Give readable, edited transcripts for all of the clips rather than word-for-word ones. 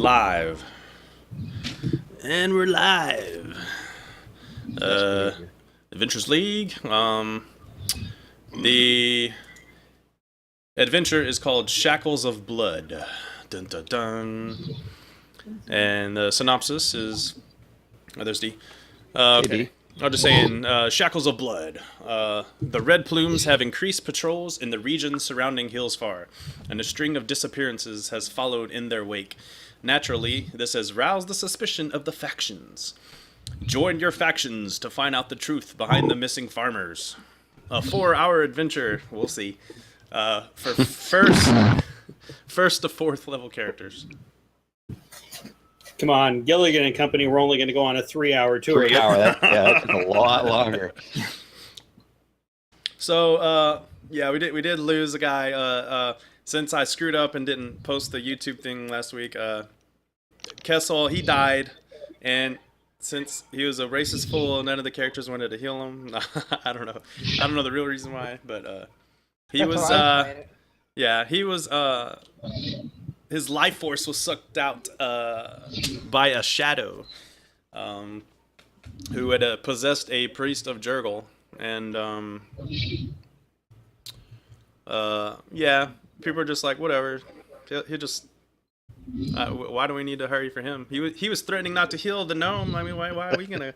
live. And we're live. Adventures League. The adventure is called Shackles of Blood. Dun dun dun. And the synopsis is... Oh, there's D. Okay. I'm just saying, Shackles of Blood. The Red Plumes have increased patrols in the region surrounding Hillsfar, and a string of disappearances has followed in their wake. Naturally, this has roused the suspicion of the factions. Join your factions to find out the truth behind the missing farmers. A 4-hour adventure, we'll see, for first to fourth level characters. Come on, Gilligan and Company, we're only going to go on a 3-hour tour. 3 hour, that's a lot longer. So, yeah, we did lose a guy. Since I screwed up and didn't post the YouTube thing last week, Kessel, he died, and since he was a racist fool, none of the characters wanted to heal him. I don't know the real reason why, but he was, yeah, he was, his life force was sucked out by a shadow who had possessed a priest of Jurgle. And, yeah, people are just like, whatever. He'll just... why do we need to hurry for him? He was threatening not to heal the gnome. I mean, why are we gonna...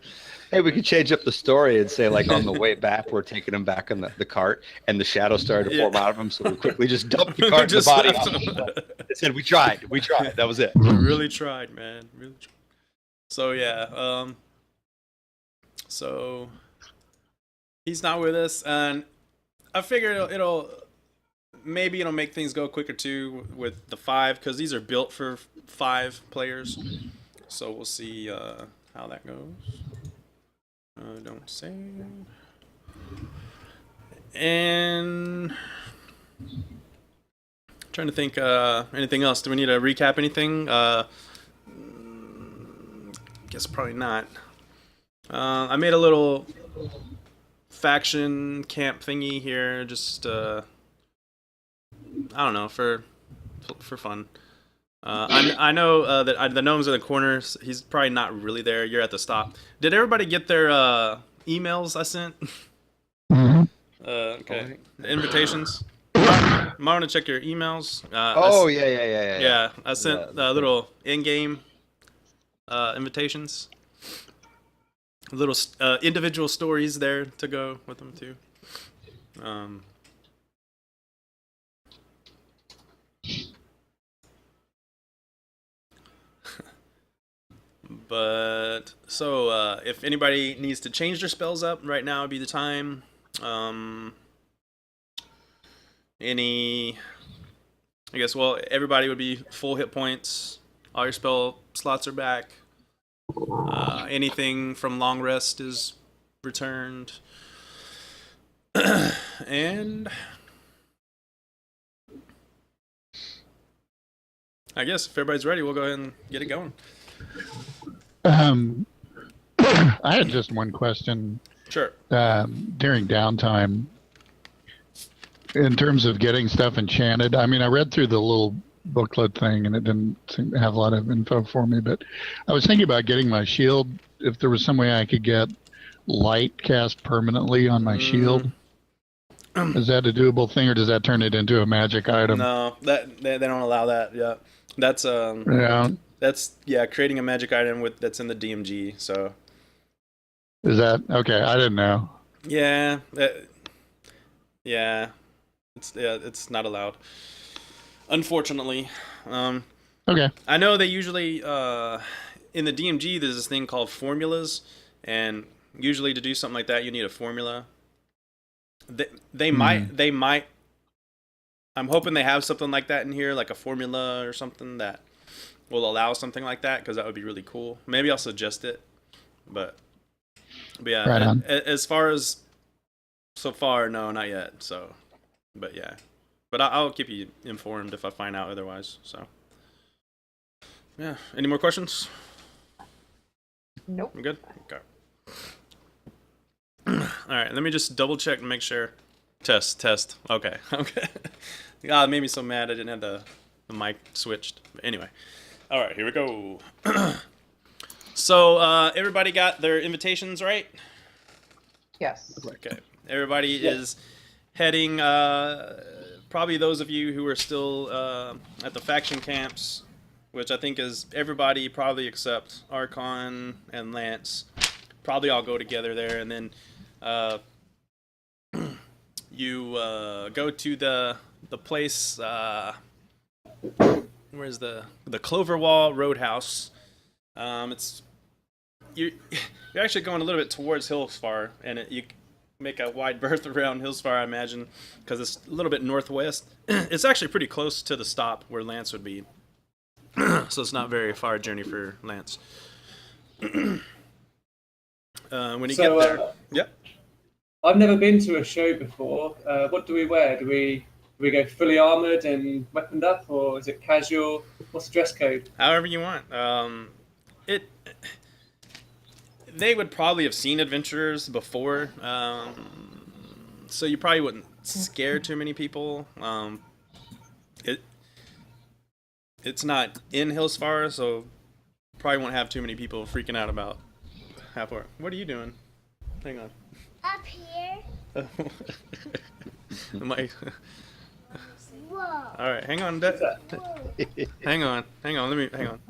Hey, we could change up the story and say, like, on the way back, we're taking him back on the cart, and the shadow started to form out of him, so we quickly just dumped the cart in the body. It said, we tried, that was it. We really tried, man. Really tried. So, yeah, so he's not with us, and I figure maybe it'll make things go quicker too with the 5, because these are built for 5 players. So we'll see how that goes. Don't save. And trying to think anything else. Do we need to recap anything? Guess probably not. I made a little faction camp thingy here, just I don't know, for fun. I know that the gnome's in the corners. He's probably not really there. You're at the stop. Did everybody get their emails I sent? Mm-hmm. Okay. The invitations. I want to check your emails. Yeah. Yeah, I sent little in-game invitations. Little individual stories there to go with them too. But so if anybody needs to change their spells up right now would be the time. I guess, well, everybody would be full hit points. All your spell slots are back. Anything from long rest is returned. And I guess if everybody's ready, we'll go ahead and get it going. I had just one question. Sure. During downtime, in terms of getting stuff enchanted, I mean, I read through the little booklet thing and it didn't seem to have a lot of info for me, but I was thinking about getting my shield, if there was some way I could get light cast permanently on my shield. Is that a doable thing, or does that turn it into a magic item? No, that they don't allow that. Yeah, that's That's creating a magic item that's in the DMG. So is that okay? I didn't know. Yeah, it's not allowed, unfortunately. Okay. I know they usually in the DMG there's this thing called formulas, and usually to do something like that you need a formula. They might. I'm hoping they have something like that in here, like a formula or something that will allow something like that, because that would be really cool. Maybe I'll suggest it, but yeah. Right on. As far as so far, no, not yet. So, but yeah, but I'll keep you informed if I find out otherwise. So, yeah. Any more questions? Nope. I'm good. Okay. All right, let me just double check and make sure. Test. Okay. God, it made me so mad I didn't have the mic switched. But anyway, All right, here we go. So everybody got their invitations, right? Yes. Okay. Everybody is heading. Probably those of you who are still at the faction camps, which I think is everybody probably except Archon and Lance. Probably all go together there, and then you go to the place. Where's the Cloverwall Roadhouse? It's you're actually going a little bit towards Hillsfar, and you make a wide berth around Hillsfar, I imagine, because it's a little bit northwest. It's actually pretty close to the stop where Lance would be, so it's not very far journey for Lance. When you get there, yep. I've never been to a show before. What do we wear? Do we go fully armored and weaponed up, or is it casual? What's the dress code? However you want. They would probably have seen adventurers before, so you probably wouldn't scare too many people. It's not in Hillsfar, so probably won't have too many people freaking out about halfway. What are you doing? Hang on. Up here. Whoa. All right, hang on. Hang on. Hang on.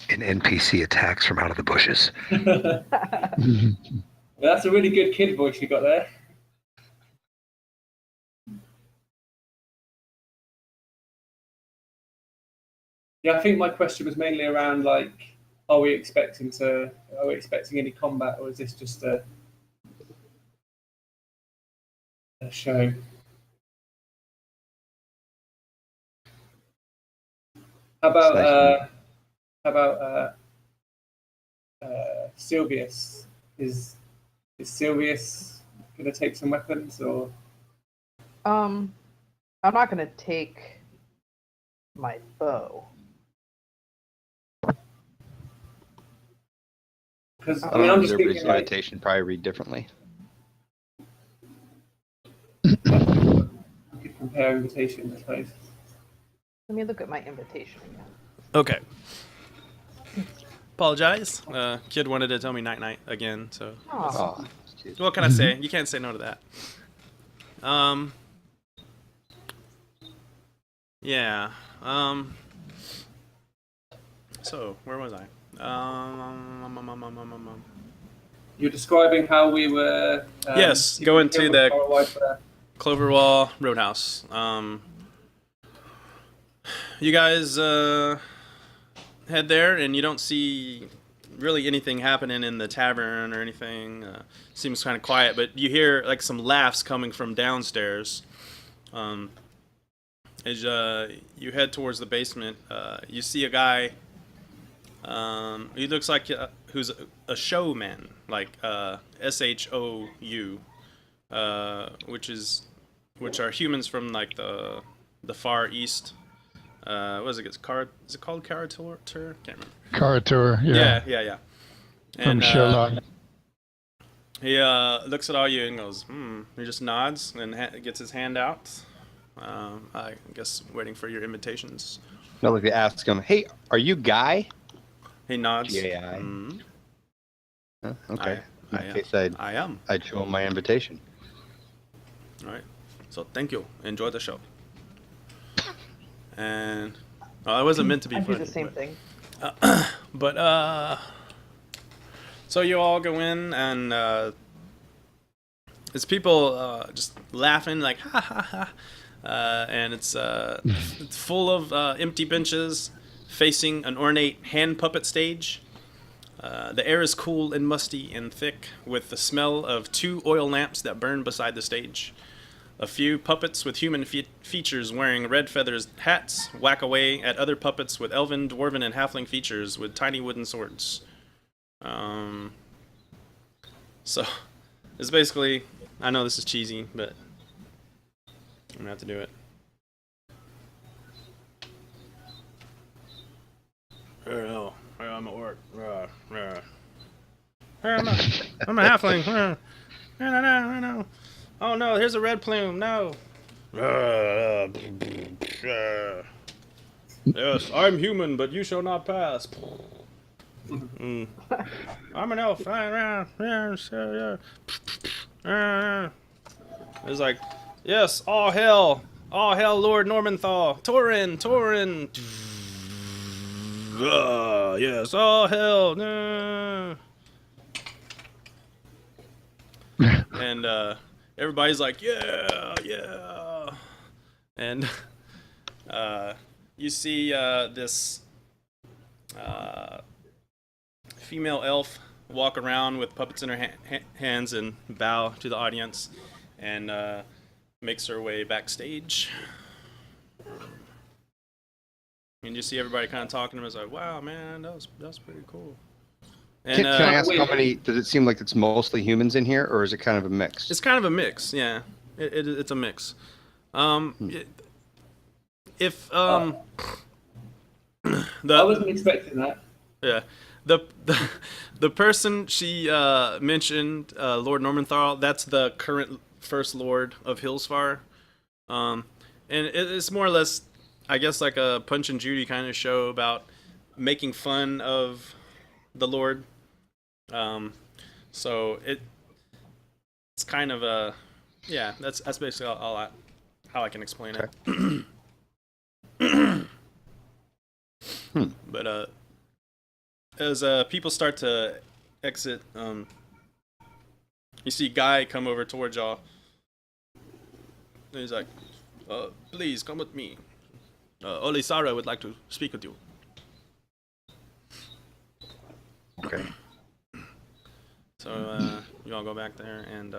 An NPC attacks from out of the bushes. That's a really good kid voice you got there. Yeah, I think my question was mainly around like, are we expecting any combat, or is this just a show? How about Sylvius? Is Sylvius gonna take some weapons, or? I'm not gonna take my bow. Because I mean, I'm just everybody's thinking like, invitation probably read differently. you could compare invitations, I suppose. Let me look at my invitation again. Okay. Apologize. Kid wanted to tell me night night again, so Oh, what can I say? You can't say no to that. Yeah. So where was I? You're describing how we were. Yes, going to the the. Cloverwall Roadhouse. You guys head there, and you don't see really anything happening in the tavern or anything. Seems kind of quiet, but you hear like some laughs coming from downstairs. As you head towards the basement, you see a guy. He looks like who's a showman, like SHOU, which are humans from like the far east. What is it? Is it called Karator? Can't remember. Karator, yeah. Yeah. From And Sherlock. he looks at all you and goes, He just nods and gets his hand out. I guess waiting for your invitations. No, like they ask him, "Hey, are you Guy?" He nods. G-A-I. Huh, okay. I In case I am. I'd show him my invitation. All right. So thank you. Enjoy the show. And it wasn't meant to be I do funny. the same thing. But so you all go in, and it's people just laughing like ha ha ha, and it's full of empty benches facing an ornate hand puppet stage. The air is cool and musty and thick, with the smell of 2 oil lamps that burn beside the stage. A few puppets with human features wearing red feathers hats whack away at other puppets with elven, dwarven, and halfling features with tiny wooden swords. So, it's basically, I know this is cheesy, but I'm gonna have to do it. Oh, I'm at work. I'm a halfling. No. Oh no, here's a red plume. No. Yes, I'm human, but you shall not pass. Mm. I'm an elf. It's like, yes, all hail, Lord Normanthal, Torin. Yes, all hail. And everybody's like, yeah. And you see this female elf walk around with puppets in her hands and bow to the audience, and makes her way backstage. And you see everybody kind of talking to him. It's like, wow, man, that was pretty cool. And, Can I ask how many? Does it seem like it's mostly humans in here, or is it kind of a mix? It's kind of a mix, yeah. It's a mix. If I wasn't expecting that. Yeah, the person she mentioned, Lord Normanthal, that's the current First Lord of Hillsfar, and it's more or less, I guess, like a Punch and Judy kind of show about making fun of the Lord. So it's kind of a, yeah, that's basically how I can explain it. But as people start to exit, you see Guy come over towards y'all. And he's like, please come with me. Olisara would like to speak with you. Okay. So you all go back there, and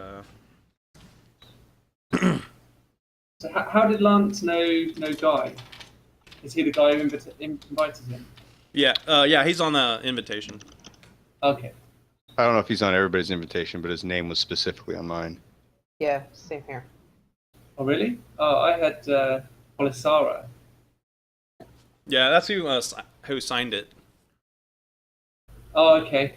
So how did Lance know Guy? Is he the guy who invited him? yeah, he's on the invitation. Okay. I don't know if he's on everybody's invitation, but his name was specifically on mine. Yeah, same here. Oh, really? Oh, I had Olisara. Yeah, that's who signed it. Oh, okay.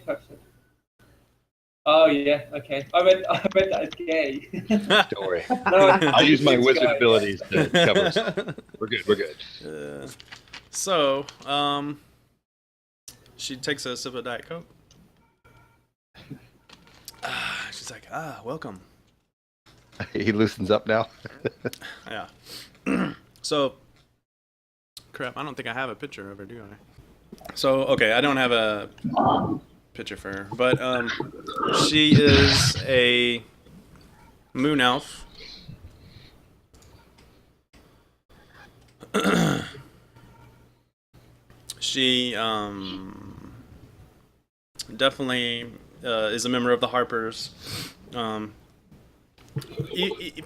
Oh, yeah. Okay. I read that as gay. Don't worry. No, I'll use my it's wizard Guy. abilities to cover us. We're good. So, she takes a sip of Diet Coke. She's like, welcome. He loosens up now. Yeah. So, crap, I don't think I have a picture of her, do I? So, okay, I don't have a picture for her, but she is a moon elf. She definitely is a member of the Harpers.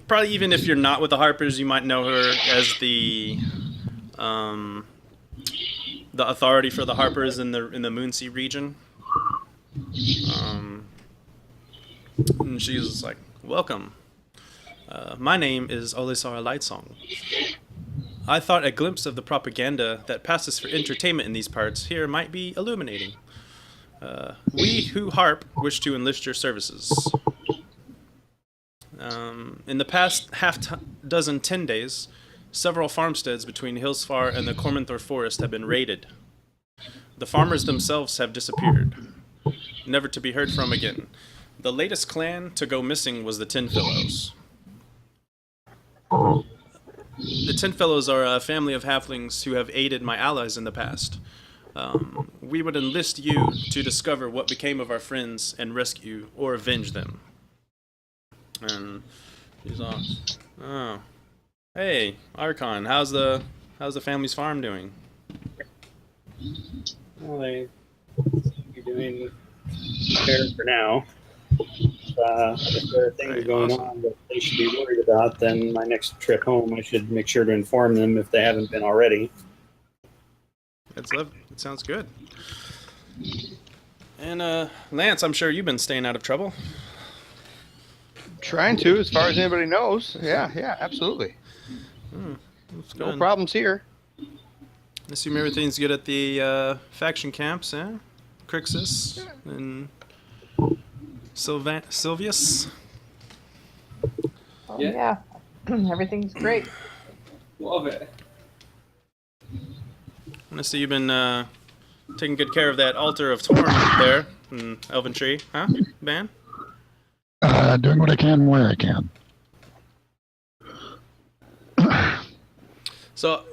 Probably even if you're not with the Harpers, you might know her as the authority for the Harpers in the Moonsea region. And she's like, welcome. My name is Olisara Lightsong. I thought a glimpse of the propaganda that passes for entertainment in these parts here might be illuminating. We who harp wish to enlist your services. In the past dozen 10 days, several farmsteads between Hillsfar and the Cormanthor Forest have been raided. The farmers themselves have disappeared, never to be heard from again. The latest clan to go missing was the Tinfellows. The Tinfellows are a family of halflings who have aided my allies in the past. We would enlist you to discover what became of our friends and rescue or avenge them. And she's on. Oh, hey, Archon, how's the family's farm doing? Well, they are doing fair for now. If there are things Very going awesome. on that they should be worried about, then my next trip home, I should make sure to inform them if they haven't been already. It sounds good. And Lance, I'm sure you've been staying out of trouble. Trying to, as far as anybody knows. Yeah, absolutely. That's No good. problems here. I assume everything's good at the faction camps, eh? Crixus and Sylvius. Oh, Yeah. yeah. Everything's great. What of it? I see you've been taking good care of that altar of Torm there in Elven Tree, huh, Ban? Doing what I can where I can. So,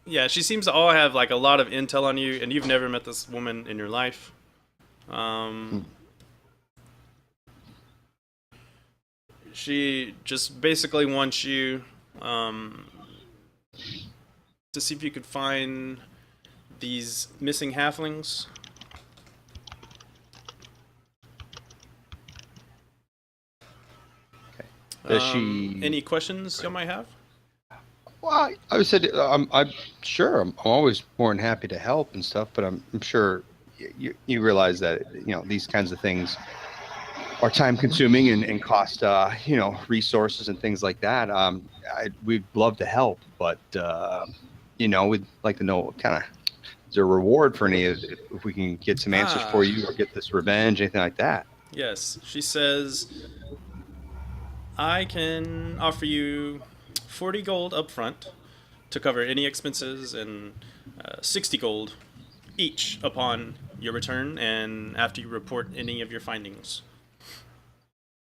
yeah, she seems to all have like a lot of intel on you, and you've never met this woman in your life. She just basically wants you to see if you could find these missing halflings. Does she? Any questions you might have? Well, I said I'm sure I'm always more than happy to help and stuff, but I'm sure you realize that these kinds of things are time consuming and cost resources and things like that. We'd love to help, but we'd like to know what kind of is there a reward for any of if we can get some answers for you or get this revenge, anything like that. Yes, she says I can offer you 40 gold up front to cover any expenses and 60 gold each upon your return and after you report any of your findings.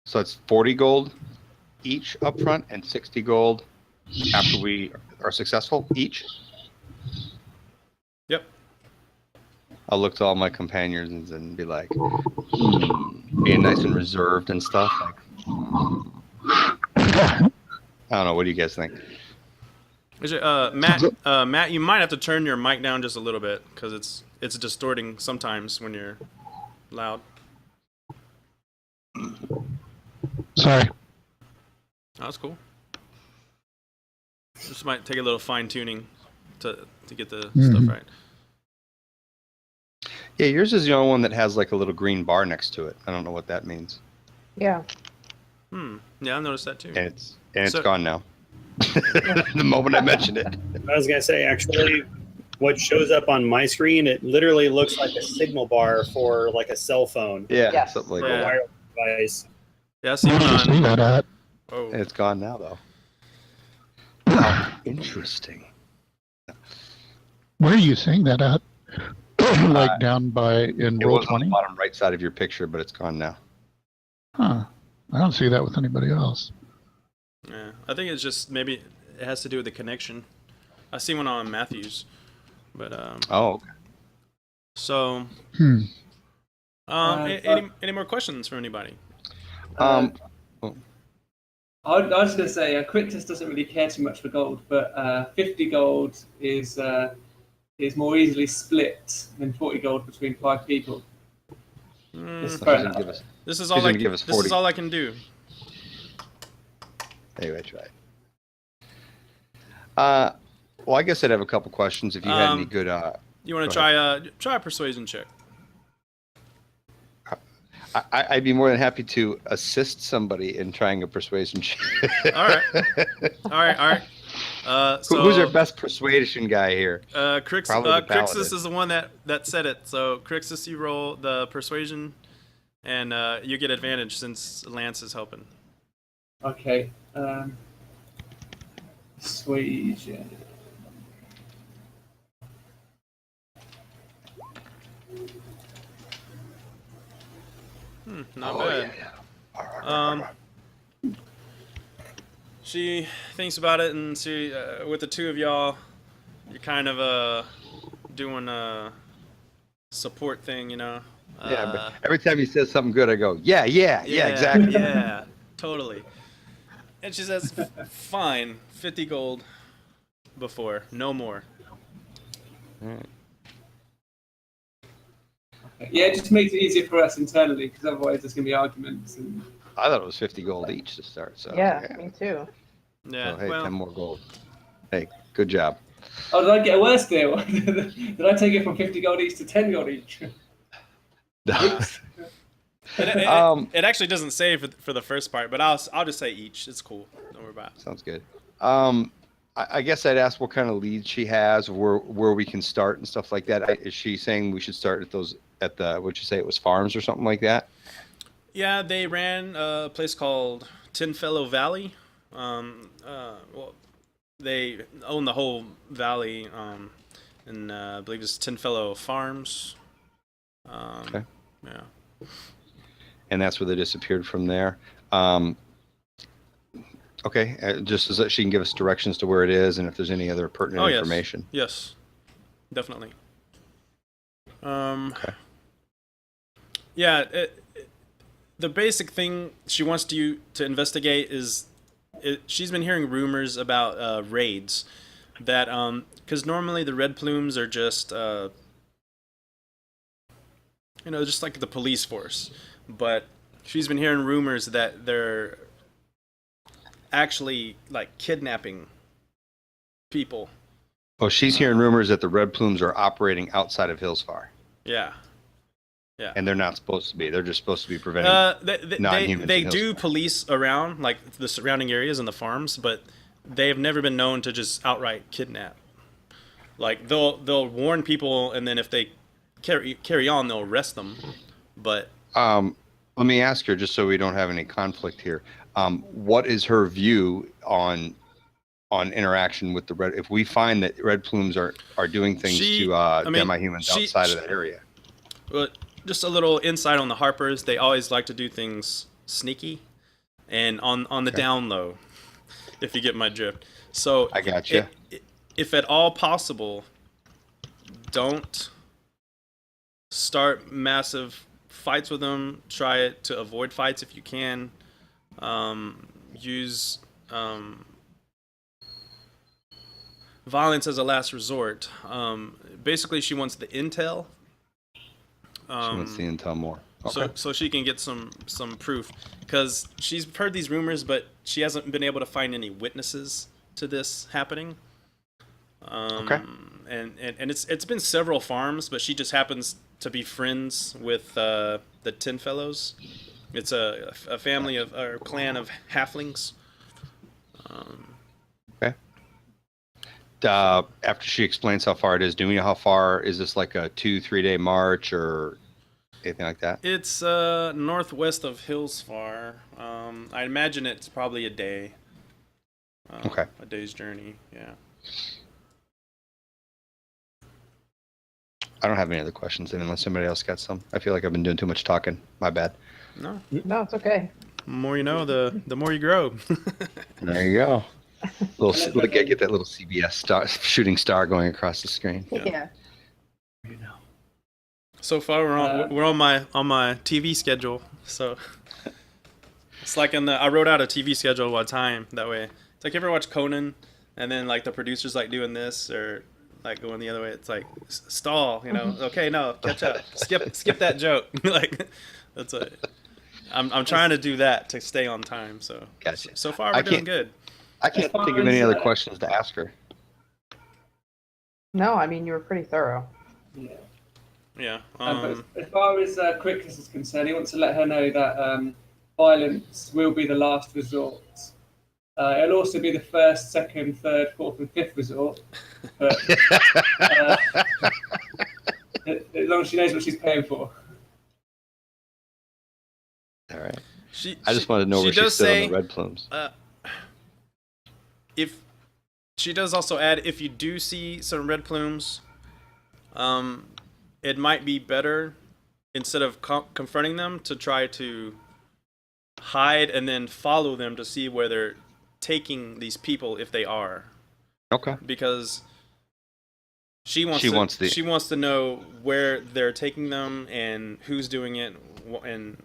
So it's 40 gold each up front and 60 gold after we are successful each? Yep. I'll look to all my companions and be like, being nice and reserved and stuff. Like, I don't know. What do you guys think? Is it, Matt, you might have to turn your mic down just a little bit because it's distorting sometimes when you're loud. Sorry. Oh, that's cool. Just might take a little fine tuning to get the stuff right. Yeah, yours is the only one that has like a little green bar next to it. I don't know what that means. Yeah. Yeah, I've noticed that too. And it's So- gone now. The moment I mentioned it. I was gonna say, actually, what shows up on my screen, it literally looks like a signal bar for like a cell phone. Yeah, Yes. something like Or a Yeah. wireless device. Yeah, I see one Where did you see on. that at? Oh, that. It's gone now though. How interesting. Where are you seeing that at? Like down by in It roll was on the 20? bottom right side of your picture, but it's gone now. Huh. I don't see that with anybody else. yeah. I think it's just maybe it has to do with the connection. I see one on Matthews, but Oh, okay. so Uh, any more questions from anybody? I was going to say, Quictus doesn't really care too much for gold, but 50 gold is more easily split than 40 gold between 5 people. It's He's fair gonna enough. give us. This is He's all gonna give us this 40. is all I can do. Anyway, try. Well, I guess I'd have a couple questions if you had any good. You want Go to try a persuasion check? I'd be more than happy to assist somebody in trying a persuasion check. All right. So Who's our best persuasion guy here? Probably the Crixus paladin. is the one that said it. So Crixus, you roll the persuasion, and you get advantage since Lance is helping. Okay. Persuasion. Not bad. She thinks about it, and she, with the two of y'all, you're kind of doing a support thing, Yeah, but every time he says something good, I go, yeah, exactly. Yeah, totally. And she says, "Fine, 50 gold before, no more." Yeah, it just makes it easier for us internally, because otherwise there's going to be arguments. And I thought it was 50 gold each to start. So Yeah, me too. Yeah, So, hey, well, 10 more gold. Hey, good job. oh, did I get a worse deal? Did I take it from 50 gold each to 10 gold each? it actually doesn't say for the first part, but I'll just say each. It's cool. Don't worry about it. Sounds good. I guess I'd ask what kind of leads she has, where we can start and stuff like that. Is she saying we should start at the what'd you say it was farms or something like that? Yeah, they ran a place called Tinfellow Valley. Well, they own the whole valley, and I believe it's Tinfellow Farms. Okay. Yeah. And that's where they disappeared from there. Okay, just so that she can give us directions to where it is and if there's any other pertinent Yes. information. Yes, definitely. Okay. Yeah, the basic thing she wants you to investigate is she's been hearing rumors about raids that because normally the Red Plumes are just just like the police force, but she's been hearing rumors that they're actually like kidnapping people. Oh, she's hearing rumors that the Red Plumes are operating outside of Hillsfar. Yeah. Yeah. And they're not supposed to be. They're just supposed to be preventing non-humans. They in do Hillsfar. police around like the surrounding areas and the farms, but they have never been known to just outright kidnap. Like they'll warn people, and then if they carry on, they'll arrest them. But Let me ask her, just so we don't have any conflict here. What is her view on interaction with the Red? If we find that Red Plumes are doing things to demi-humans outside of that area. But just a little insight on the Harpers. They always like to do things sneaky and on the down low, if you get my drift. So I got you. If at all possible, don't start massive fights with them. Try to avoid fights if you can. Use violence as a last resort. Basically, she wants the intel. She wants the intel more. Okay. So she can get some proof, because she's heard these rumors, but she hasn't been able to find any witnesses to this happening. Okay. And it's been several farms, but she just happens to be friends with the Tinfellows. It's a family of or clan of halflings. Okay. After she explains how far it is, do we know how far is this? Like a 2-3 day march or anything like that? It's northwest of Hillsfar. I imagine it's probably a day. Okay. A day's journey. Yeah. I don't have any other questions unless somebody else got some. I feel like I've been doing too much talking. My bad. No. No, it's okay. The more you know, the more you grow. There you go. Get that little CBS shooting star going across the screen. Yeah. So far, we're on my TV schedule. So it's like I wrote out a TV schedule one time. That way, it's like you ever watch Conan, and then like the producers like doing this or like going the other way. It's like stall, Okay, no, catch up. Skip that joke. Like that's a. I'm trying to do that to stay on time. So Gotcha. So far, we're doing good. I can't think of any other questions to ask her. No, I mean, you were pretty thorough. Yeah. Yeah. But as far as quickness is concerned, he wants to let her know that violence will be the last resort. It'll also be the first, second, third, fourth, and fifth resort. But as long as she knows what she's paying for. All right. I just wanted to know where she stood on the Red Plumes. If she does also add, if you do see some Red Plumes, it might be better, instead of confronting them, to try to hide and then follow them to see where they're taking these people, if they are. Okay. Because she wants to know where they're taking them and who's doing it and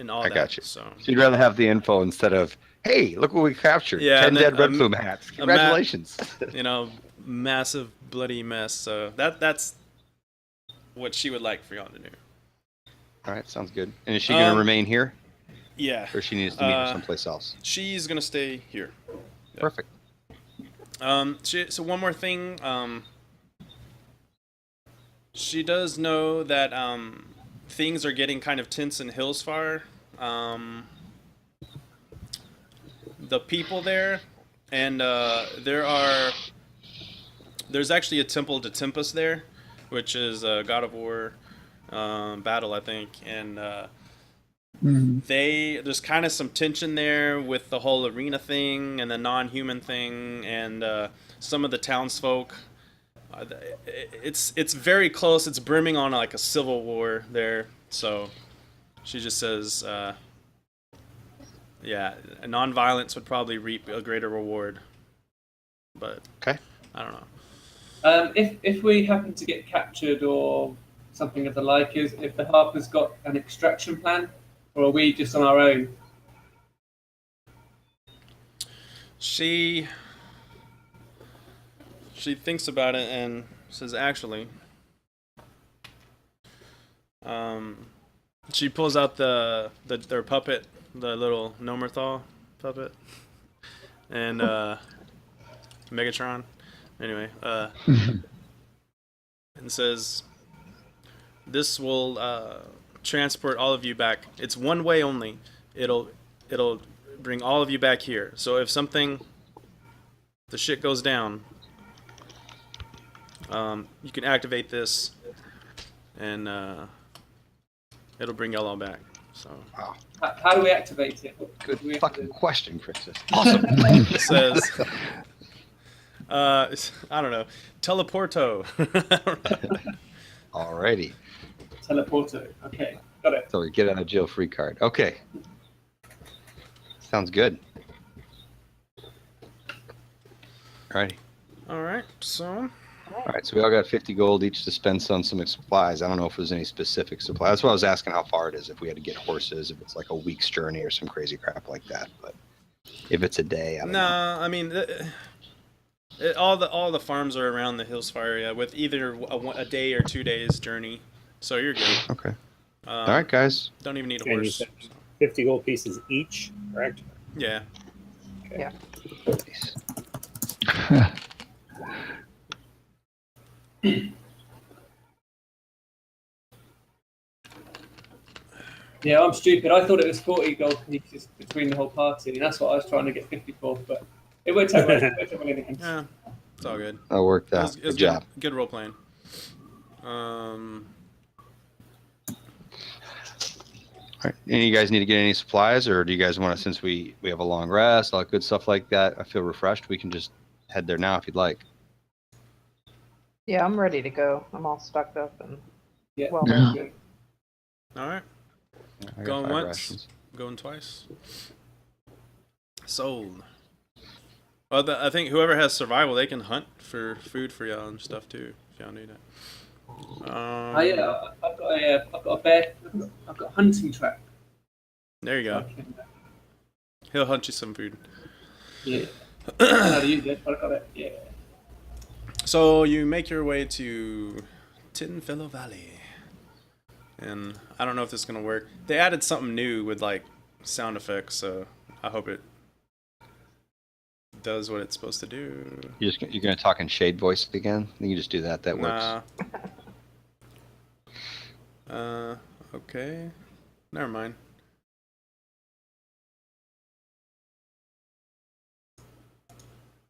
all that. I got you. So she'd rather have the info instead of, hey, look what we captured. Yeah, 10 dead Red Plume hats. Congratulations. Massive bloody mess. So that's what she would like for y'all to do. All right, sounds good. And is she going to remain here? Yeah. Or she needs to meet her someplace else? She's going to stay here. Yeah. Perfect. So one more thing. She does know that things are getting kind of tense in Hillsfar. The people there, and there's actually a temple to Tempest there, which is a god of war battle, I think, and there's kind of some tension there with the whole arena thing and the non-human thing, and some of the townsfolk It's very close. It's brimming on like a civil war there. So she just says, yeah, non-violence would probably reap a greater reward. But Okay. I don't know. If we happen to get captured or something of the like, is if the Harper's got an extraction plan, or are we just on our own? She thinks about it and says, actually, she pulls out their puppet, the little Nomerthal puppet, and Megatron. Anyway, and says, this will transport all of you back. It's one way only. It'll bring all of you back here. So if the shit goes down, you can activate this, and it'll bring y'all all back. So Wow. How do we activate it? Good Do we have fucking to- question, Christmas. Awesome. it says, I don't know, teleporto. Alrighty. Teleporter. Okay, got it. So we get on a jail free card. Okay. Sounds good. Alrighty. All right, so All right, so we all got 50 gold each to spend on some supplies. I don't know if there's any specific supply. That's why I was asking how far it is, if we had to get horses, if it's like a week's journey or some crazy crap like that. But if it's a day, I don't know. I mean, all the farms are around the Hillsfar area with either a day or 2 days journey, so you're good. Okay. All right, guys. Don't even need a And you horse. said 50 gold pieces each, correct? Yeah. Yeah. Nice. Yeah, I'm stupid. I thought it was 40 gold pieces between the whole party, and that's what I was trying to get 50 for. But it worked out well. It worked out well in the end. Yeah, it's all good. That worked It out. was Good job. Good role playing. All right. Any of you guys need to get any supplies, or do you guys want to, since we have a long rest, all that good stuff like that, I feel refreshed, we can just head there now if you'd like. Yeah, I'm ready to go. I'm all stocked up and Yeah. well. Yeah. Good. All right, I got going 5 once, rations. going twice. Sold. Well, I think whoever has survival, they can hunt for food for y'all and stuff too, if y'all need it. I've got a bear. I've got a hunting trap. There you go. He'll hunt you some food. Yeah. I don't know how to use it, but I got it. Yeah. So you make your way to Tinfellow Valley, and I don't know if this is gonna work. They added something new with like sound effects, so I hope it does what it's supposed to do. You're going to talk in shade voice again? You can just do that. That works. Nah. Okay. Never mind.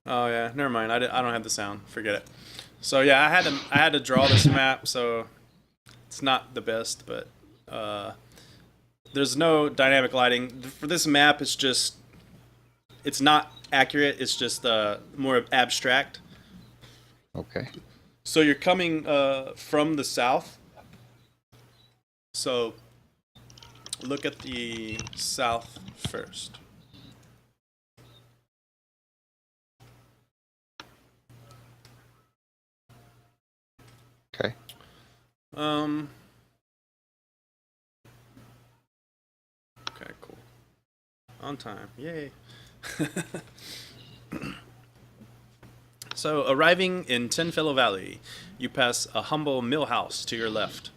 Oh yeah, never mind. I don't have the sound. Forget it. So yeah, I had to draw this map, so it's not the best, but there's no dynamic lighting for this map. It's not accurate. It's just more abstract. Okay. So you're coming from the south. So look at the south first. Okay. Okay, cool. On time. Yay. So, arriving in Tinfellow Valley, you pass a humble mill house to your left,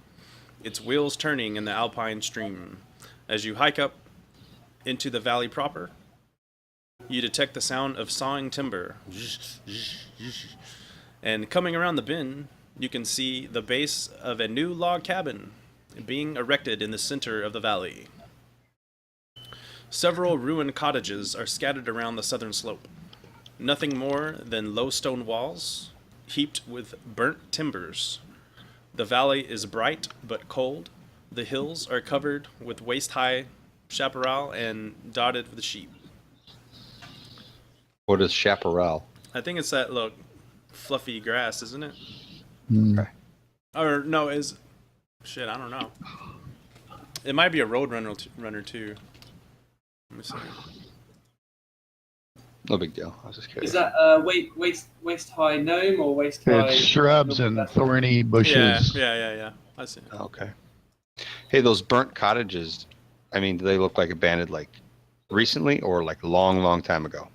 its wheels turning in the alpine stream. As you hike up into the valley proper, you detect the sound of sawing timber. And coming around the bend, you can see the base of a new log cabin being erected in the center of the valley. Several ruined cottages are scattered around the southern slope. Nothing more than low stone walls, heaped with burnt timbers. The valley is bright but cold. The hills are covered with waist-high chaparral and dotted with sheep. What is chaparral? I think it's that, look, fluffy grass, isn't it? Hmm. Okay. Or no, shit? I don't know. It might be a road runner too. Let me see. No big deal. I was just curious. Is that waist high gnome or waist high? It's shrubs and thorny Yeah, bushes. yeah. I see. Okay. Hey, those burnt cottages. I mean, do they look like abandoned like recently or like long time ago?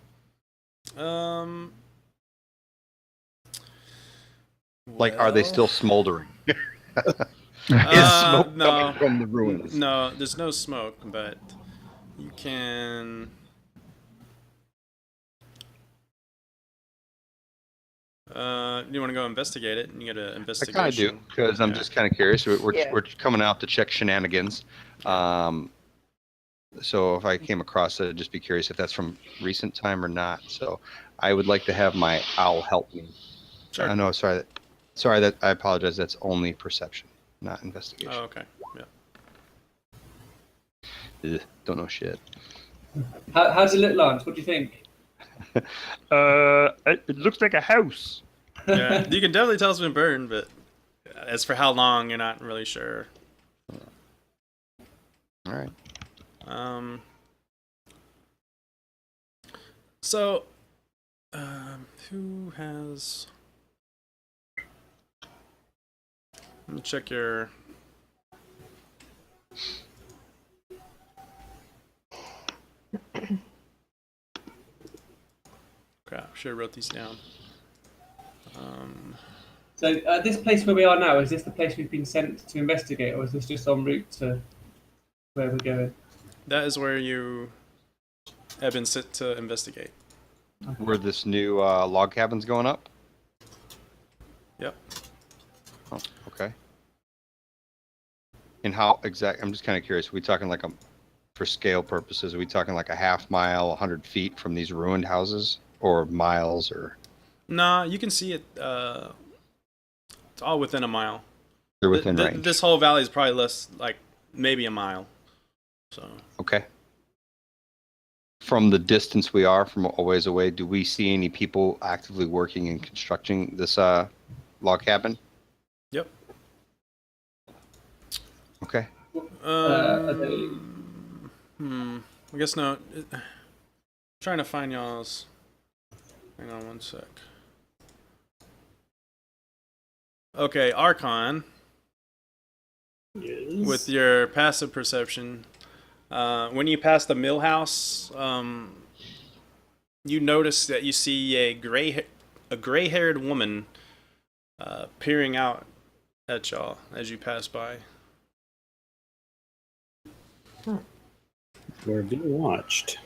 Like, are they well, still smoldering? Is smoke no, coming from the ruins? no. There's no smoke, but you can. You want to go investigate it? And you get an I investigation. kind of do because I'm Yeah. just kind of curious. We're Yeah. coming out to check shenanigans. So if I came across it, I'd just be curious if that's from recent time or not. So I would like to have my owl help me. Sure. No, sorry that I apologize. That's only perception, not investigation. Oh, okay. Yeah. Ugh, don't know shit. How does it look, Lance? What do you think? It looks like a house. Yeah. You can definitely tell it's been burned, but as for how long, you're not really sure. All right. So, who has? Let me check your. Crap! Should have wrote these down. So this place where we are now, is this the place we've been sent to investigate, or is this just en route to where we're going? That is where you have been sent to investigate. Where this new log cabin's going up? Yep. Oh, okay. And how exact? I'm just kind of curious. Are we talking like for scale purposes? Are we talking like a half mile, 100 feet from these ruined houses, or miles, or? Nah, you can see it. It's all within a mile. They're within range. This whole valley is probably less, like maybe a mile. So. Okay. From the distance we are from a ways away, do we see any people actively working and constructing this log cabin? Yep. Okay. I guess no. Trying to find y'all's. Hang on one sec. Okay, Archon. Yes. With your passive perception, when you pass the mill house, you notice that you see a gray-haired woman peering out at y'all as you pass by. We're being watched.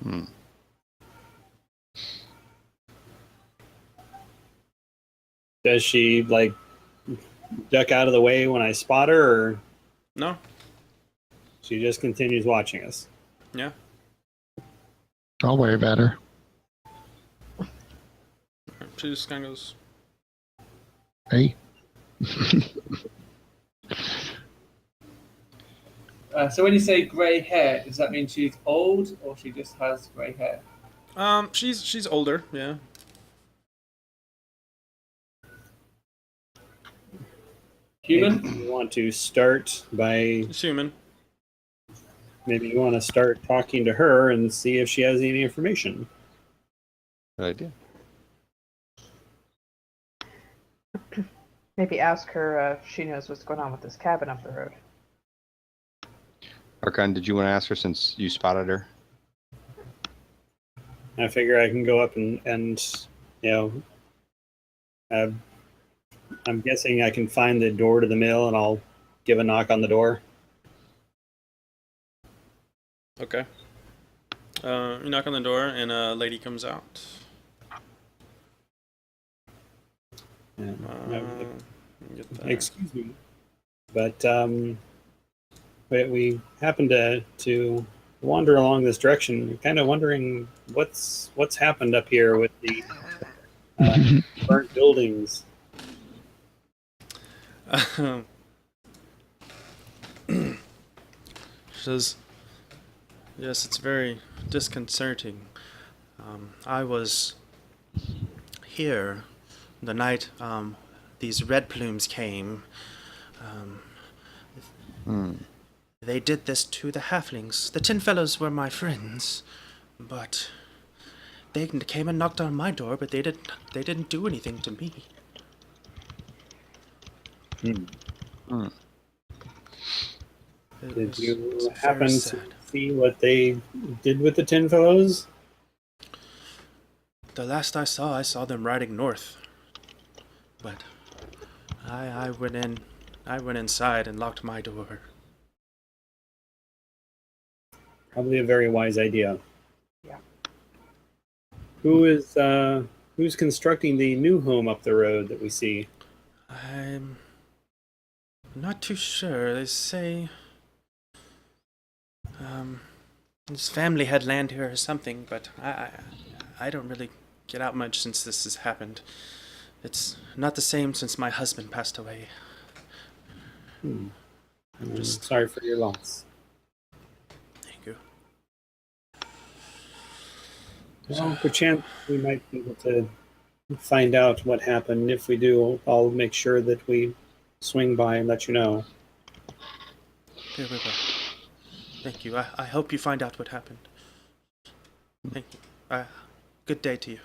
Hmm. Does she like duck out of the way when I spot her, or No? she just continues watching us? Yeah. I'll wave at her. She just kind of goes. Hey. So when you say grey hair, does that mean she's old or she just has grey hair? She's older. Yeah. Human? You want to start by She's human. maybe you want to start talking to her and see if she has any information. Good idea. Maybe ask her if she knows what's going on with this cabin up the road. Archon, did you want to ask her since you spotted her? I figure I can go up and you know, I'm guessing I can find the door to the mill, and I'll give a knock on the door. Okay. You knock on the door, and a lady comes out. Yeah. Get that. Excuse me, but we happen to wander along this direction, kind of wondering what's happened up here with the burnt buildings. She says, "Yes, it's very disconcerting. I was here the night these Red Plumes came. They did this to the halflings. The Tin Fellows were my friends, but they came and knocked on my door, but they didn't do anything to me. It Did was you very happen to sad. see what they did with the Tin Fellows? The last I saw them riding north. But I went inside and locked my door. Probably a very wise idea. Yeah. Who's constructing the new home up the road that we see? I'm not too sure. They say his family had land here or something, but I don't really get out much since this has happened. It's not the same since my husband passed away. I'm sorry for your loss. Thank you. Well, perchance we might be able to find out what happened. If we do, I'll make sure that we swing by and let you know. Very well. Thank you. I hope you find out what happened. Thank you. Good day to you.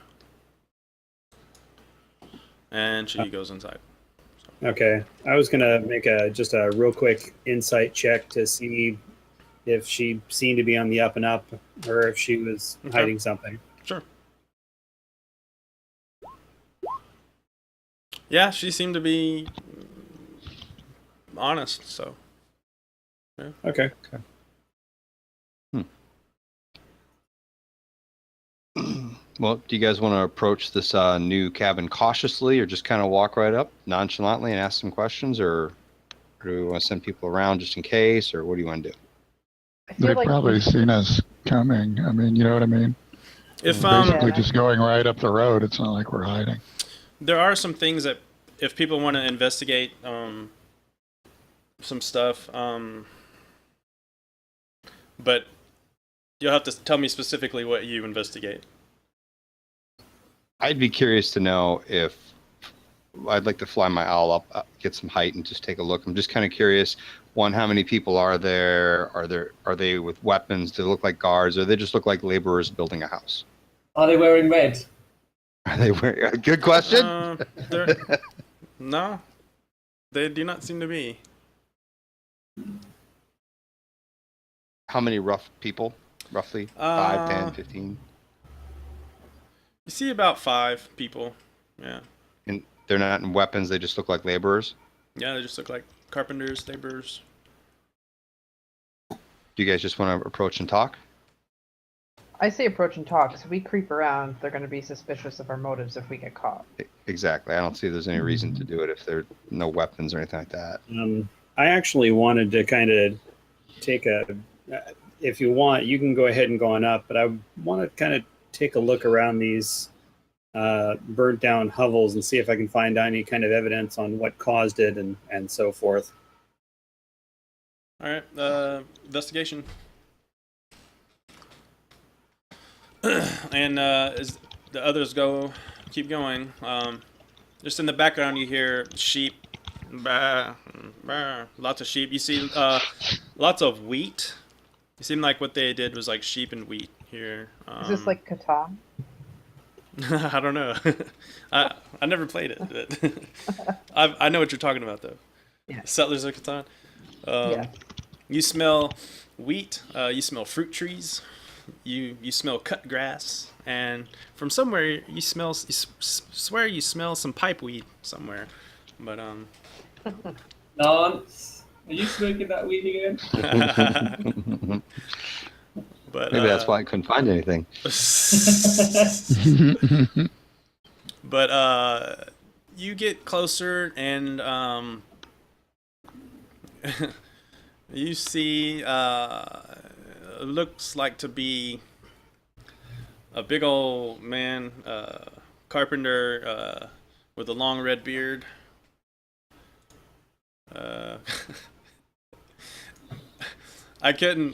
And she goes inside. Okay, I was gonna make just a real quick insight check to see if she seemed to be on the up and up, or if she was hiding something. Sure. Yeah, she seemed to be honest, so. Okay. Well, do you guys want to approach this new cabin cautiously, or just kind of walk right up nonchalantly and ask some questions, or do we want to send people around just in case, or what do you want to do? I feel They've like probably seen us coming. I mean, you know what I mean? If Basically Yeah. just going right up the road. It's not like we're hiding. there are some things that if people want to investigate some stuff, but you'll have to tell me specifically what you investigate. I'd be curious to know if I'd like to fly my owl up, get some height, and just take a look. I'm just kind of curious. One, how many people are there? Are they with weapons? Do they look like guards, or they just look like laborers building a house? Are they wearing red? Are they wearing? Good question. No, they do not seem to be. How many rough people? Roughly 5, 10, 15? You see about 5 people. Yeah. And they're not in weapons. They just look like laborers. Yeah, they just look like carpenters, laborers. Do you guys just want to approach and talk? I say approach and talk. So if we creep around, they're going to be suspicious of our motives if we get caught. Exactly. I don't see there's any reason to do it if there are no weapons or anything like that. I actually wanted to kind of take if you want, you can go ahead and go on up, but I want to kind of take a look around these burnt down hovels and see if I can find any kind of evidence on what caused it and so forth. All right, investigation. And as the others keep going, just in the background you hear sheep, bah, bah, lots of sheep. You see lots of wheat. It seemed like what they did was like sheep and wheat here. Is this like Catan? I don't know. I never played it. But I know what you're talking about though. Yeah. Settlers of Catan. Yeah. You smell wheat. You smell fruit trees. You smell cut grass, and from somewhere you swear you smell some pipe weed somewhere, but Lance, are you smoking that weed again? but Maybe that's why I couldn't find anything. But you get closer and you see looks like to be a big old man, carpenter with a long red beard. I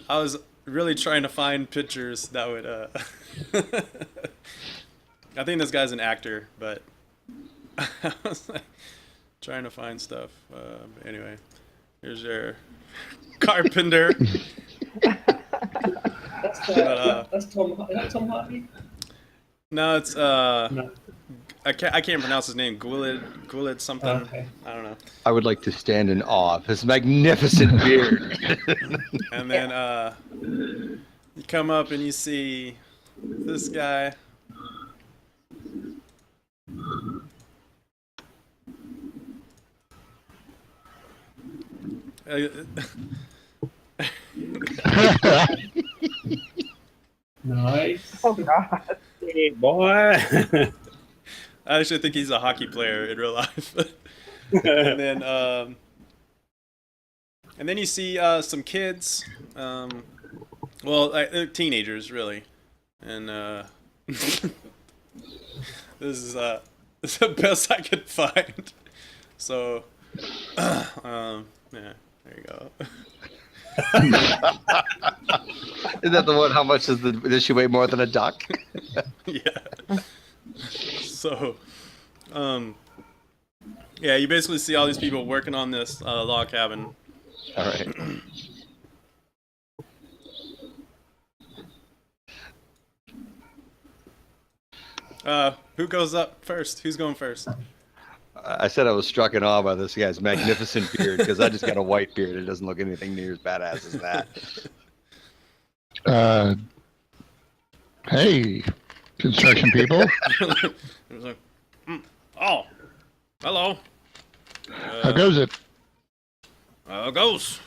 was really trying to find pictures that would I think this guy's an actor, but I was like trying to find stuff. Anyway, here's your carpenter. That's Tom. Is that Tom Hardy? No, it's No. I can't pronounce his name. Gwilyd something. Okay. I don't know. I would like to stand in awe of his magnificent beard. And then you come up and you see this guy. Nice. Oh God. Hey, boy. I actually think he's a hockey player in real life. and then you see some kids. Well, they're teenagers really, and this is the best I could find. So, yeah, there you go. Is that the one? How much does she weigh more than a duck? Yeah. So, yeah, you basically see all these people working on this log cabin. All right. Who goes up first? Who's going first? I said I was struck in awe by this guy's magnificent beard because I just got a white beard. It doesn't look anything near as badass as that. Hey, construction people. It was like, oh, hello. How goes it? Goes.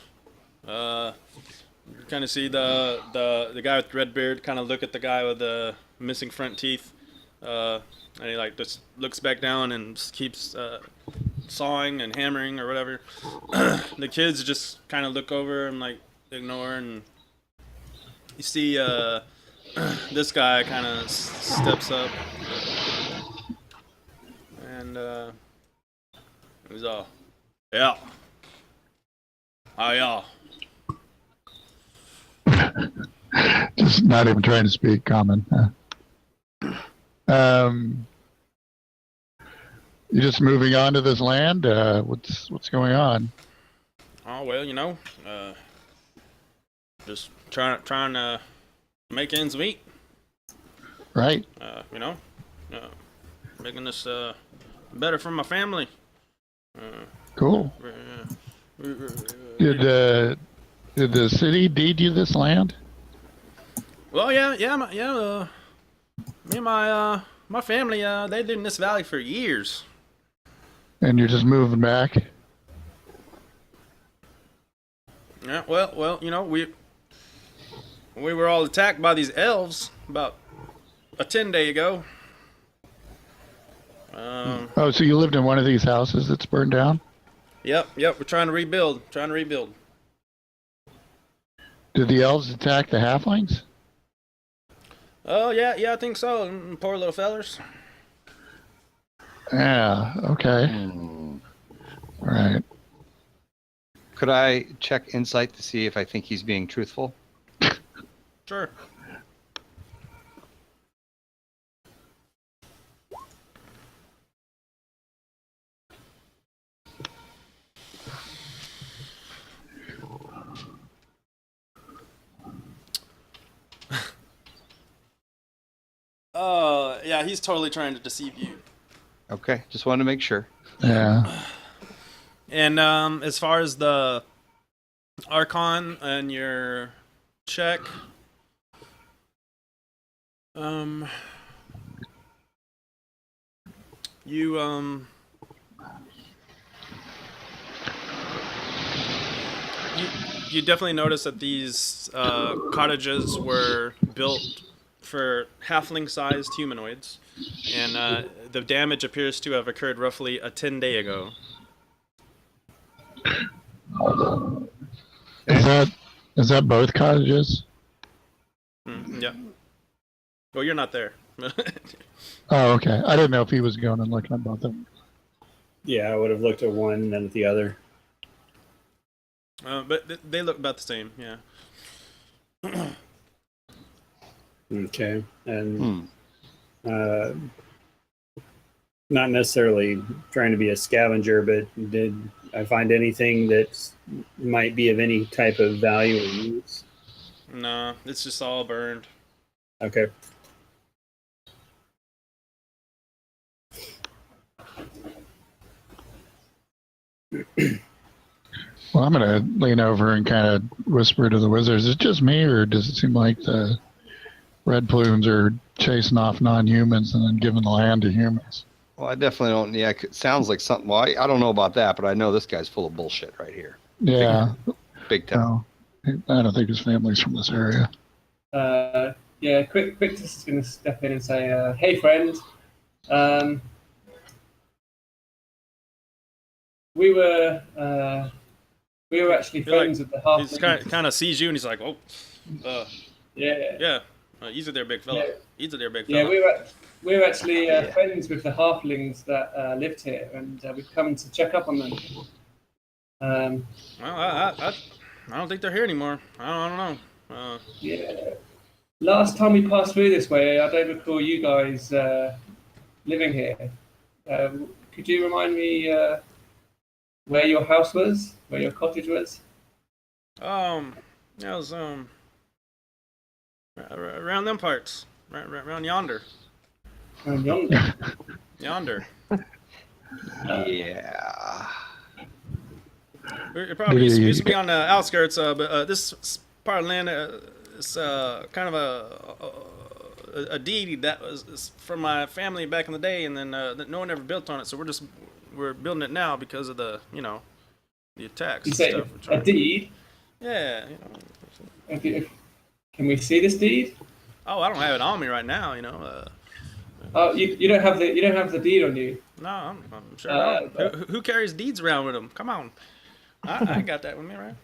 You kind of see the guy with the red beard kind of look at the guy with the missing front teeth, and he like just looks back down and just keeps sawing and hammering or whatever. The kids just kind of look over and like ignore, and you see this guy kind of steps up, and he's all, yeah. Hi, Just not even trying to speak common. You just moving on to this land? What's going on? Oh well, just trying to make ends meet. Right. Making this better for my family. Cool. Did the city deed you this land? Well, yeah. Me and my family, they lived in this valley for years. And you're just moving back? Yeah. Well, we were all attacked by these elves about a 10-day ago. Oh, so you lived in one of these houses that's burned down? Yep. We're trying to rebuild. Did the elves attack the halflings? Oh yeah, I think so. Poor little fellers. Yeah. Okay. All right. Could I check insight to see if I think he's being truthful? Sure. Yeah, he's totally trying to deceive you. Okay, just wanted to make sure. Yeah. And as far as the Archon and your check, you definitely notice that these cottages were built for halfling-sized humanoids, and the damage appears to have occurred roughly a 10-day ago. Is that both cottages? Yeah. Well, you're not there. Oh, okay. I didn't know if he was going and looking at both of them. Yeah, I would have looked at one and then at the other. But they look about the same, yeah. Okay. And uh, not necessarily trying to be a scavenger, but did I find anything that might be of any type of value or use? No, it's just all burned. Okay. Well, I'm gonna lean over and kind of whisper to the wizards. Is it just me, or does it seem like the Red Plumes are chasing off non-humans and then giving the land to humans? Well, I definitely don't. Yeah, it sounds like something. Well, I don't know about that, but I know this guy's full of bullshit right here. Yeah. Big time. No, I don't think his family's from this area. Yeah, Quictus is going to step in and say, "Hey, friend, we were actually friends with the He half. kind of sees you and he's like, oh, Yeah, yeah, easy there, big fella. Yeah. Easy there, big yeah, fella. we were actually friends with the halflings that lived here, and we've come to check up on them. Well, I don't think they're here anymore. I don't know. Yeah. Last time we passed through this way, I don't recall you guys living here. Could you remind me where your house was, where your cottage was? Yeah, it was around them parts, right around yonder. Around yonder. Yonder. Yeah. It probably used to be on the outskirts, but this part of land is kind of a deed that was from my family back in the day, and then no one ever built on it, so we're building it now because of the the attacks. You and say stuff. a deed? Yeah. Can we see this deed? Oh, I don't have it on me right now. Oh, you don't have the deed on you. No, I'm sure. I don't. Who carries deeds around with them? Come on. I got that with me, right?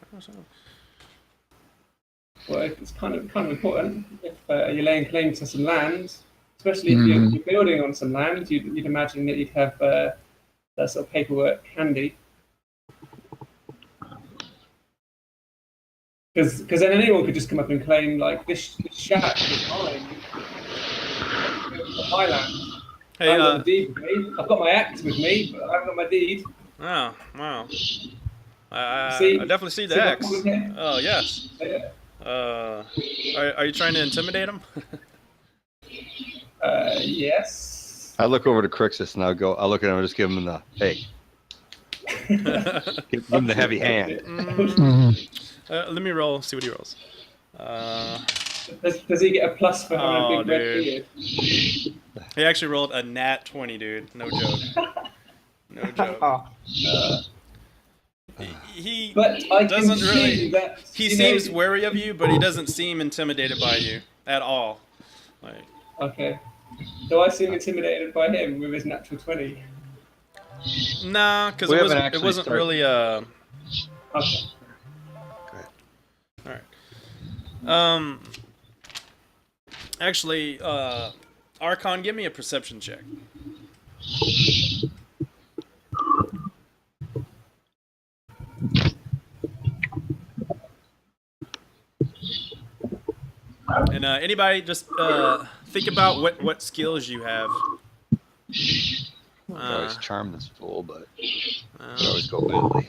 Well, it's kind of important if you're laying claim to some land, especially if you're building on some land. You'd imagine that you'd have that sort of paperwork handy, because then anyone could just come up and claim like this shack is mine. It's my land. Hey, I've got the deed with me. I've got my act with me, but I haven't got my deed. Oh, wow. I See- definitely see the see what X. problem here? Oh, yes. Yeah. Are you trying to intimidate him? Yes. I look over to Crixus and I look at him and just give him the hey. Give him the heavy hand. Let me roll. See what he rolls. Does he get a plus for having a big red dude. beard? He actually rolled a nat 20, dude. No joke. No joke. Oh, He But I can doesn't see really. that He you know- seems wary of you, but he doesn't seem intimidated by you at all. Like, Okay. Do I seem intimidated by him with his natural 20? nah, because We it haven't wasn't. It actually wasn't started. really. Okay. Go ahead. Actually, Archon, give me a perception check. And anybody, just think about what skills you have. I always charm this fool, but Uh, I always go Billy.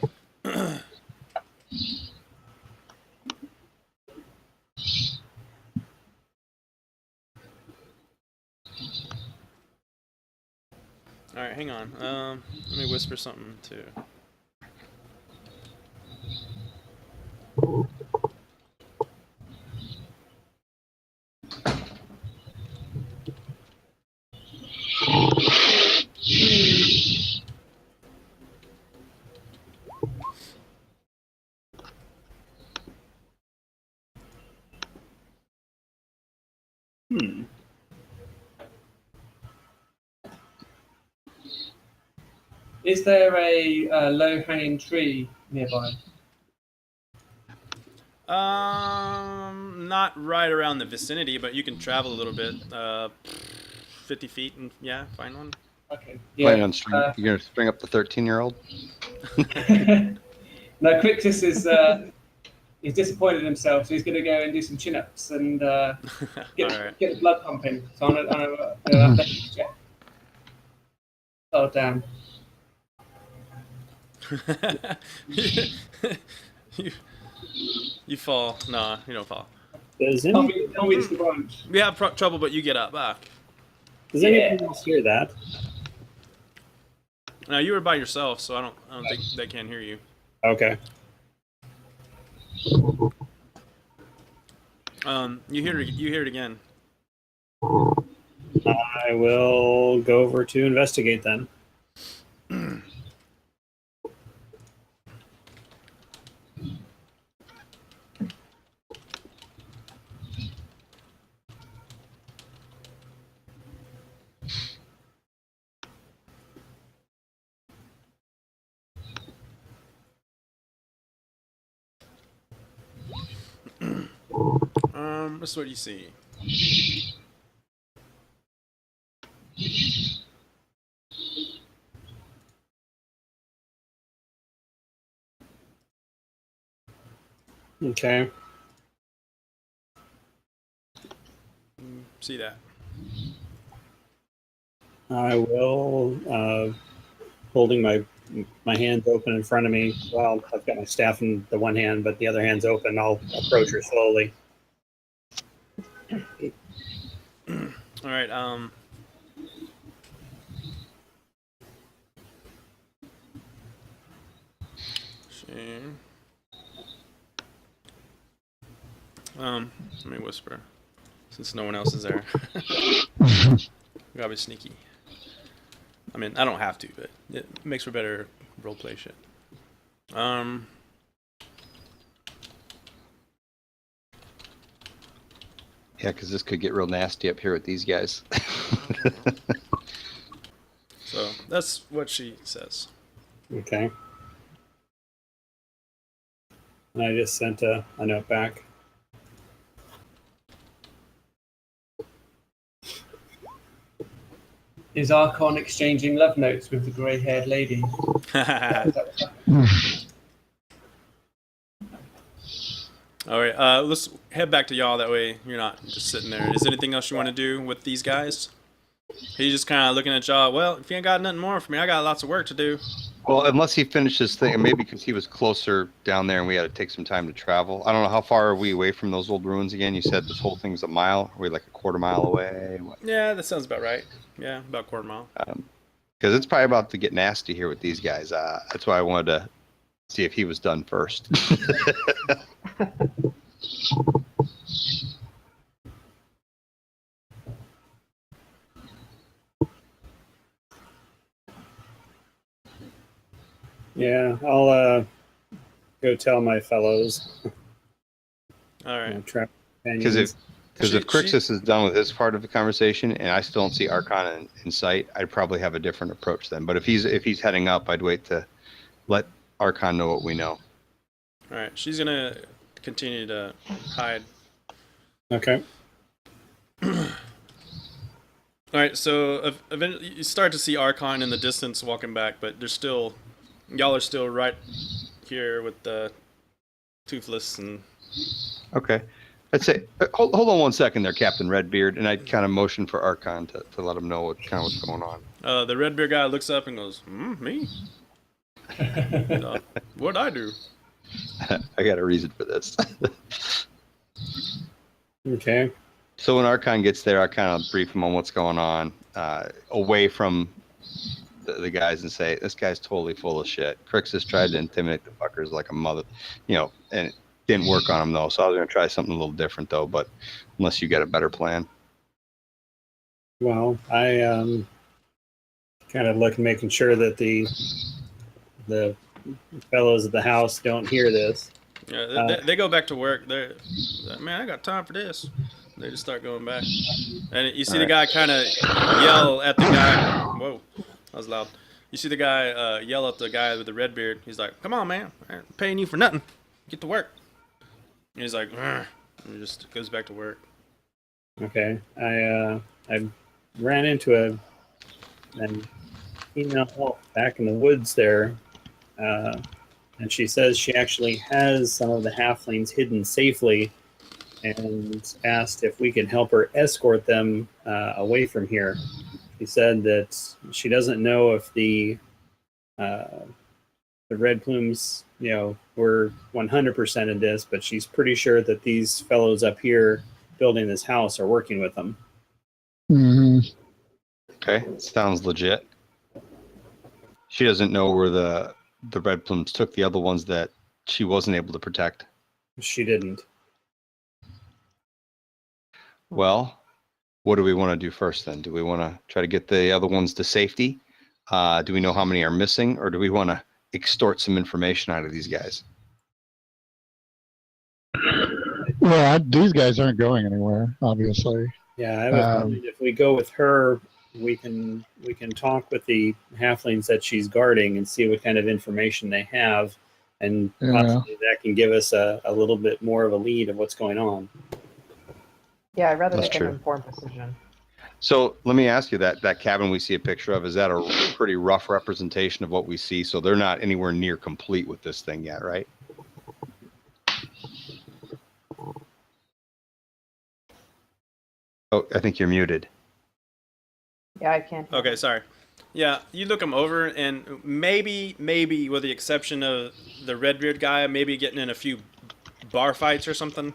all right, hang on. Let me whisper something too. Is there a low-hanging tree nearby? Not right around the vicinity, but you can travel a little bit. 50 feet, and yeah, find one. Okay. Planning on you're gonna string up the 13-year-old? No, Quictus is he's disappointed in himself, so he's going to go and do some chin-ups and get Alright. the blood pumping. So on an athletics check. Oh damn! you fall. Nah, you don't fall. Does Tell any, me it's the bunch. We have trouble, but you get up. does anyone else hear that? Now you were by yourself, so I don't think they can hear you. Okay. You hear it again. I will go over to investigate then. This is what you see. Okay. See that. I will, holding my hands open in front of me. Well, I've got my staff in the one hand, but the other hand's open. I'll approach her slowly. All right. Shane. Let me whisper, since no one else is there. Gotta be sneaky. I mean, I don't have to, but it makes for better roleplay shit. Yeah, because this could get real nasty up here with these guys. So that's what she says. Okay. And I just sent a note back. Is Archon exchanging love notes with the grey-haired lady? All right, let's head back to y'all. That way you're not just sitting there. Is there anything else you want to do with these guys? He's just kind of looking at y'all. Well, if you ain't got nothing more for me, I got lots of work to do. Well, unless he finished his thing, and maybe because he was closer down there and we had to take some time to travel. I don't know, how far are we away from those old ruins again? You said this whole thing's a mile. Are we like a quarter mile away? What? Yeah, that sounds about right. Yeah, about a quarter mile. Because it's probably about to get nasty here with these guys. That's why I wanted to see if he was done first. Yeah, I'll go tell my fellows. All right. Because if Crixus is done with his part of the conversation and I still don't see Archon in sight, I'd probably have a different approach then. But if he's heading up, I'd wait to let Archon know what we know. All right. She's gonna continue to hide. Okay. All right. So eventually you start to see Archon in the distance walking back, but y'all are still right here with the Toothless and. Okay. I'd say, hold on 1 second there, Captain Redbeard, and I'd kind of motion for Archon to let him know what's going on. The Redbeard guy looks up and goes, me? What'd I do? I got a reason for this. Okay. So when Archon gets there, I kind of brief him on what's going on, away from the guys, and say, this guy's totally full of shit. Crixus tried to intimidate the fuckers like a mother, and didn't work on him though, so I was going to try something a little different though, but unless you got a better plan. Well, I kind of look, making sure that the fellows at the house don't hear this. Yeah, they go back to work. They're like, man, I got time for this. They just start going back. And you see the guy kind of yell at the guy. Whoa, that was loud. You see the guy yell at the guy with the red beard. He's like, come on, man. I ain't paying you for nothing. Get to work. And he's like, and he just goes back to work. Okay. I ran into an female elf back in the woods there. And she says she actually has some of the halflings hidden safely, and asked if we could help her escort them away from here. She said that she doesn't know if the Red Plumes, were 100% in this, but she's pretty sure that these fellows up here building this house are working with them. Hmm. Okay, sounds legit. She doesn't know where the Red Plumes took the other ones that she wasn't able to protect. She didn't. Well, what do we want to do first then? Do we want to try to get the other ones to safety? Do we know how many are missing, or do we want to extort some information out of these guys? Well, these guys aren't going anywhere, obviously. Yeah, I have a feeling if we go with her, we can talk with the halflings that she's guarding and see what kind of information they have, and possibly that can give us a little bit more of a lead of what's going on. Yeah, I'd rather That's make true. an informed decision. So let me ask you, that cabin we see a picture of, is that a pretty rough representation of what we see? So they're not anywhere near complete with this thing yet, right? Oh, I think you're muted. Yeah, I can't. Okay, sorry. Yeah, you look them over, and maybe, with the exception of the Redbeard guy, maybe getting in a few bar fights or something,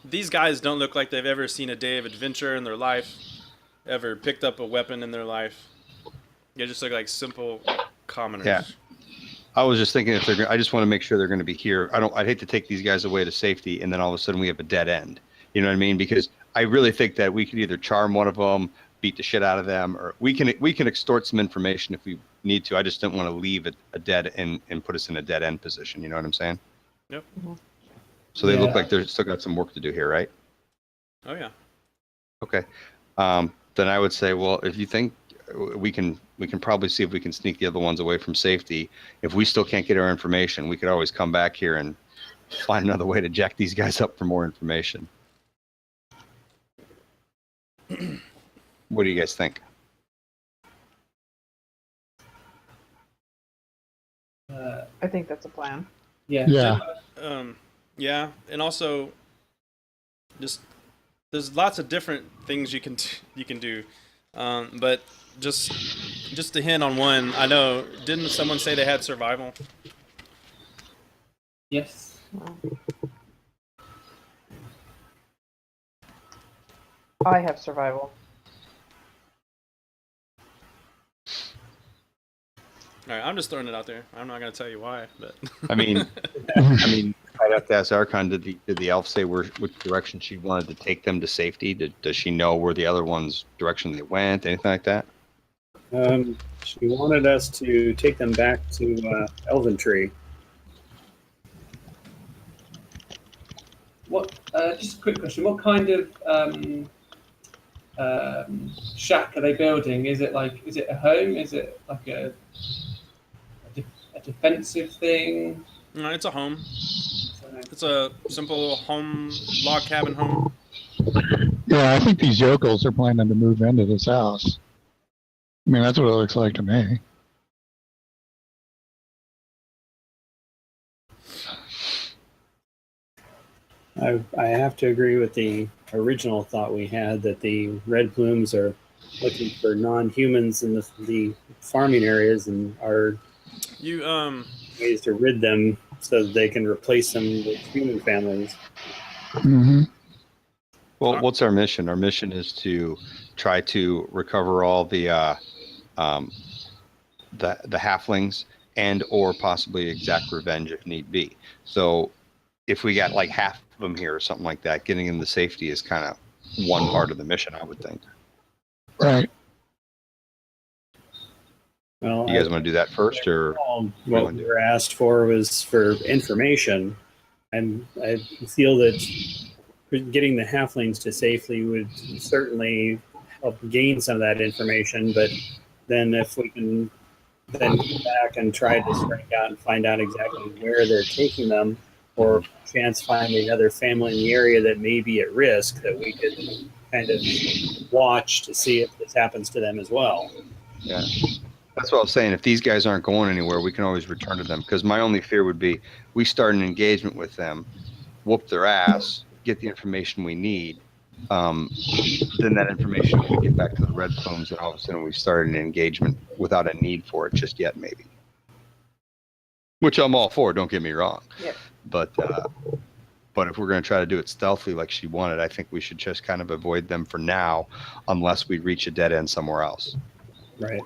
these guys don't look like they've ever seen a day of adventure in their life, ever picked up a weapon in their life. They just look like simple commoners. Yeah. I was just thinking I just want to make sure they're going to be here. I'd hate to take these guys away to safety, and then all of a sudden we have a dead end. You know what I mean? Because I really think that we could either charm one of them, beat the shit out of them, or we can extort some information if we need to. I just don't want to leave it a dead end and put us in a dead end position. You know what I'm saying? Yep. So they look like they're still got some work to do here, right? Oh yeah. Okay. Then I would say, well, if you think we can probably see if we can sneak the other ones away from safety. If we still can't get our information, we could always come back here and find another way to jack these guys up for more information. What do you guys think? I think that's a plan. Yeah. Yeah. Yeah, and also, just there's lots of different things you can do, but just to hint on one, I know, didn't someone say they had survival? Yes. I have survival. All right, I'm just throwing it out there. I'm not gonna tell you why, but I mean, I'd have to ask Archon. Did the elf say which direction she wanted to take them to safety? Does she know where the other one's direction they went? Anything like that? She wanted us to take them back to Elven Tree. What? Just a quick question. What kind of shack are they building? Is it a home? Is it like a defensive thing? no, it's a home. It's a simple home, log cabin home. Yeah, I think these yokels are planning to move into this house. I mean, that's what it looks like to me. I have to agree with the original thought we had that the Red Plumes are looking for non-humans in the farming areas and are ways to rid them so that they can replace them with human families. Mm-hmm. Well, what's our mission? Our mission is to try to recover all the halflings and or possibly exact revenge if need be. So if we got like half of them here or something like that, getting them to safety is kind of one part of the mission, I would think. Right. Well, You guys want to do that first, or what we were asked for was for information, and I feel that getting the halflings to safely would certainly help gain some of that information. But then if we can then go back and try to strike out and find out exactly where they're taking them, or chance find another family in the area that may be at risk, that we could kind of watch to see if this happens to them as well. Yeah. That's what I was saying. If these guys aren't going anywhere, we can always return to them. Because my only fear would be we start an engagement with them, whoop their ass, get the information we need. Then that information we get back to the Red Plumes, and all of a sudden we start an engagement without a need for it just yet, maybe. Which I'm all for. Don't get me wrong. Yeah. But if we're going to try to do it stealthily like she wanted, I think we should just kind of avoid them for now, unless we reach a dead end somewhere else. Right.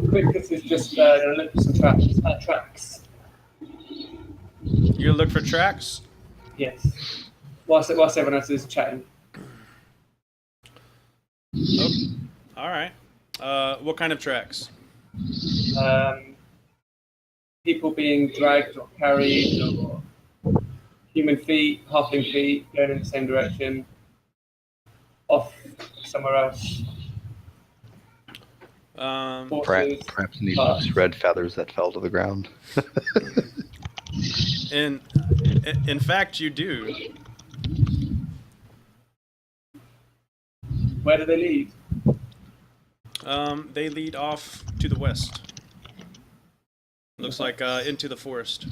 Quickness is just going to look for some tracks. You look for tracks? Yes. Whilst everyone else is chatting. Oh, all right. What kind of tracks? People being dragged or carried, or human feet, halfling feet going in the same direction, off somewhere else. Horses, Perhaps needless red feathers that fell to the ground. in fact, you do. Where do they lead? They lead off to the west. Looks like into the forest.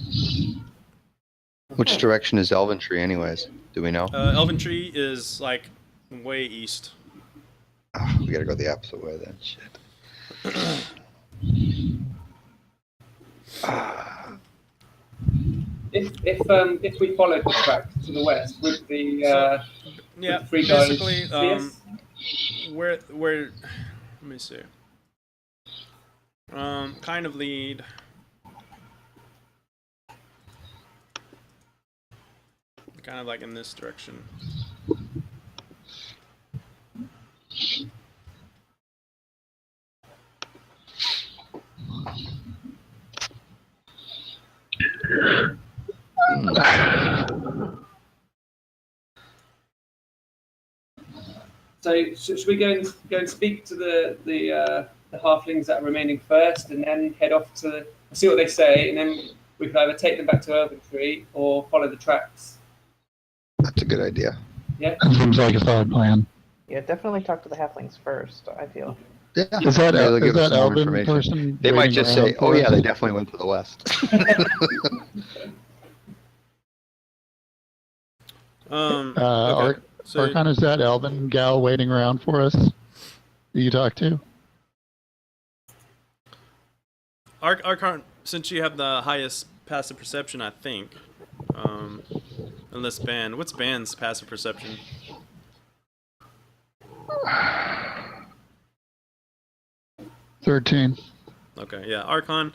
Which direction is Elventree, anyways? Do we know? Elventree is like way east. Oh, we gotta go the opposite way then. Shit. If we followed the track to the west, would the Yeah, the three guys basically, see us? where let me see. Kind of lead. Kind of like in this direction. So should we go and speak to the halflings that are remaining first, and then head off to see what they say, and then we can either take them back to Elventree or follow the tracks. That's a good idea. Yeah. That seems like a solid plan. Yeah, definitely talk to the halflings first, I feel. Yeah. Is that, They'll give is us that more Elven information. person? They might waiting just around say, for "Oh yeah, us? they definitely went to the west." Okay. So, Archon, is that Elven gal waiting around for us? That you talk to? Archon, since you have the highest passive perception, I think. Unless Ban. What's Ban's passive perception? $13. Okay, yeah. Archon,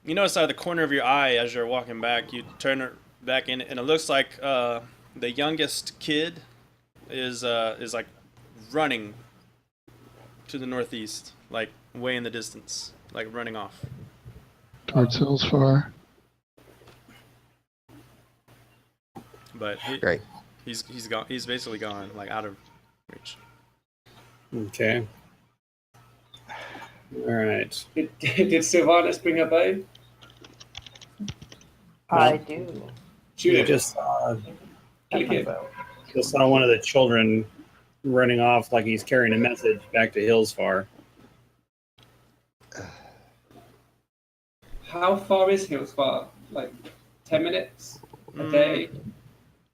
you notice out of the corner of your eye as you're walking back, you turn it back in, and it looks like the youngest kid is like running to the northeast, like way in the distance, like running off. Towards Hillsfar. But Great. he's gone. He's basically gone, like out of reach. Okay. All right. Did Sylvanus bring a bow? I do. Shoot You it. just saw, Kill it. just saw one of the children running off like he's carrying a message back to Hillsfar. How far is Hillsfar? Like 10 minutes a day?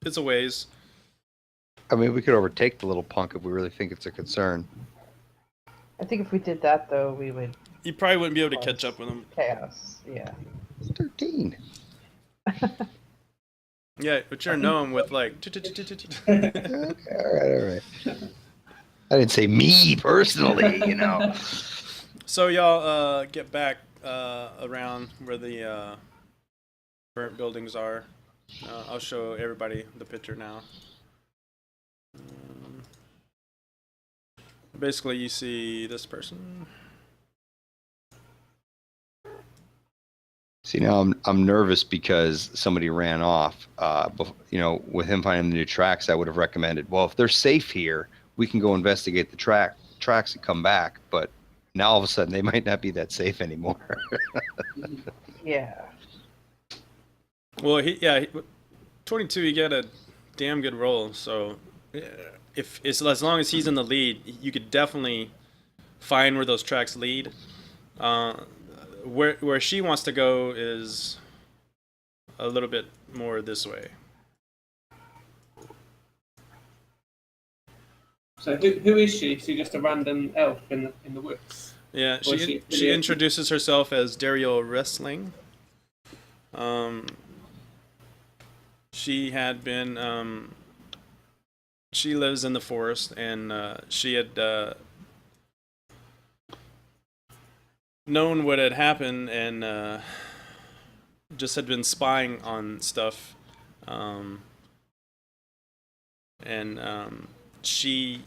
It's a ways. I mean, we could overtake the little punk if we really think it's a concern. I think if we did that, though, we would You probably wouldn't be able to catch up with him. chaos. Yeah. It's 13. Yeah, but you're known with like. Okay, all right. I didn't say me personally, you know. So y'all get back around where the burnt buildings are. I'll show everybody the picture now. Basically, you see this person. See, now I'm nervous because somebody ran off. You know, with him finding the new tracks, I would have recommended, well, if they're safe here, we can go investigate the tracks and come back. But now all of a sudden, they might not be that safe anymore. Yeah. Well, 22. You get a damn good roll. So, if it's as long as he's in the lead, you could definitely find where those tracks lead. Where she wants to go is a little bit more this way. So who is she? Is she just a random elf in the woods? Yeah, Or is she introduces herself as Dario Wrestling. She had been she lives in the forest, and she had known what had happened, and just had been spying on stuff, and she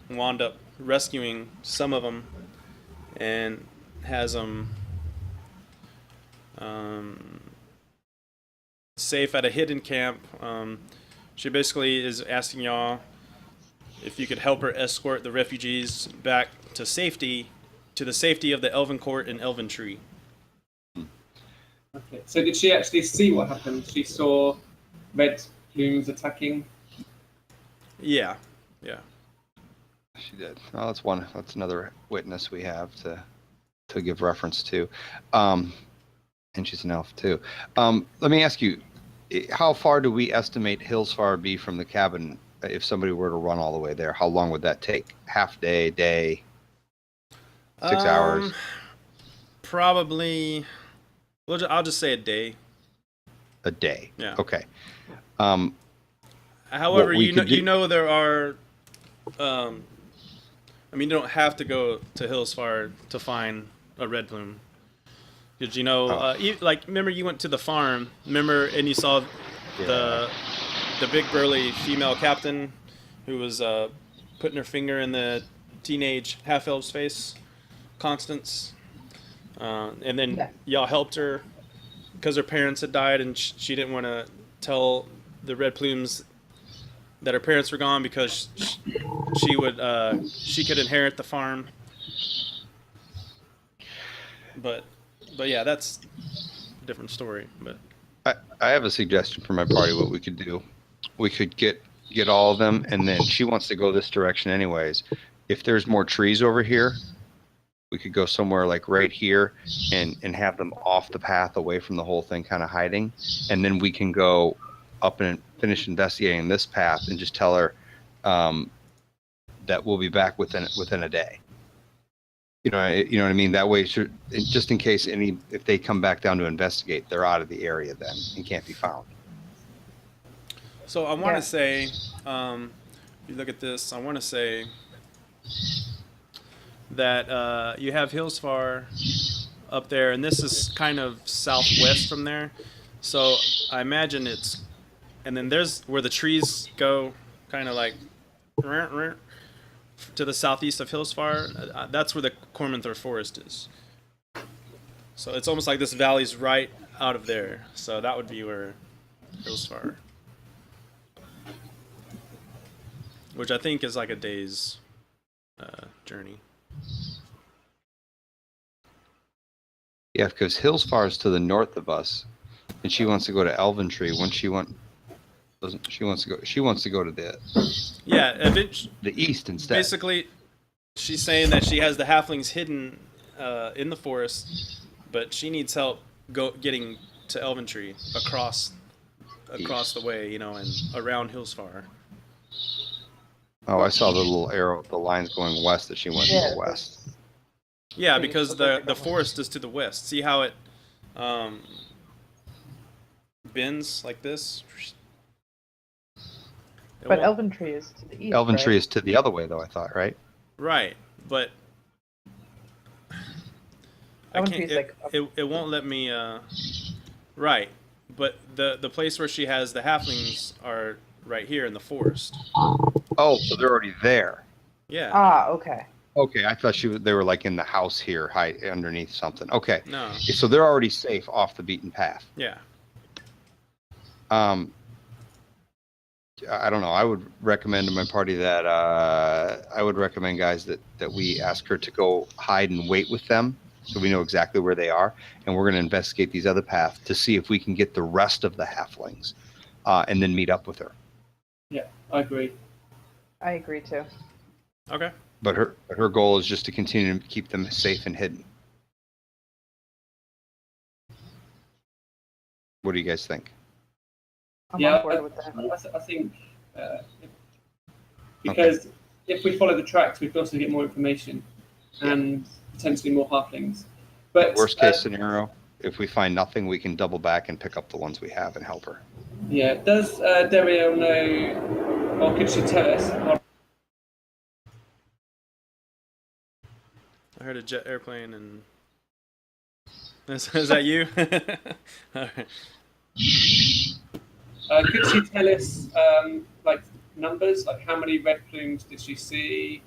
wound up rescuing some of them and has them safe at a hidden camp. She basically is asking y'all if you could help her escort the refugees back to safety, to the safety of the Elven Court in Elven Tree. Okay. So did she actually see what happened? She saw Red Plumes attacking. Yeah. She did. Oh, that's another witness we have to give reference to. And she's an elf too. Let me ask you, how far do we estimate Hillsfar be from the cabin if somebody were to run all the way there? How long would that take? Half day, 6 hours? Probably. Well, I'll just say a day. A day. Yeah. Okay. However, you know there are. You don't have to go to Hillsfar to find a red plume. Because remember you went to the farm, and you saw the big burly female captain who was putting her finger in the teenage half-elf's face, Constance, and then y'all helped her because her parents had died, and she didn't want to tell the Red Plumes that her parents were gone because she could inherit the farm. But yeah, that's a different story. But I have a suggestion for my party. What we could do, we could get all of them, and then she wants to go this direction anyways. If there's more trees over here, we could go somewhere like right here and have them off the path, away from the whole thing, kind of hiding, and then we can go up and finish investigating this path and just tell her that we'll be back within a day. You know what I mean? That way, just in case if they come back down to investigate, they're out of the area then and can't be found. So I want to say, if you look at this, I want to say that you have Hillsfar up there, and this is kind of southwest from there. So I imagine and then there's where the trees go, kind of like to the southeast of Hillsfar. That's where the Cormanther Forest is. So it's almost like this valley's right out of there. So that would be where Hillsfar, which I think is like a day's journey. Yeah, because Hillsfar is to the north of us, and she wants to go to Elven Tree. She wants to go to the east instead. Basically, she's saying that she has the halflings hidden in the forest, but she needs help getting to Elven Tree across the way, and around Hillsfar. Oh, I saw the little arrow, the lines going west, that she went to the west. Yeah, because the forest is to the west. See how it bends like this? But Elven Tree is to the east. Elven Tree is to the other way, though, I thought, right? Right, but Elven Tree is it won't let me. Right, but the place where she has the halflings are right here in the forest. Oh, so they're already there. Yeah. Ah, okay. Okay, I thought they were like in the house here, hide underneath something. Okay. No. So they're already safe off the beaten path. Yeah. I don't know. I would recommend to my party that I would recommend, guys, that we ask her to go hide and wait with them, so we know exactly where they are, and we're going to investigate these other paths to see if we can get the rest of the halflings, and then meet up with her. Yeah, I agree. I agree too. Okay. But her goal is just to continue to keep them safe and hidden. What do you guys think? I'm Yeah, on board with that. I think because if we follow the tracks, we could also get more information and potentially more halflings. But Worst case scenario, if we find nothing, we can double back and pick up the ones we have and help her. yeah, does Dariel know, or could she tell us? I heard a jet airplane and. Is that you? All right. Could she tell us like numbers, like how many red plumes did she see?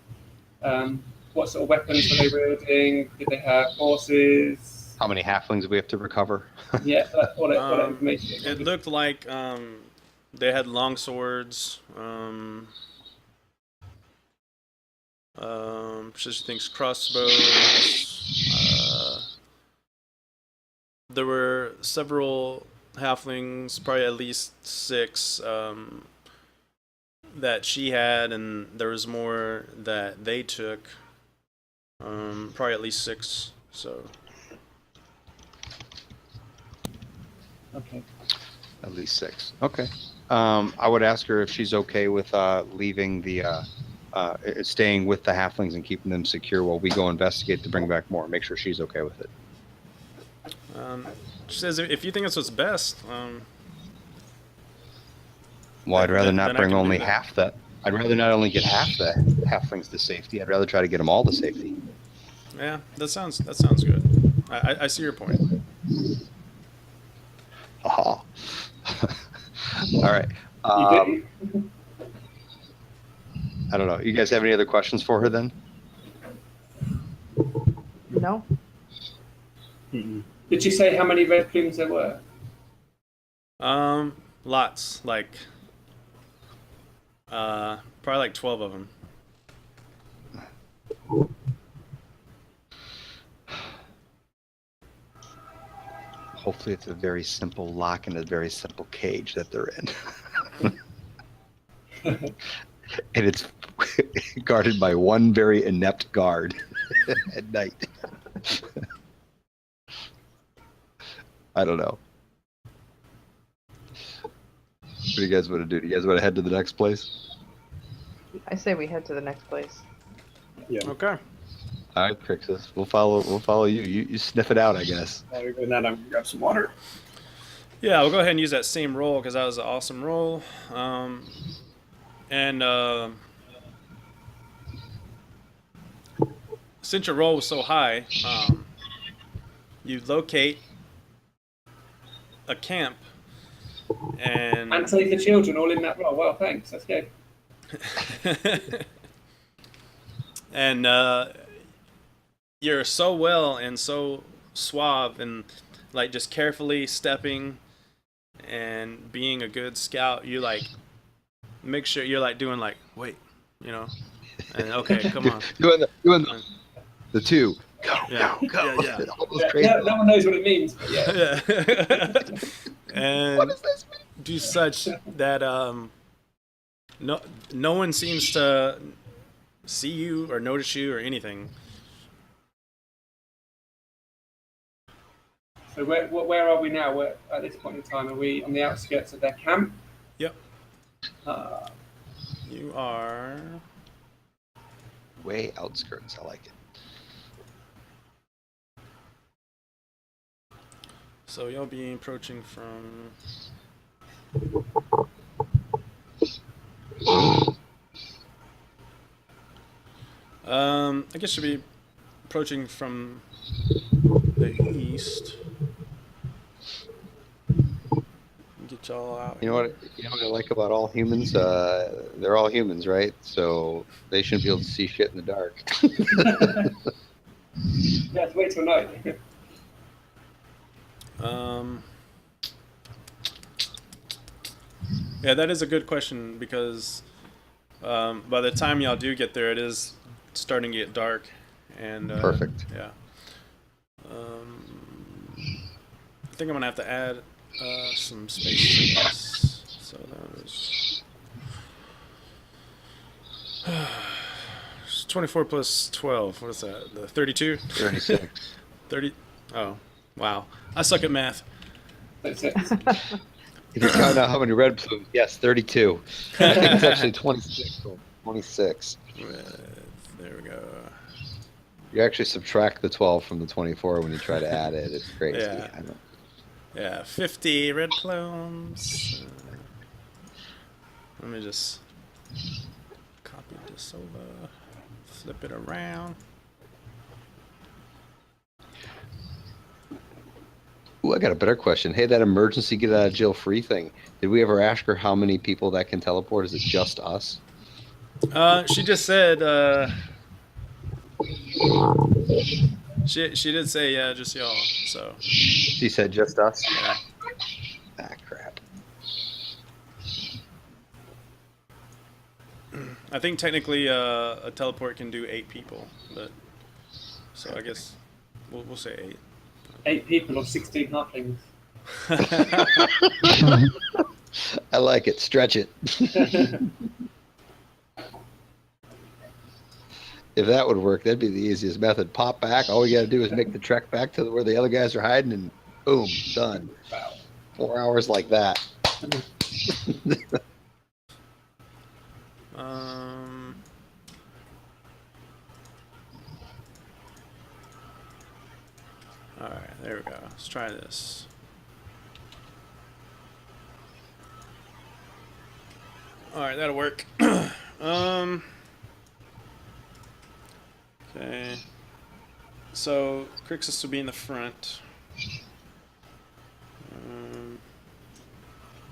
What sort of weapons were they wielding? Did they have horses? How many halflings we have to recover? Yeah, all that information. It looked like they had long swords. She thinks crossbows. There were several halflings, probably at least 6, that she had, and there was more that they took. Probably at least 6. So. Okay. At least 6. Okay. I would ask her if she's okay with leaving the staying with the halflings and keeping them secure while we go investigate to bring back more. Make sure she's okay with it. She says, if you think that's what's best. Well, I'd rather then not I bring can do only that. half that. I'd rather not only get half the halflings to safety. I'd rather try to get them all to safety. Yeah, that sounds good. I see your point. Aha. All right. You I don't know. You guys have any other questions for her then? No? Did she say how many red plumes there were? Lots, like probably like 12 of them. Hopefully it's a very simple lock and a very simple cage that they're in. And it's guarded by one very inept guard at night. I don't know. What do you guys want to do? Do you guys want to head to the next place? I say we head to the next place. Yeah. Okay. All right, Crixus. We'll follow you. You sniff it out, I guess. While you're doing that, I'm gonna grab some water. Yeah, we'll go ahead and use that same roll because that was an awesome roll. Since your roll was so high, you locate a camp And save the children all in that role. Well, thanks. Let's go. and you're so well and so suave and like just carefully stepping and being a good scout. You like make sure you're like doing like wait, you know, and okay, come on, doing the two. Go, yeah, go. yeah, yeah. All those crazy. No one knows what it means, but yeah. Yeah. And What does this mean? do such that no one seems to see you or notice you or anything. So where are we now? We're, at this point in time, are we on the outskirts of their camp? Yep. Uh, You are. Way outskirts. I like it. So you'll be approaching from. I guess you'll be approaching from the east. Get y'all out. You know what? You know what I like about all humans? They're all humans, right? So they shouldn't be able to see shit in the dark. yeah, wait till night. Yeah, that is a good question because by the time y'all do get there, it is starting to get dark, and Perfect. Yeah. I think I'm gonna have to add some space to this. So that was 24 plus 12. What is that? The 32? 36. 30. Oh, wow. I suck at math. That's it. If you count out how many red plumes, yes, 32. I think it's actually 26. 26. There we go. You actually subtract the 12 from the 24 when you try to add it. It's crazy. Yeah. I know. Yeah, 50 red plumes. Let me just copy this over, flip it around. Ooh, I got a better question. Hey, that emergency get out of jail free thing. Did we ever ask her how many people that can teleport? Is it just us? She just said, she did say, yeah, just y'all, so. She said just us? Yeah. Ah, crap. I think technically a teleport can do 8 people, but, so I guess we'll say 8. 8 people or 16 halflings. I like it. Stretch it. If that would work, that'd be the easiest method. Pop back. All we got to do is make the trek back to where the other guys are hiding, and boom, done. Wow. 4 hours like that. All right, there we go. Let's try this. All right, that'll work. Okay. So Crixus will be in the front.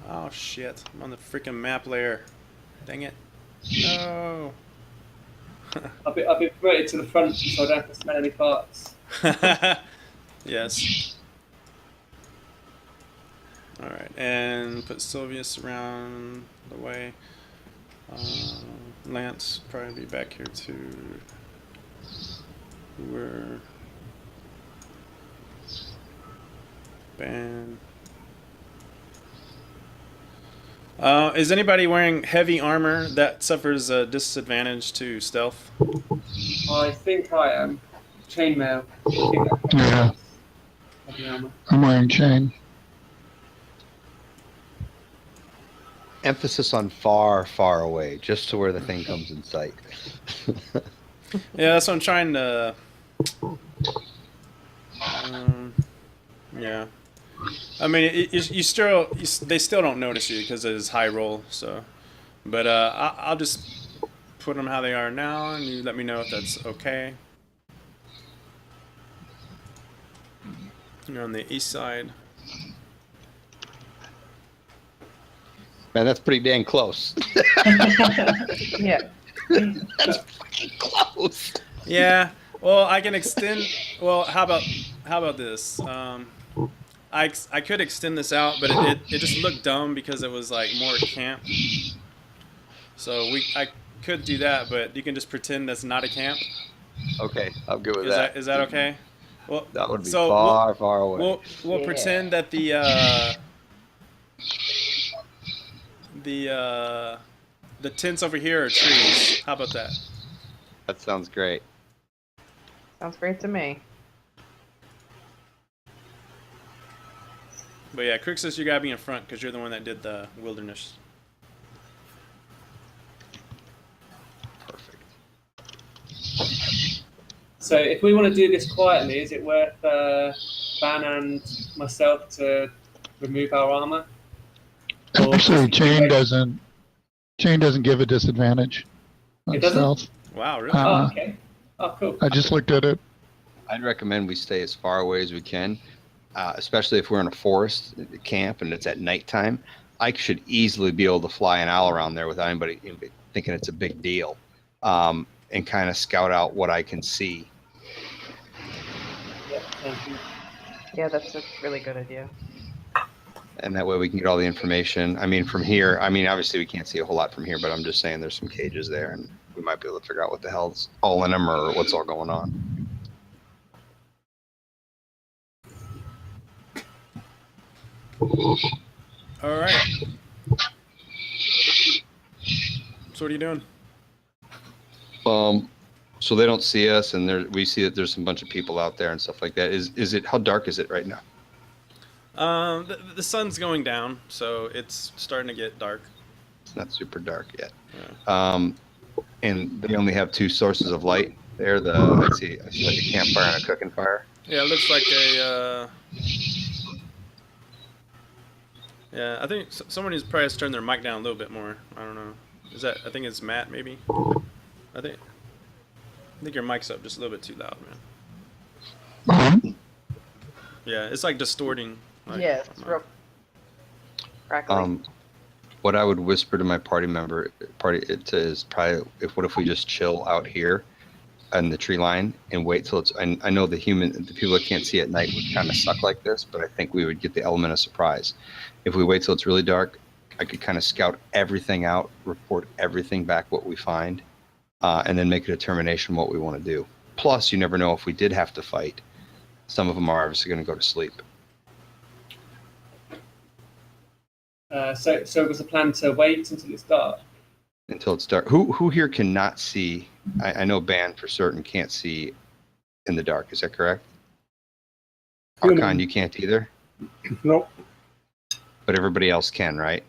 Oh shit! I'm on the freaking map layer. Dang it! No. I've been promoted to the front, so I don't have to smell any parts. Yes. All right, and put Sylvius around the way. Lance probably be back here too. We're banned. Is anybody wearing heavy armor that suffers a disadvantage to stealth? I think I am. Chainmail. Yeah, Heavy armor. I'm wearing chain. Emphasis on far, far away, just to where the thing comes in sight. Yeah, that's what I'm trying to. Yeah. I mean, they still don't notice you because it is high roll. So, but I'll just put them how they are now, and you let me know if that's okay. You're on the east side. Man, that's pretty dang close. Yeah. That's fucking close. Yeah. Well, I can extend. Well, how about this? I could extend this out, but it just looked dumb because it was like more camp. So I could do that, but you can just pretend that's not a camp. Okay, I'm good with that. Is that okay? Well, That would be so far, far away. We'll Yeah. pretend that the tents over here are trees. How about that? That sounds great. Sounds great to me. But yeah, Crixus, you gotta be in front because you're the one that did the wilderness. Perfect. So if we want to do this quietly, is it worth Van and myself to remove our armor? Or Actually, just wait? chain doesn't give a disadvantage on It doesn't? stealth. Wow, really? Oh, okay. Oh, cool. I just looked at it. I'd recommend we stay as far away as we can, especially if we're in a forest camp and it's at nighttime. I should easily be able to fly an owl around there without anybody thinking it's a big deal, and kind of scout out what I can see. Yeah, thank you. Yeah, that's a really good idea. And that way we can get all the information. I mean, from here, I mean, obviously we can't see a whole lot from here, but I'm just saying there's some cages there and we might be able to figure out what the hell's all in them or what's all going on. All right. So what are you doing? So they don't see us, and we see that there's some bunch of people out there and stuff like that. Is it, how dark is it right now? The sun's going down, so it's starting to get dark. It's not super dark yet. Yeah. And they only have 2 sources of light there. I see like a campfire and a cooking fire. Yeah, it looks like a. Yeah, I think someone needs probably has to turn their mic down a little bit more. I don't know. Is that? I think it's Matt, maybe. I think your mic's up just a little bit too loud, man. Yeah, it's like distorting. Like, Yeah, it's real crackly. What I would whisper to my party is probably, what if we just chill out here on the tree line and wait till it's, and I know the people that can't see at night would kind of suck like this, but I think we would get the element of surprise. If we wait till it's really dark, I could kind of scout everything out, report everything back, what we find, and then make a determination what we want to do. Plus, you never know, if we did have to fight, some of them are obviously going to go to sleep. So it was a plan to wait until it's dark. Until it's dark. Who here cannot see? I know Ban for certain can't see in the dark. Is that correct? Archon, you can't either? Nope. But everybody else can, right?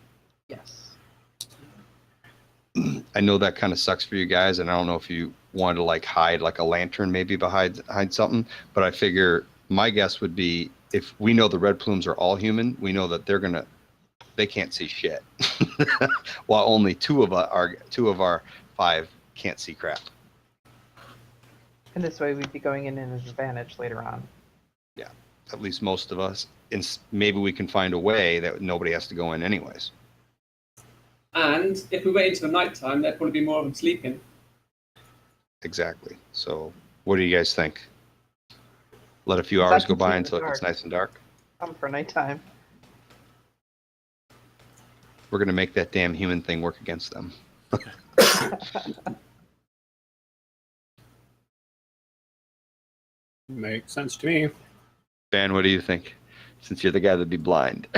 Yes. I know that kind of sucks for you guys, and I don't know if you want to like hide like a lantern maybe hide something, but I figure my guess would be, if we know the Red Plumes are all human, we know that they can't see shit. While only two of our 5 can't see crap. And this way we'd be going in an advantage later on. Yeah, at least most of us. And maybe we can find a way that nobody has to go in anyways. And if we wait until nighttime, there'd probably be more of them sleeping. Exactly. So what do you guys think? Let a few hours go by until it gets nice and dark? Come for nighttime. We're going to make that damn human thing work against them. Makes sense to me. Ben, what do you think? Since you're the guy that'd be blind.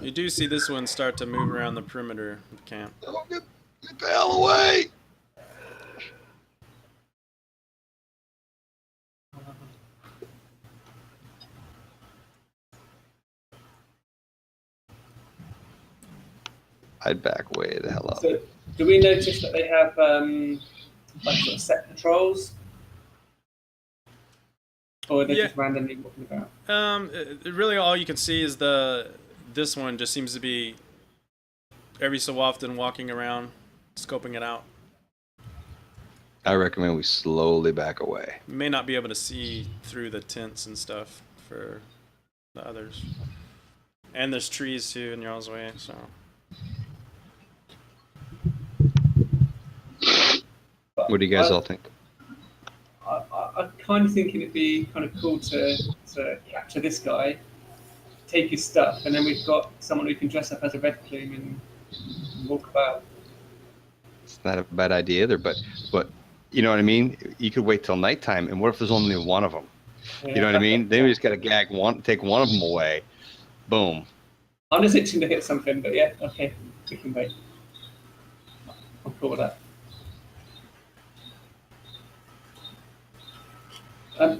You do see this one start to move around the perimeter of the camp. Oh, get the hell away! I'd back way the hell up. So, do we notice that they have like sort of set patrols, or are they just randomly walking about? Really, all you can see is this one just seems to be every so often walking around, scoping it out. I recommend we slowly back away. You may not be able to see through the tents and stuff for the others, and there's trees too in y'all's way, so. What do you guys all think? I'm kind of thinking it'd be kind of cool to capture this guy, take his stuff, and then we've got someone who can dress up as a Red Plume and walk about. It's not a bad idea either, but you know what I mean? You could wait till nighttime, and what if there's only one of them? Yeah. You know what I mean? Then we just got to take one of them away. Boom. I'm just itching to hit something, but yeah, okay, we can wait. I'm cool with that.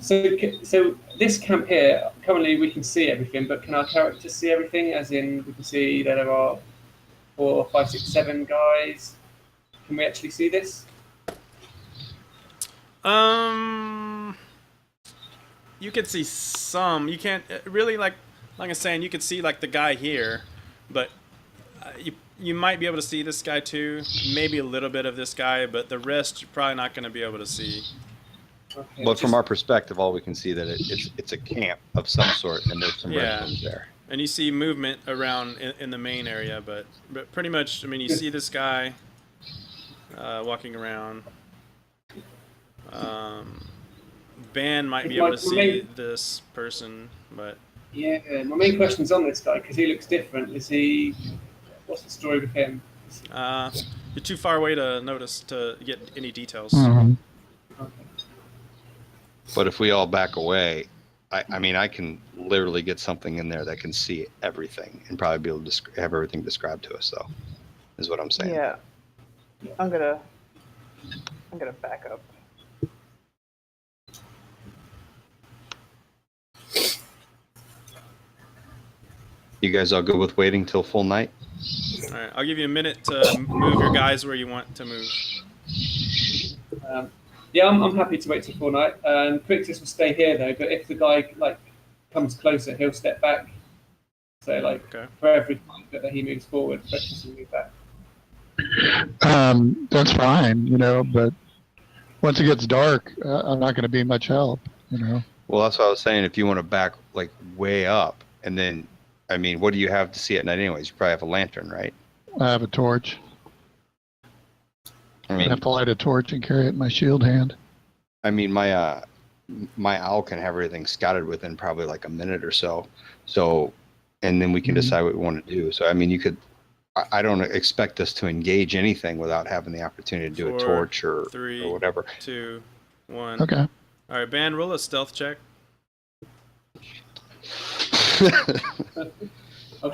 So this camp here, currently we can see everything, but can our characters see everything? As in, we can see that there are 4, 5, 6, 7 guys. Can we actually see this? You could see some. You can't really like I'm saying. You could see like the guy here, but you might be able to see this guy too. Maybe a little bit of this guy, but the rest you're probably not going to be able to see. Okay. But from our perspective, all we can see that it's a camp of some sort, and there's some Red Plumes there. And you see movement around in the main area, but pretty much, I mean, you see this guy walking around. Van might be able to see this person, but yeah, my main question's on this guy because he looks different. What's the story with him? you're too far away to notice to get any details. Mhm. Okay. But if we all back away, I mean, I can literally get something in there that can see everything and probably be able to have everything described to us, though, is what I'm saying. Yeah. I'm gonna back up. You guys all good with waiting till full night? All right, I'll give you a minute to move your guys where you want to move. Yeah, I'm happy to wait till full night. Crixus will stay here though, but if the guy comes closer, he'll step back. So Okay. for every point that he moves forward, Crixus will move back. That's fine, but once it gets dark, I'm not going to be much help, Well, that's what I was saying. If you want to back way up, and then, I mean, what do you have to see at night anyways? You probably have a lantern, right? I have a torch. I I mean, have to light a torch and carry it in my shield hand. I mean, my owl can have everything scouted within probably a minute or so. So, and then we can decide what we want to do. So, I mean, you could. I don't expect us to engage anything without having the opportunity to do 4, a torch or 3, or whatever. 2, 1. Okay. All right, Ban, roll a stealth check. Oh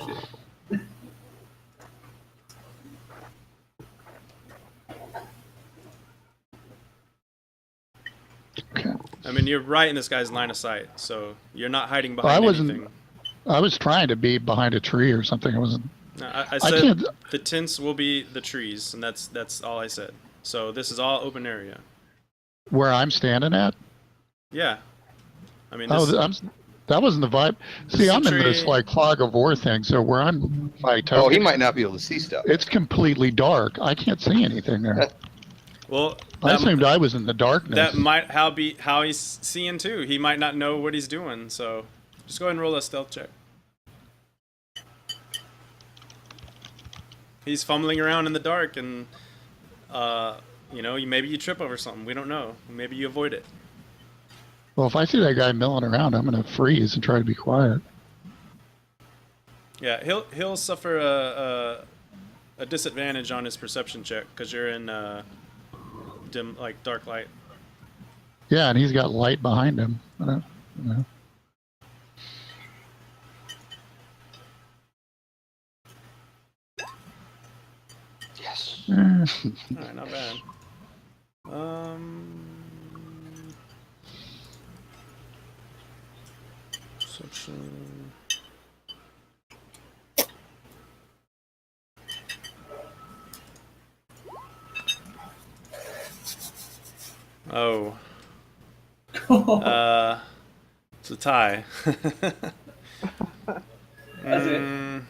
shit. Okay. I mean, you're right in this guy's line of sight, so you're not hiding Well, I behind wasn't. anything. I was trying to be behind a tree or something. I wasn't. No, I I said can't. the tents will be the trees, and that's all I said. So this is all open area. Where I'm standing at. Yeah. I mean, Oh, this, that wasn't the vibe. This See, is I'm in tree- this fog of war thing. So where I'm my toe. Oh, he might not be able to see stuff. It's completely dark. I can't see anything there. well, I assumed I was in the darkness. that might how he's seeing too. He might not know what he's doing. So just go ahead and roll a stealth check. He's fumbling around in the dark, and maybe you trip over something. We don't know. Maybe you avoid it. Well, if I see that guy milling around, I'm going to freeze and try to be quiet. Yeah, he'll suffer a disadvantage on his perception check because you're in dim, dark light. Yeah, and he's got light behind him. I don't, you know. Yes. Eh, All right, not bad. Perception. Oh. It's a tie. That's it.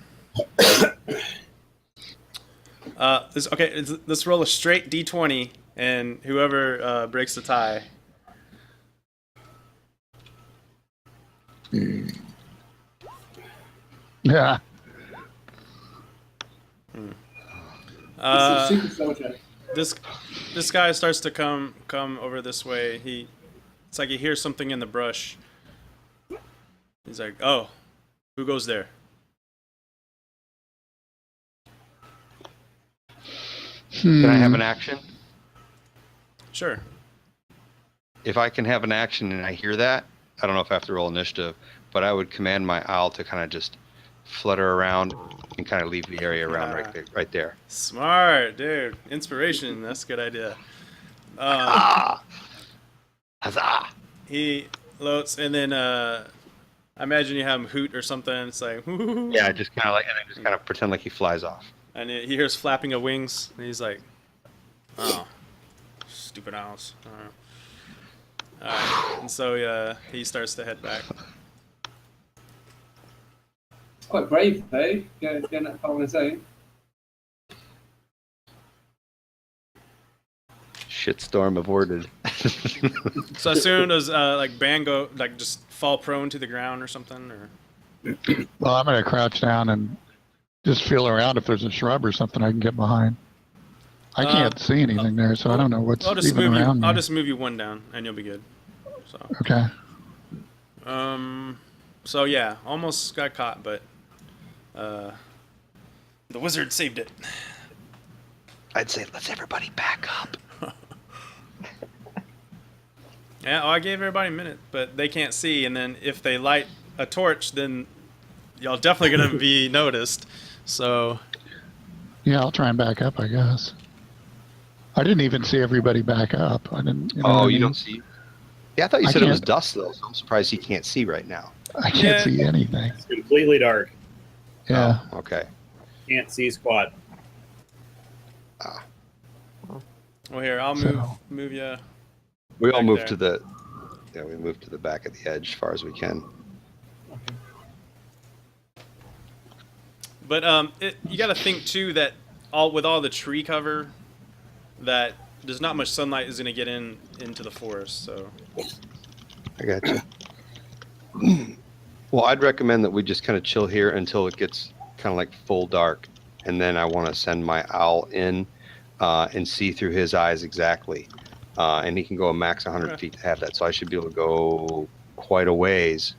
Let's roll a straight d20, and whoever breaks the tie. yeah. Super soldier. This guy starts to come over this way. It's like he hears something in the brush. He's like, "Oh, who goes there?" Can I have an action? Sure. If I can have an action and I hear that, I don't know if I have to roll initiative, but I would command my owl to kind of just flutter around and kind of leave the area around right there. Smart, dude. Inspiration. That's a good idea. Huzzah! He floats, and then I imagine you have him hoot or something. It's like, whoo. Yeah, just kind of pretend like he flies off. And he hears flapping of wings, and he's like, "Oh, stupid owls." All right. And so he starts to head back. It's quite brave though, going that far on his own. Shitstorm averted. So as soon as Ban go just fall prone to the ground or something, or Well, I'm going to crouch down and just feel around if there's a shrub or something I can get behind. I can't see anything there, so I don't know what's I'll just even move around you. me. I'll just move you one down, and you'll be good. So. Okay. So yeah, almost got caught, but the wizard saved it. I'd say let's everybody back up. Yeah, I gave everybody a minute, but they can't see, and then if they light a torch, then y'all definitely gonna be noticed. So Yeah, I'll try and back up, I guess. I didn't even see everybody back up. I didn't. You know what I Oh, you mean? don't see? Yeah, I thought you I said it was can't- dust though, so I'm surprised he can't see right now. I can't Yeah. see anything. It's completely dark. Yeah. Oh, okay. Can't see squat. Ah. Well, here I'll So- move you. We all Back move there. to the. Yeah, we move to the back of the edge as far as we can. But you got to think too that with all the tree cover, that there's not much sunlight is going to get into the forest. So I got you. Well, I'd recommend that we just kind of chill here until it gets kind of like full dark, and then I want to send my owl in and see through his eyes exactly. And he can go a max 100 Okay. feet to have that, so I should be able to go quite a ways.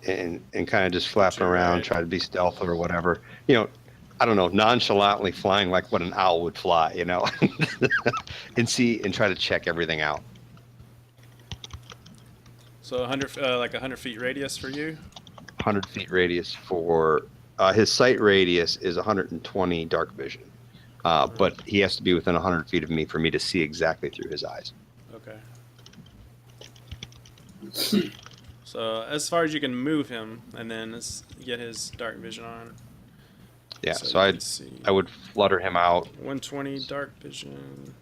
And kind of just flapping around, Right. try to be stealth or whatever. You know, I don't know, nonchalantly flying like what an owl would fly, you know, and see and try to check everything out. So 100 like 100 feet radius for you. 100 feet radius for his sight radius is 120 dark vision, but he has to be within 100 feet of me for me to see exactly through his eyes. Okay. So as far as you can move him, and then let's get his dark vision on. Yeah, So so you can see. I would flutter him out. 120 dark vision.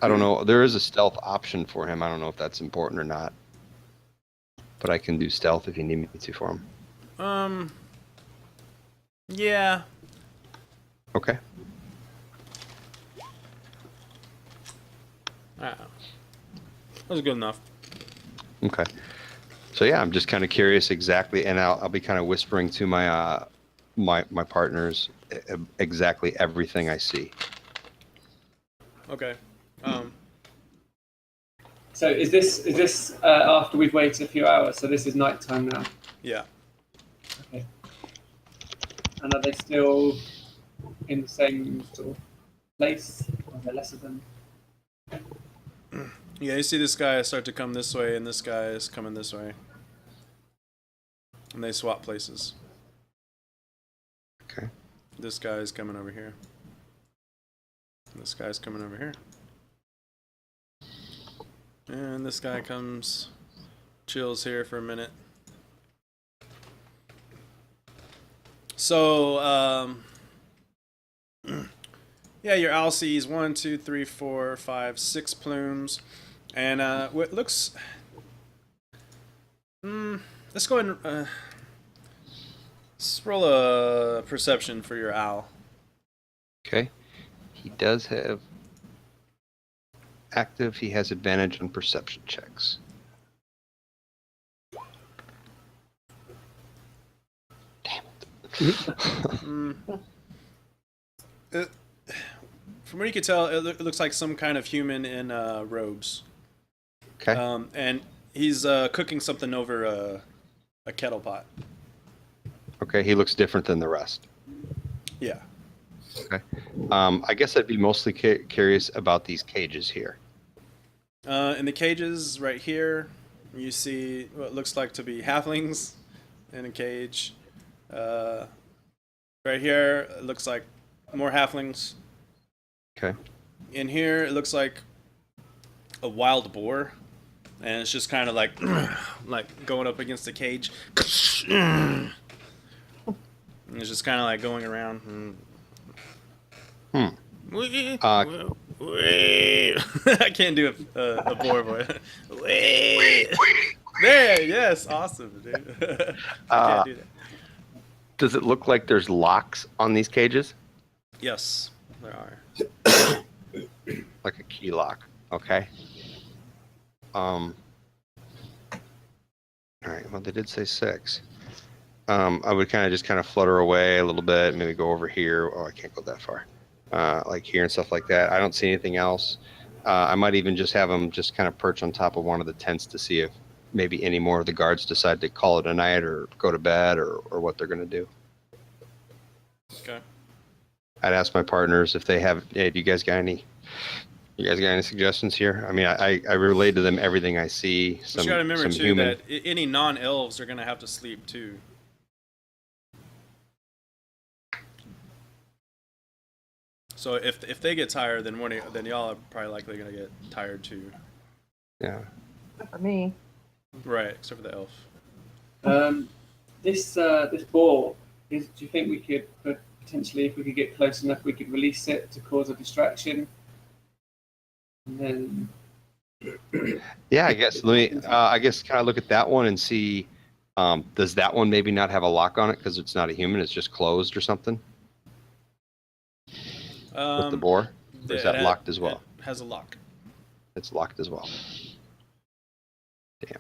I don't know. There is a stealth option for him. I don't know if that's important or not, but I can do stealth if you need me to for him. Yeah. Okay. That was good enough. Okay. So yeah, I'm just kind of curious exactly, and I'll be kind of whispering to my my partners exactly everything I see. Okay. So is this after we've waited a few hours? So this is nighttime now. Yeah. Okay. And are they still in the same sort of place? Or are they less of them? Yeah, you see this guy start to come this way, and this guy is coming this way. And they swap places. Okay. This guy is coming over here. And this guy's coming over here. And this guy comes, chills here for a minute. So, yeah, your owl sees 1, 2, 3, 4, 5, 6 plumes. And what looks... let's go ahead and... let's roll a perception for your owl. Okay. He does have active. He has advantage on perception checks. Damn it. From what you can tell, it looks like some kind of human in robes. Okay. And he's cooking something over a kettle pot. Okay. He looks different than the rest. Yeah. Okay. I guess I'd be mostly curious about these cages here. In the cages right here, you see what looks like to be halflings in a cage. Right here, it looks like more halflings. Okay. In here, it looks like a wild boar, and it's just kind of like going up against the cage. And it's just kind of like going around. I can't do a boar voice. There, yes, awesome, dude. I can't do that. Does it look like there's locks on these cages? Yes, there are. Like a key lock. Okay. All right. Well, they did say 6. I would kind of flutter away a little bit, maybe go over here. Oh, I can't go that far. Like here and stuff like that. I don't see anything else. I might even just have them just kind of perch on top of one of the tents to see if maybe any more of the guards decide to call it a night or go to bed or what they're going to do. Okay. I'd ask my partners if they have, hey, do you guys got any suggestions here? I mean, I relay to them everything I see. But you gotta remember too human. that any non-elves are gonna have to sleep too. So if they get tired, then then y'all are probably likely gonna get tired too. Yeah. For me. Right, except for the elf. This ball do you think we could potentially, if we could get close enough, we could release it to cause a distraction? And then Yeah, I guess. Let me. I guess kind of look at that one and see. Does that one maybe not have a lock on it because it's not a human? It's just closed or something with the boar. Or is that locked as well? It has a lock. It's locked as well. Damn.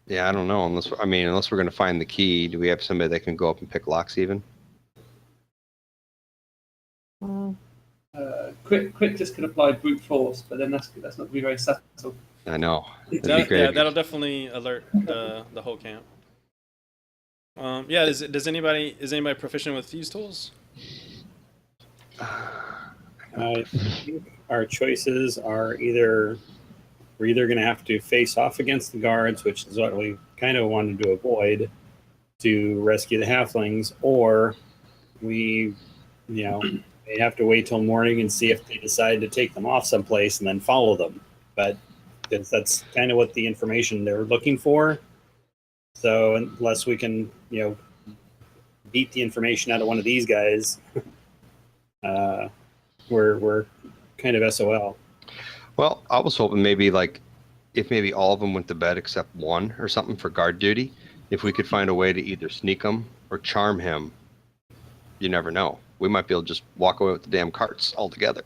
Yeah, I don't know. Unless we're going to find the key, do we have somebody that can go up and pick locks even? Quick just could apply brute force, but then that's not going to be very subtle. I know. That'd be Yeah, great. that'll definitely alert the whole camp. Yeah, is anybody proficient with fuse tools? I think our choices are we're either going to have to face off against the guards, which is what we kind of wanted to avoid, to rescue the halflings, or we, may have to wait till morning and see if they decide to take them off someplace and then follow them. But that's kind of what the information they're looking for. So unless we can, beat the information out of one of these guys, we're kind of SOL. Well, I was hoping maybe if maybe all of them went to bed except one or something for guard duty, if we could find a way to either sneak him or charm him, you never know. We might be able to just walk away with the damn carts altogether.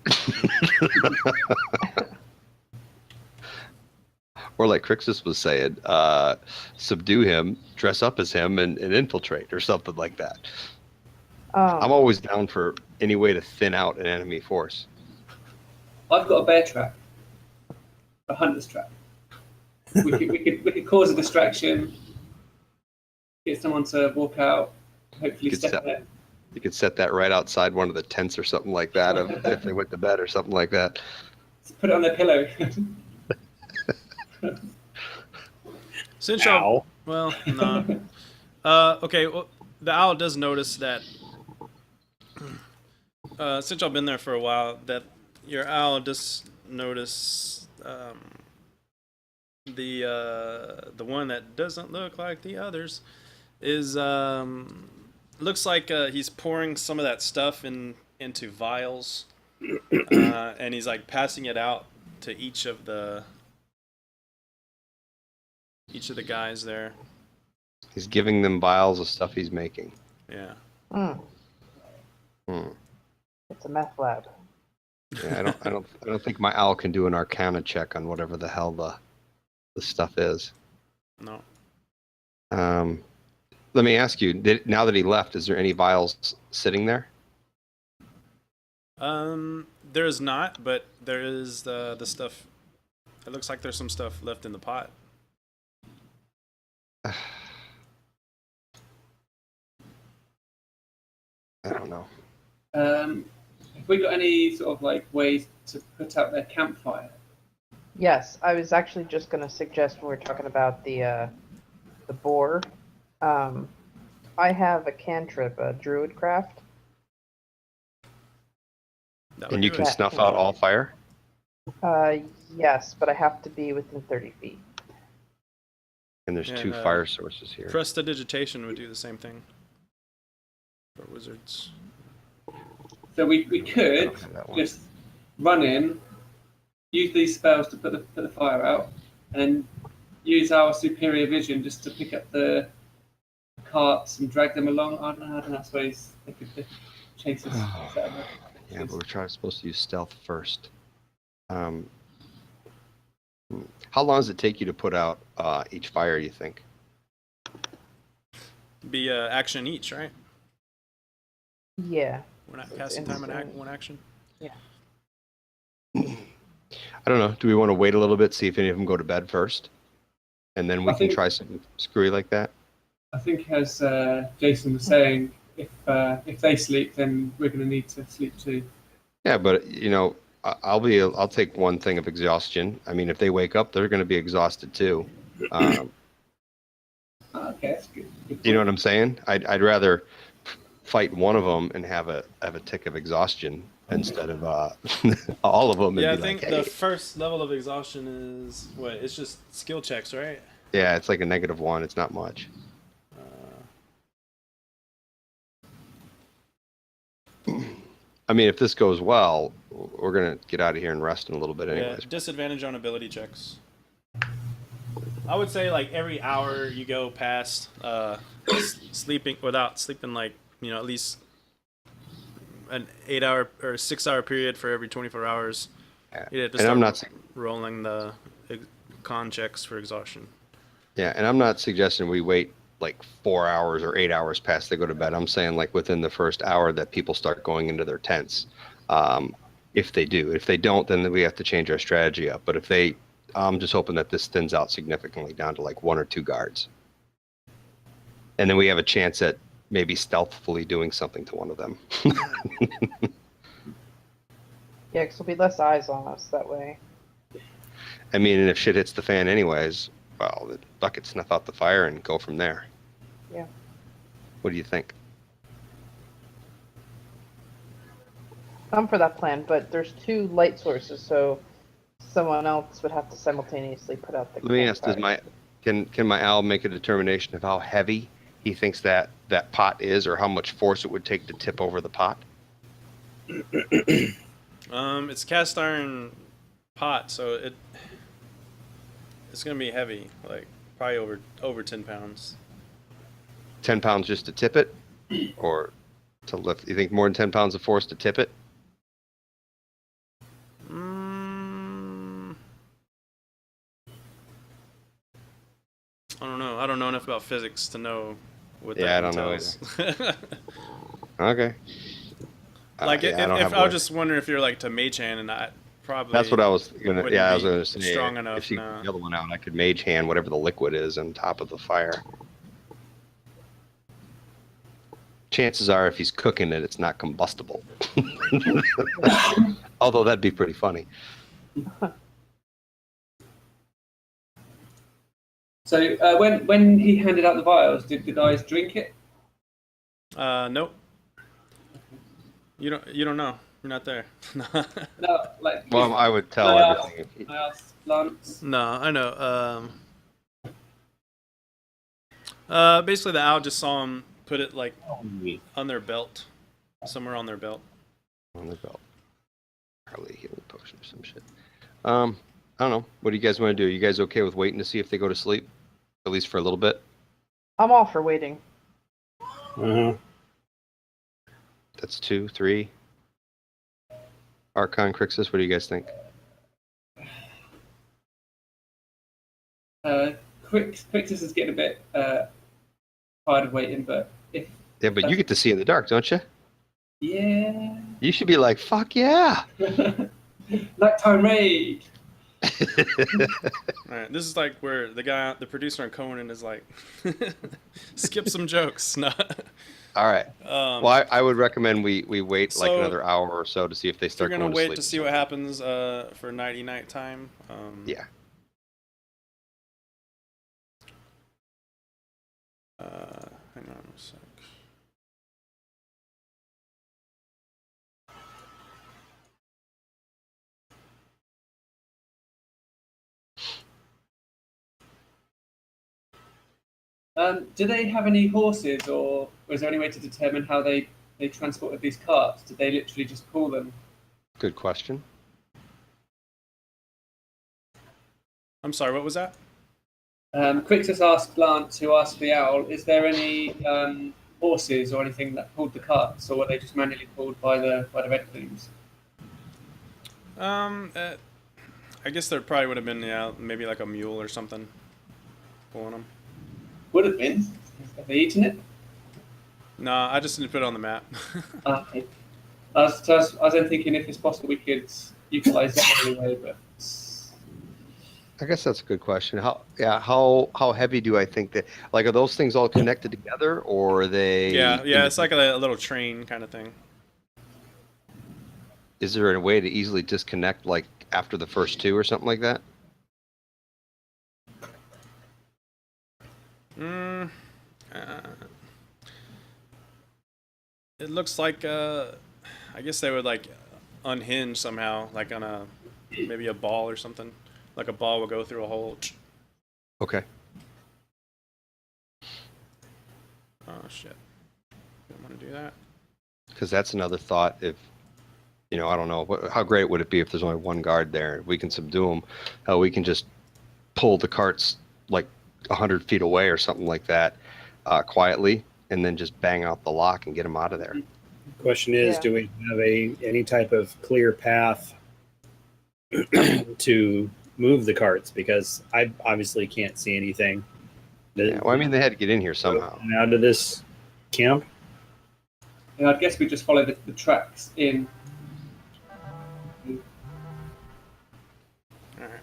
Or like Crixus was saying, subdue him, dress up as him, and infiltrate or something like that. I'm always down for any way to thin out an enemy force. I've got a bear trap, a hunter's trap. We could cause a distraction, get someone to walk out, hopefully step there. You could set that right outside one of the tents or something like that, if they went to bed or something like that. Just put it on their pillow. Since y'all, well, no. Okay, well, the owl does notice that. Since y'all been there for a while, that your owl does notice the one that doesn't look like the others is looks like he's pouring some of that stuff into vials, and he's like passing it out to each of the guys there. He's giving them vials of stuff he's making. Yeah. It's a meth lab. Yeah, I don't think my owl can do an Arcana check on whatever the hell the stuff is. No. Let me ask you, now that he left, is there any vials sitting there? There is not, but there is the stuff. It looks like there's some stuff left in the pot. I don't know. Have we got any sort of ways to put out their campfire? Yes, I was actually just going to suggest when we were talking about the boar. I have a cantrip, a druid craft. And you can snuff out all fire? Yes, but I have to be within 30 feet. And there's 2 fire sources here. Prestidigitation would do the same thing for wizards. So we could just run in, use these spells to put the fire out, and use our superior vision just to pick up the carts and drag them along. I don't know. I suppose they could chase us. Yeah, but we're supposed to use stealth first. How long does it take you to put out each fire, you think? Be action each, right? Yeah. We're not casting time on one action? Yeah. I don't know. Do we want to wait a little bit, see if any of them go to bed first? And then we can try something screwy like that? I think, as Jason was saying, if they sleep, then we're going to need to sleep too. Yeah, but, I'll take one thing of exhaustion. I mean, if they wake up, they're going to be exhausted too. Okay, You know what I'm saying? I'd rather fight one of them and have a tick of exhaustion instead of all of them and Yeah, I be think like, the hey. first level of exhaustion is what? It's just skill checks, right? Yeah, it's like a -1. It's not much. I mean, if this goes well, we're gonna get out of here and rest in a little bit, Yeah, anyways. disadvantage on ability checks. I would say like every hour you go past sleeping without sleeping, like at least an 8-hour or 6-hour period for every 24 hours. Yeah. You have to And start I'm not. rolling the con checks for exhaustion. Yeah, and I'm not suggesting we wait like 4 hours or 8 hours past they go to bed. I'm saying like within the first hour that people start going into their tents. If they do, if they don't, then we have to change our strategy up. But if they, I'm just hoping that this thins out significantly down to like 1 or 2 guards, and then we have a chance at maybe stealthily doing something to one of them. Yeah, because there'll be less eyes on us that way. I mean, and if shit hits the fan anyways, well, the bucket snuff out the fire and go from there. Yeah. What do you think? I'm for that plan, but there's 2 light sources, so someone else would have to simultaneously put out the Let me ask: campfire. can my owl make a determination of how heavy he thinks that pot is, or how much force it would take to tip over the pot? It's cast iron pot, so it's gonna be heavy, like probably over 10 pounds. 10 pounds just to tip it, or to lift? You think more than 10 pounds of force to tip it? I don't know. I don't know enough about physics to know what Yeah, that I don't know entails. Okay. Like Yeah, I don't if have I was words. just wondering if you're like to mage hand, and I probably That's what I was gonna. wouldn't Yeah, I was be gonna say. strong enough, If you no. the other one out, I could mage hand whatever the liquid is on top of the fire. Chances are, if he's cooking it, it's not combustible. Although that'd be pretty funny. So when he handed out the vials, did the guys drink it? Nope. You don't know. You're not there. No, like. Well, I would tell I everything. I asked Lance. No, I know. Basically the owl just saw him put it like on their belt, somewhere on their belt. On the belt. Probably a healing potion or some shit. I don't know. What do you guys want to do? You guys okay with waiting to see if they go to sleep? At least for a little bit? I'm all for waiting. Uh-huh. That's 2, 3. Archon, Crixus, what do you guys think? Quictus is getting a bit tired of waiting, but if Yeah, but you get to see in the dark, don't you? yeah, You should be like, fuck yeah! nighttime raid. All right, this is like where the producer on Conan is like, skip some jokes. No. All right. Well, I would recommend we wait like So, another hour or so to see if they We're start gonna going to wait sleep. to see what happens for night time. Yeah. Hang on a sec. Do they have any horses, or is there any way to determine how they transported these carts? Did they literally just pull them? Good question. I'm sorry, what was that? Quictus asked Lance, who asked the owl, is there any horses or anything that pulled the carts, or were they just manually pulled by the Red Plumes? I guess there probably would have been maybe like a mule or something pulling them. Would have been. Have they eaten it? No, I just didn't put it on the map. Okay. I was then thinking if it's possible we could utilize that anyway, but I guess that's a good question. How heavy do I think that? Like, are those things all connected together, or are they? yeah, it's like a little train kind of thing. Is there a way to easily disconnect, like after the first 2 or something like that? It looks like I guess they would like unhinge somehow, like on a maybe a ball or something. Like a ball will go through a hole. Okay. Oh shit! Don't want to do that. Because that's another thought. If I don't know, how great would it be if there's only one guard there? We can subdue them. How we can just pull the carts like 100 feet away or something like that, quietly, and then just bang out the lock and get them out of there. Question is, Yeah. do we have any type of clear path to move the carts? Because I obviously can't see anything. Yeah, well, I mean, they had to get in here somehow. Out of this camp. And I guess we just follow the tracks in. All right.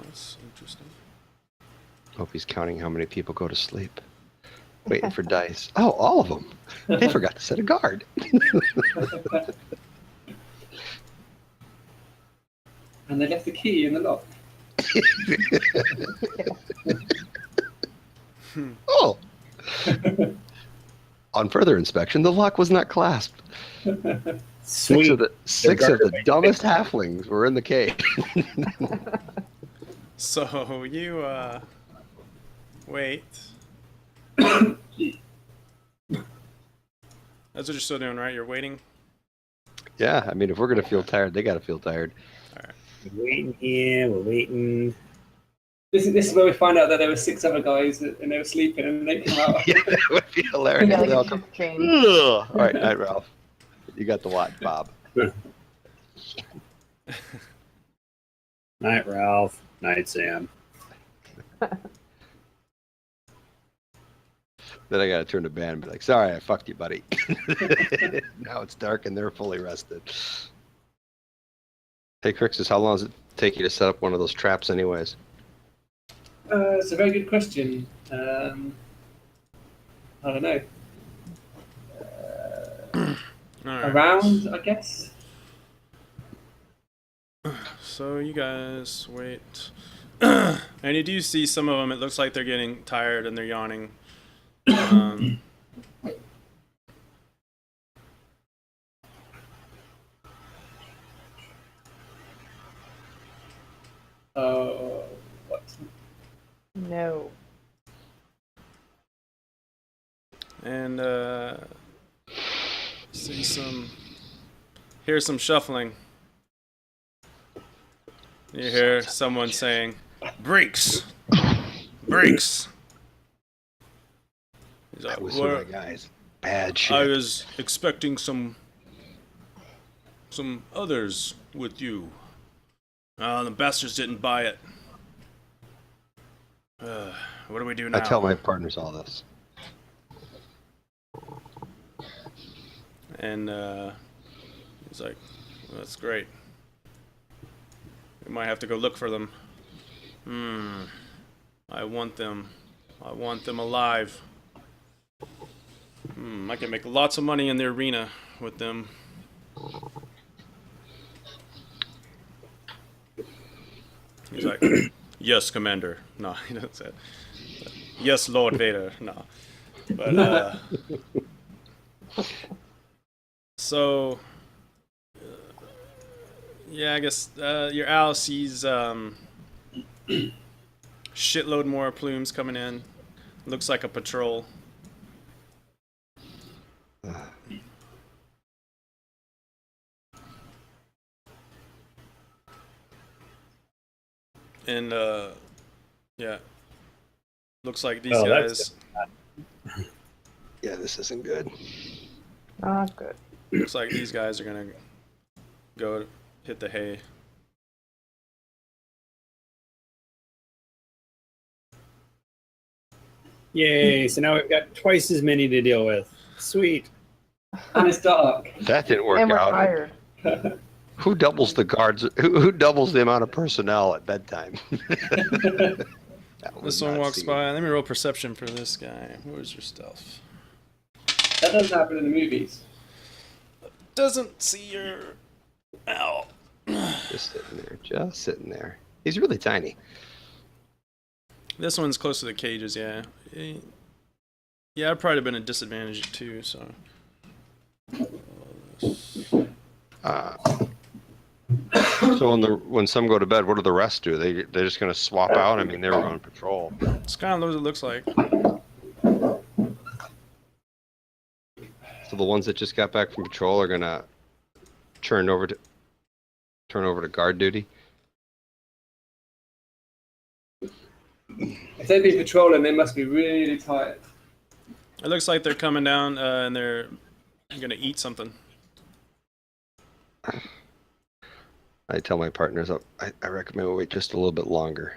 That's interesting. Hope he's counting how many people go to sleep. Waiting for dice. Oh, all of them. They forgot to set a guard. And they left the key in the lock. Oh. On further inspection, the lock was not clasped. Six of the dumbest halflings were in the cave. So you wait. That's what you're still doing, right? You're waiting. Yeah, I mean, if we're gonna feel tired, they gotta feel tired. We're waiting here. We're waiting. This is where we find out that there were 6 other guys and they were sleeping and they come out. Yeah, that would be hilarious. Yeah, They all like come, shift change. "Ugh." All right, night, Ralph. You got the watch, Bob. Night, Ralph. Night, Sam. Then I gotta turn to Ben and be like, "Sorry, I fucked you, buddy." Now it's dark and they're fully rested. Hey, Crixus, how long does it take you to set up one of those traps, anyways? It's a very good question. I don't know. All right. Around, I guess. So you guys wait, and you do see some of them. It looks like they're getting tired and they're yawning. What? No. And hear some shuffling. You hear someone saying, "Brakes, brakes." He's like, That was one "Well, of the guys. Bad shit. I was expecting some others with you. The bastards didn't buy it. What do we do now?" I tell my partners all this. And he's like, well, "That's great. We might have to go look for them. I want them. I want them alive. I can make lots of money in the arena with them." He's like, "Yes, Commander." No, he doesn't say it. "Yes, Lord Vader." No. But, so, yeah, I guess your owl sees shitload more plumes coming in. Looks like a patrol. And yeah, looks like these Oh, guys. that's Yeah, this isn't good. Not good. Looks like these guys are gonna go hit the hay. Yay! So now we've got twice as many to deal with. Sweet. And it's dark. That didn't work And we're out. tired. Who doubles the guards? Who doubles the amount of personnel at bedtime? That was This one not walks seen. by. Let me roll perception for this guy. Where's your stealth? That doesn't happen in the movies. doesn't see your... Ow. Just sitting there. He's really tiny. This one's close to the cages, yeah. Yeah, I'd probably been a disadvantage too, so... So when some go to bed, what do the rest do? They're just going to swap out? I mean, they were on patrol. It's kind of what it looks like. So the ones that just got back from patrol are going to turn over to guard duty? If they've been patrolling, they must be really tired. It looks like they're coming down and they're going to eat something. I tell my partners, I recommend we wait just a little bit longer,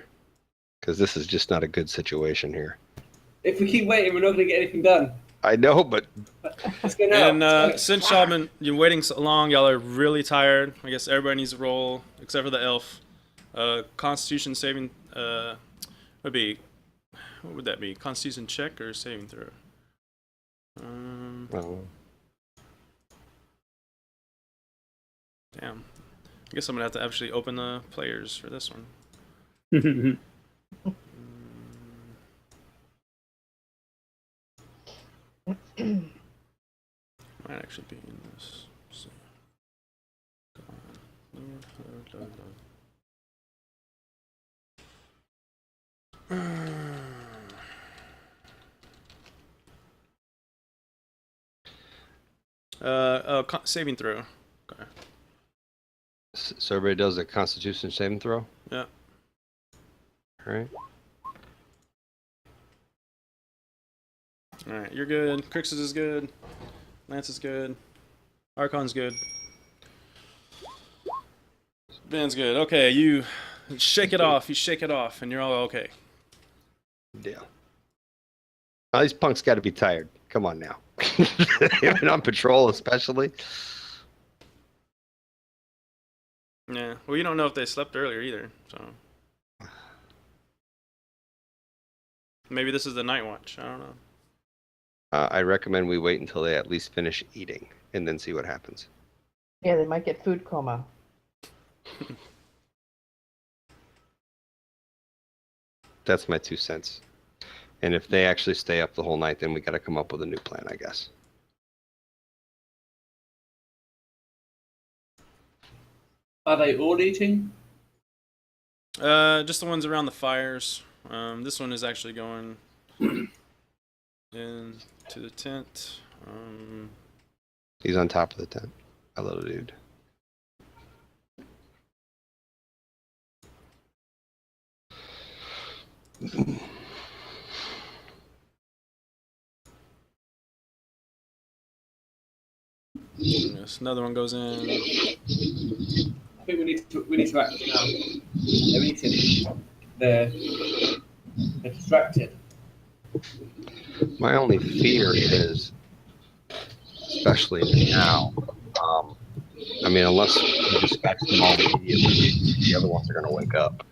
because this is just not a good situation here. If we keep waiting, we're not going to get anything done. I know, but Let's go now. And since y'all been waiting so long, y'all are really tired. I guess everybody needs to roll, except for the elf. Constitution saving would be... What would that be? Constitution check or saving throw? Damn. I guess I'm gonna have to actually open the players for this one. Might actually be in this. So, saving throw. Okay. So everybody does a Constitution saving throw? Yeah. All right. Alright, you're good. Crixus is good. Lance is good. Archon's good. Ben's good. Okay, you shake it off. You shake it off, and you're all okay. Yeah. Now, these punks got to be tired. Come on now. Even on patrol, especially. Yeah. Well, you don't know if they slept earlier either, so. Maybe this is the night watch. I don't know. I recommend we wait until they at least finish eating and then see what happens. Yeah, they might get food coma. That's my 2 cents. And if they actually stay up the whole night, then we got to come up with a new plan, I guess. Are they all eating? Just the ones around the fires. This one is actually going into the tent. He's on top of the tent. A little dude. Yes, another one goes in. I think we need to act now. They're eating. They're distracted. My only fear is, especially now, I mean, unless you dispatch them all immediately, the other ones are going to wake up.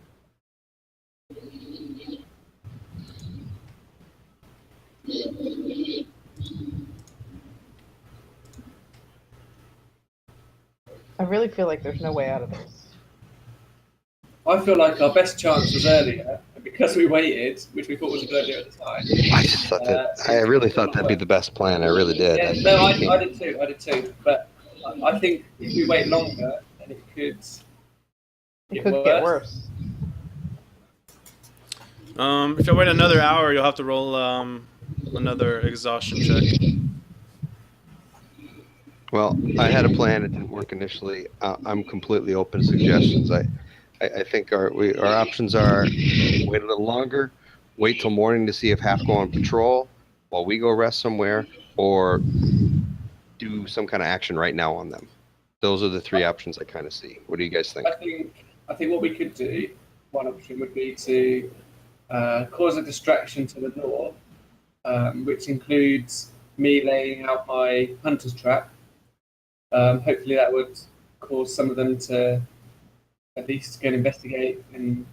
I really feel like there's no way out of this. I feel like our best chance was earlier, and because we waited, which we thought was a good idea at the time. I just thought I really thought that'd be the best plan. I really did. Yeah, no, I did too. I did too. But I think if we wait longer, then it could Get worse. If you wait another hour, you'll have to roll another exhaustion check. Well, I had a plan. It didn't work initially. I'm completely open to suggestions. I think our options are wait a little longer, wait till morning to see if half go on patrol while we go rest somewhere, or do some kind of action right now on them. Those are the 3 options I kind of see. What do you guys think? I think what we could do, one option would be to cause a distraction to the door, which includes me laying out my hunter's trap. Hopefully that would cause some of them to at least go and investigate, and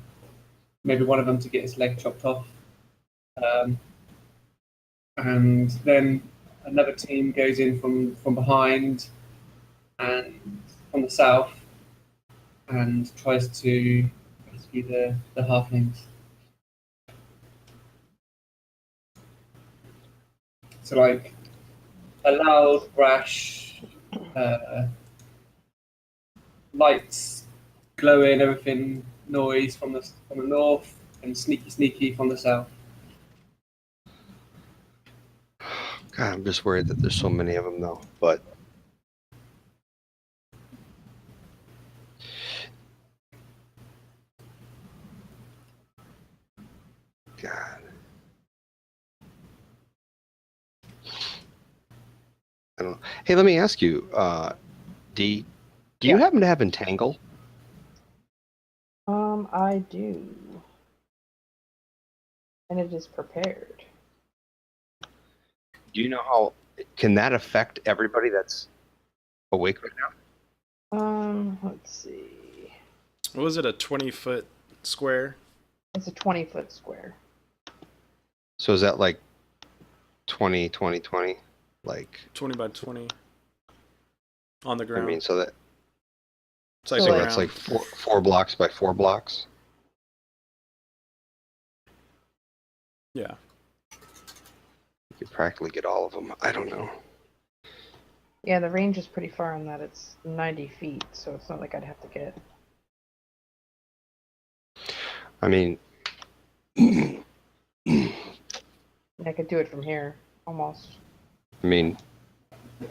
maybe one of them to get his leg chopped off. And then another team goes in from behind, and from the south, and tries to rescue the halflings. So like a loud, brash, lights glowing, everything noise from the north, and sneaky from the south. God, I'm just worried that there's so many of them though. But God, I don't know. Hey, let me ask you, D, do you Yeah. happen to have Entangle? I do. And it is prepared. Do you know how can that affect everybody that's awake right now? Let's see. What was it, a 20-foot square? It's a 20-foot square. So is that like 20, 20, 20? Like 20 by 20 on the ground. I mean, so that it's like so the like- that's ground. like four blocks by 4 blocks. Yeah. You could practically get all of them. I don't know. Yeah, the range is pretty far on that. It's 90 feet, so it's not like I'd have to get. I mean, I could do it from here, almost.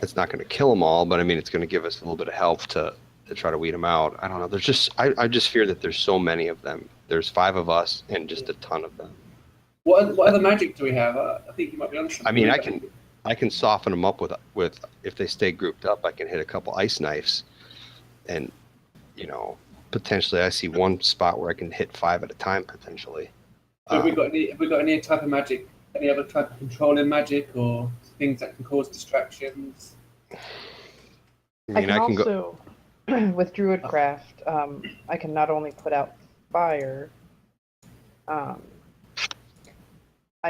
it's not going to kill them all, but I mean, it's going to give us a little bit of help to try to weed them out. I don't know. There's just, I just fear that there's so many of them. There's 5 of us and just a ton of them. What other magic do we have? I think you might be on something. I mean, I can soften them up with if they stay grouped up, I can hit a couple ice knives, and potentially I see one spot where I can hit 5 at a time potentially. Have we got any type of magic? Any other type of controlling magic or things that can cause distractions? I mean, I can go. Also, with Druidcraft, I can not only put out fire, I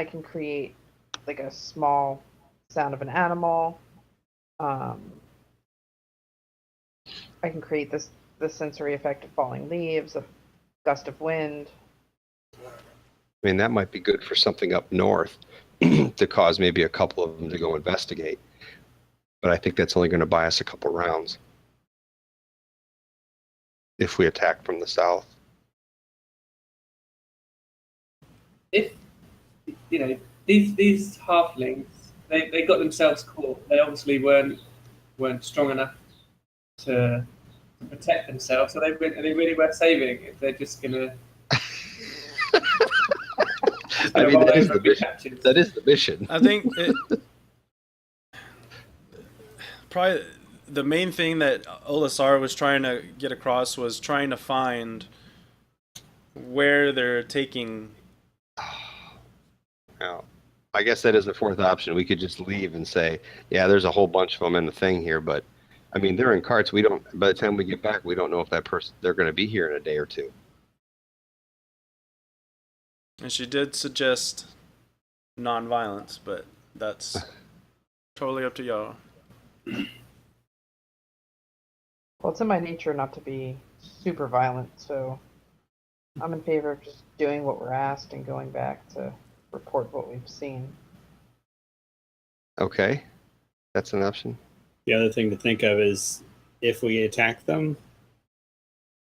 can create like a small sound of an animal. I can create the sensory effect of falling leaves, a gust of wind. I mean, that might be good for something up north to cause maybe a couple of them to go investigate. But I think that's only going to buy us a couple rounds if we attack from the south. If these halflings, they got themselves caught. They obviously weren't strong enough to protect themselves. So are they really worth saving if they're just gonna? I mean, that is the mission. That is the mission. I think probably the main thing that Olisar was trying to get across was trying to find where they're taking. Now, I guess that is the 4th option. We could just leave and say, yeah, there's a whole bunch of them in the thing here, but I mean, they're in carts. We don't. By the time we get back, we don't know if they're going to be here in a day or 2. And she did suggest non-violence, but that's totally up to y'all. Well, it's in my nature not to be super violent, so I'm in favor of just doing what we're asked and going back to report what we've seen. Okay, that's an option. The other thing to think of is if we attack them,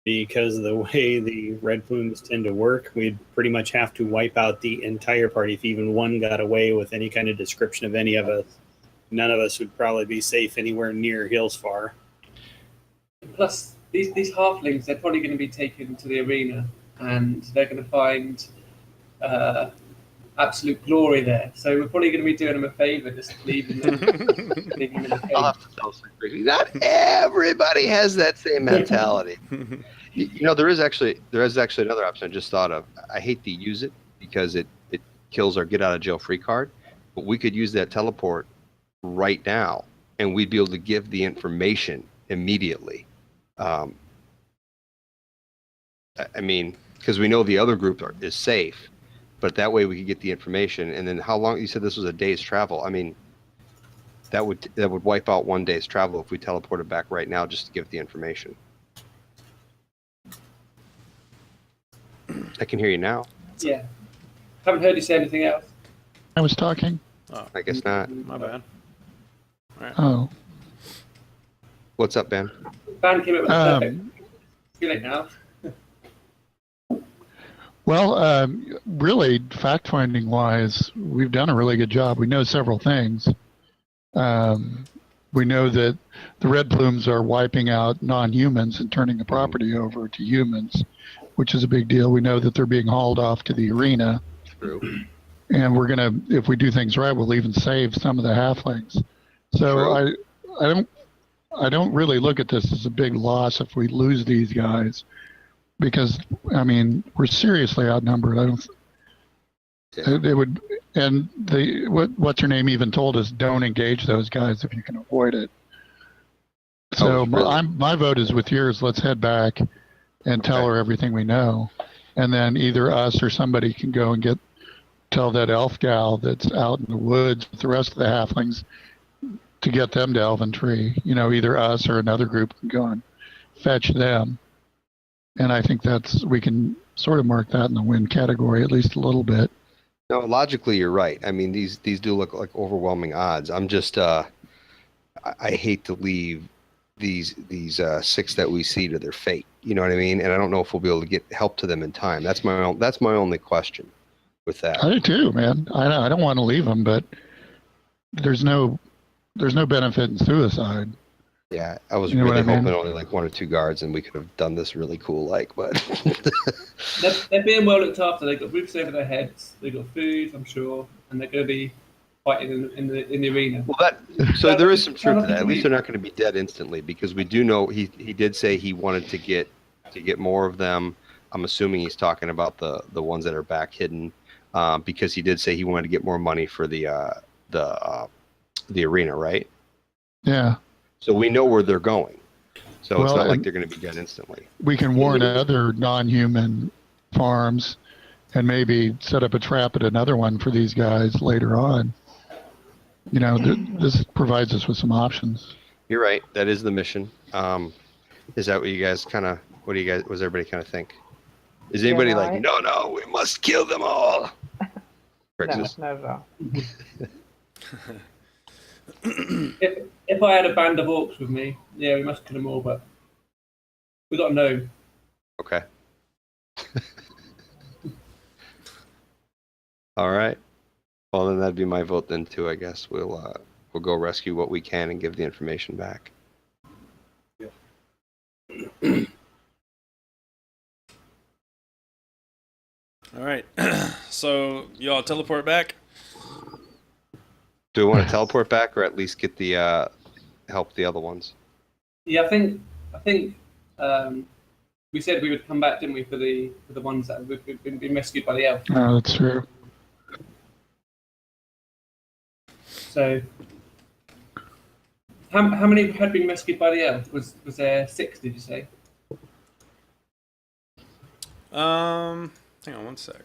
because of the way the Red Plumes tend to work, we'd pretty much have to wipe out the entire party. If even one got away with any kind of description of any of us, none of us would probably be safe anywhere near Hillsfar. Plus, these halflings, they're probably going to be taken to the arena, and they're going to find absolute glory there. So we're probably going to be doing them a favour just leaving them, leaving them in the cage. I'll have to tell some crazy. Not everybody has that same mentality. There is actually another option I just thought of. I hate to use it because it kills our get out of jail free card, but we could use that teleport right now, and we'd be able to give the information immediately. I mean, because we know the other group is safe, but that way we could get the information. And then how long? You said this was a day's travel. I mean, That would wipe out 1 day's travel if we teleported back right now just to give the information. I can hear you now. Yeah. Haven't heard you say anything else. I was talking. Oh, I guess not. my bad. All right. Oh. What's up, Ben? Ban came up with a perfect. Too late now. Well, really, fact-finding wise, we've done a really good job. We know several things. We know that the Red Plumes are wiping out non-humans and turning the property over to humans, which is a big deal. We know that they're being hauled off to the arena. True. And we're gonna, if we do things right, we'll even save some of the halflings. So I don't really look at this as a big loss if we lose these guys, because I mean we're seriously outnumbered. I don't. Yeah. They would, and what's her name even told us, don't engage those guys if you can avoid it. So my vote is with yours. Let's head back and tell her everything we know, and then either us or somebody can go and tell that elf gal that's out in the woods with the rest of the halflings to get them to Elven Tree. You know, either us or another group can go and fetch them. And I think we can sort of mark that in the win category at least a little bit. No, logically you're right. I mean, these do look like overwhelming odds. I'm just I hate to leave these 6 that we see to their fate. You know what I mean? And I don't know if we'll be able to get help to them in time. That's my only question with that. I do too, man. I don't want to leave them, but there's no benefit in suicide. Yeah, I was You know really what I mean? hoping only like 1 or 2 guards, and we could have done this really cool, but They're being well looked after. They've got roofs over their heads. They've got food, I'm sure, and they're going to be fighting in the arena. well, so there is some truth to that. At least they're not going to be dead instantly, because we do know he did say he wanted to get more of them. I'm assuming he's talking about the ones that are back hidden, because he did say he wanted to get more money for the arena, right? Yeah. So we know where they're going. So it's Well, not like they're going to be dead instantly. We can warn other non-human farms and maybe set up a trap at another one for these guys later on. You know, this provides us with some options. You're right. That is the mission. Is that what you guys what does everybody kind of think? Is anybody like, no, we must kill them all? No, not at all. If I had a band of orcs with me, yeah, we must kill them all, but we got to know. Okay. All right. Well, then that'd be my vote then too. I guess we'll go rescue what we can and give the information back. All right. So y'all teleport back. Do we want to teleport back, or at least get the help the other ones? Yeah, I think we said we would come back, didn't we, for the ones that have been rescued by the elf. Oh, that's true. So, how many had been rescued by the elf? Was there 6? Did you say? Hang on one sec.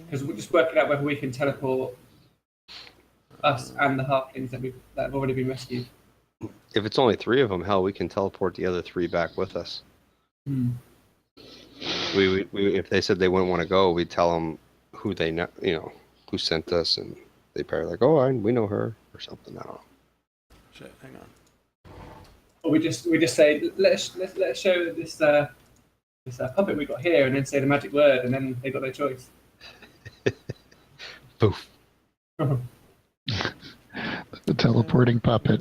Because we're just working out whether we can teleport us and the halflings that have already been rescued. If it's only 3 of them, hell, we can teleport the other 3 back with us. We if they said they wouldn't want to go, we'd tell them who they know, who sent us, and they'd probably like, oh, we know her or something. I don't know. Shit, hang on. Or we just say let's show this puppet we got here, and then say the magic word, and then they got their choice. Poof. The teleporting puppet.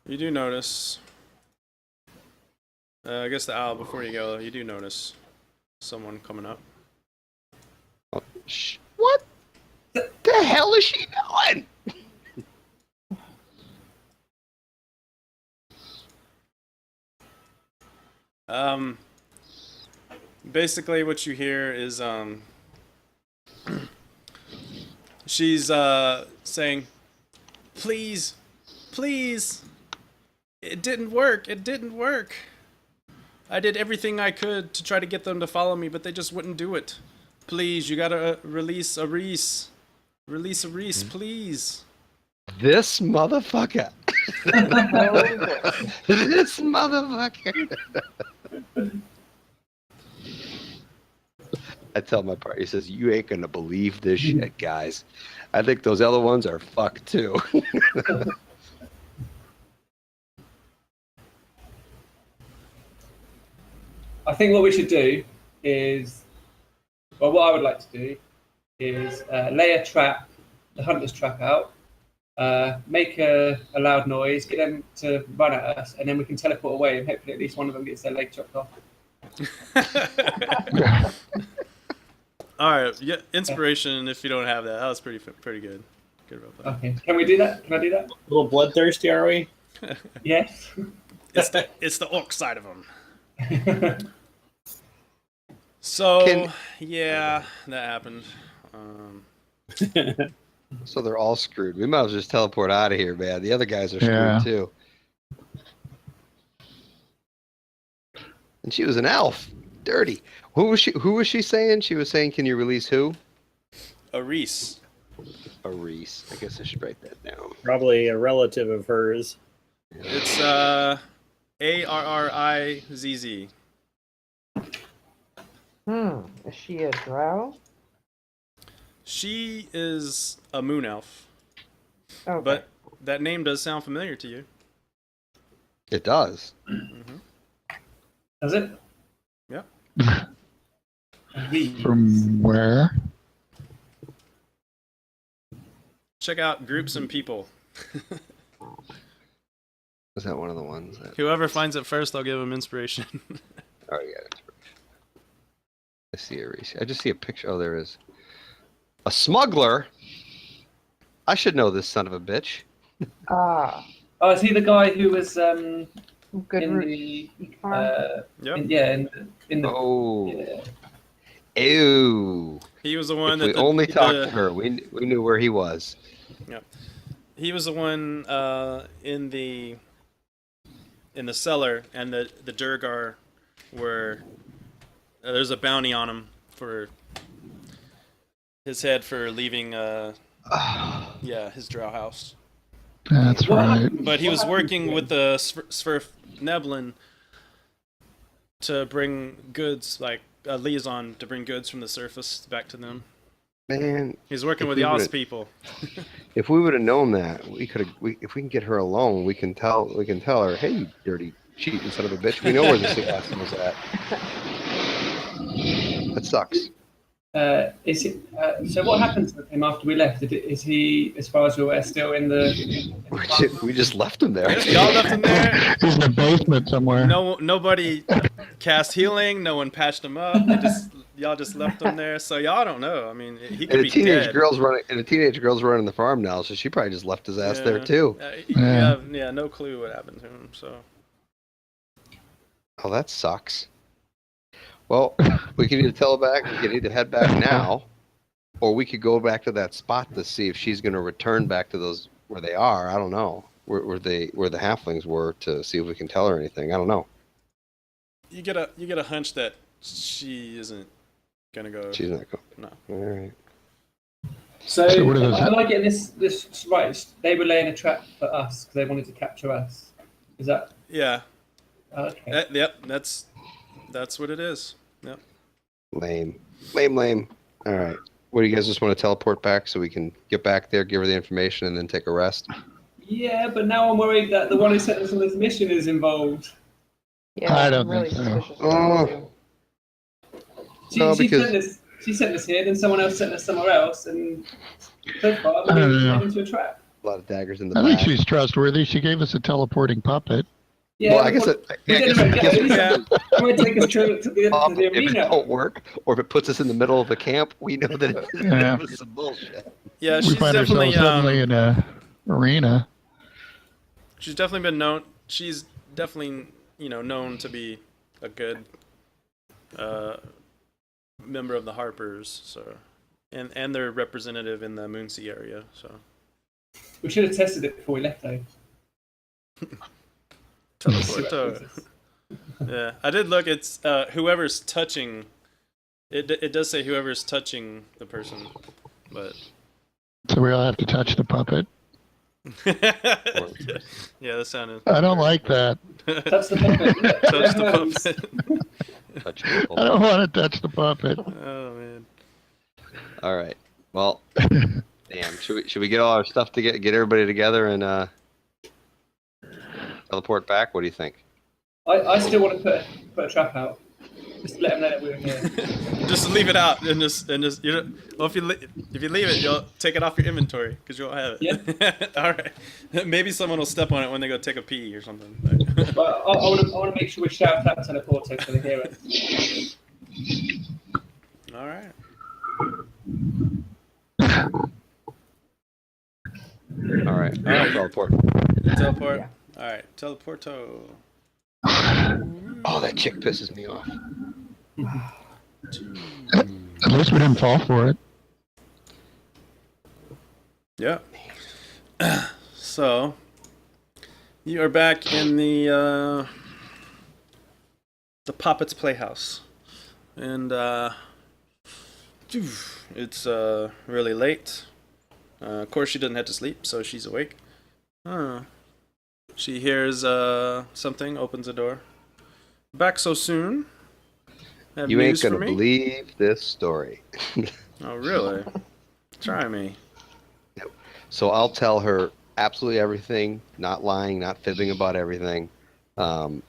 You do notice. I guess the owl, before you go, you do notice someone coming up. Oh, what the hell is she doing? Basically what you hear is she's saying, please, It didn't work. It didn't work. I did everything I could to try to get them to follow me, but they just wouldn't do it. Please, you gotta release a Reese. Release a Reese, please. This motherfucker. Oh, This motherfucker. I tell my partner, he says, you ain't gonna believe this shit, guys. I think those other ones are fucked too. I think what we should do is, well, what I would like to do is lay a trap, the hunter's trap out, make a loud noise, get them to run at us, and then we can teleport away, and hopefully at least one of them gets their leg chopped off. All right, yeah, inspiration. If you don't have that, that was pretty good. Good roleplay. Okay, can we do that? Can I do that? A little bloodthirsty, are we? Yes. It's the orc side of them. So yeah, that happened. So they're all screwed. We might as well just teleport out of here, man. The other guys are screwed too. And she was an elf. Dirty. Who was she saying? She was saying, can you release who? A Reese. A Reese. I guess I should write that down. Probably a relative of hers. It's Arrizz. Is she a drow? She is a moon elf. Okay. But that name does sound familiar to you. It does. Mm-hmm. Does it? Yep. From where? Check out Groups and People. Was that one of the ones? Whoever finds it first, I'll give them inspiration. Oh, yeah. I see a Reese. I just see a picture. Oh, there is. A smuggler? I should know this son of a bitch. Ah, Oh, is he the guy who was good in root. the Yep. in the Oh. yeah. Ew. He was the one If we that only talked to her, we knew where he was. Yep. He was the one in the cellar, and the Durgar were there's a bounty on him for his head for leaving his drow house. That's right. But he was working with the Sverf Neblin to bring goods, like a liaison to bring goods from the surface back to them. Man, He's working If with we the Oz would've- people. if we would have known that, if we can get her alone, we can tell her, hey, you dirty cheating son of a bitch, we know where this assassin was at. That sucks. Is it, so what happened to him after we left? Is he, as far as you're aware, still in the... We just left him there. Y'all left him there. He's in the basement somewhere. Nobody cast healing. No one patched him up. Y'all just left him there. So y'all don't know. I mean, he could And be a teenage dead. girl's running the farm now, so she probably just left his ass there too. Yeah, no clue what happened to him. So Oh, that sucks. Well, we can either tell her back, we can either head back now, or we could go back to that spot to see if she's going to return back to those where they are. I don't know where the halflings were, to see if we can tell her anything. I don't know. you get a hunch that she isn't gonna go. She's not going. No. All right. So, So what are those- am I getting this right? They were laying a trap for us because they wanted to capture us. Is that... Yeah. Okay. Yep. That's what it is. Yep. Lame. All right. What do you guys just want to teleport back so we can get back there, give her the information, and then take a rest? Yeah, but now I'm worried that the one who sent us on this mission is involved. Yeah, I don't I'm really think so. suspicious about you. No, She sent us here, then someone else sent us somewhere else, and so far I we've don't been know. led into a trap. A lot of daggers in the I think back. she's trustworthy. She gave us a teleporting puppet. Yeah, Well, I guess we didn't I even guess get we it. Yeah. It might take us to the if it arena. don't work, or if it puts us in the middle of the camp, we know that Yeah. it was some bullshit. Yeah, We she's find definitely ourselves suddenly in a arena. she's definitely been known. She's definitely known to be a good member of the Harpers. So, and their representative in the Moonsea area. So We should have tested it before we left, though. Teleporto. Yeah, I did look. It's whoever's touching. It does say whoever's touching the person, but So we all have to touch the puppet. yeah, that sounded. I don't like that. Touch the puppet. Touch the puppet. Touch people. I don't want to touch the puppet. Oh man. All right. Well, damn. Should we get all our stuff to get everybody together and teleport back? What do you think? I still want to put a trap out. Just to let them know that we're here. Just leave it out and just you know. Well, if you leave it, you'll take it off your inventory because you won't have it. Yeah. All right. Maybe someone will step on it when they go take a pee or something. But I want to make sure we shout out teleporter so they hear it. All right. All right. Teleport. Teleport. Yeah. All right. Teleporto. Oh, that chick pisses me off. At least we didn't fall for it. Yeah. So you are back in the Poppets Playhouse, and it's really late. Of course, she doesn't have to sleep, so she's awake. She hears something, opens the door. Back so soon? Have You ain't news for gonna me? believe this story. Oh, really? Try me. So I'll tell her absolutely everything, not lying, not fibbing about everything. Tell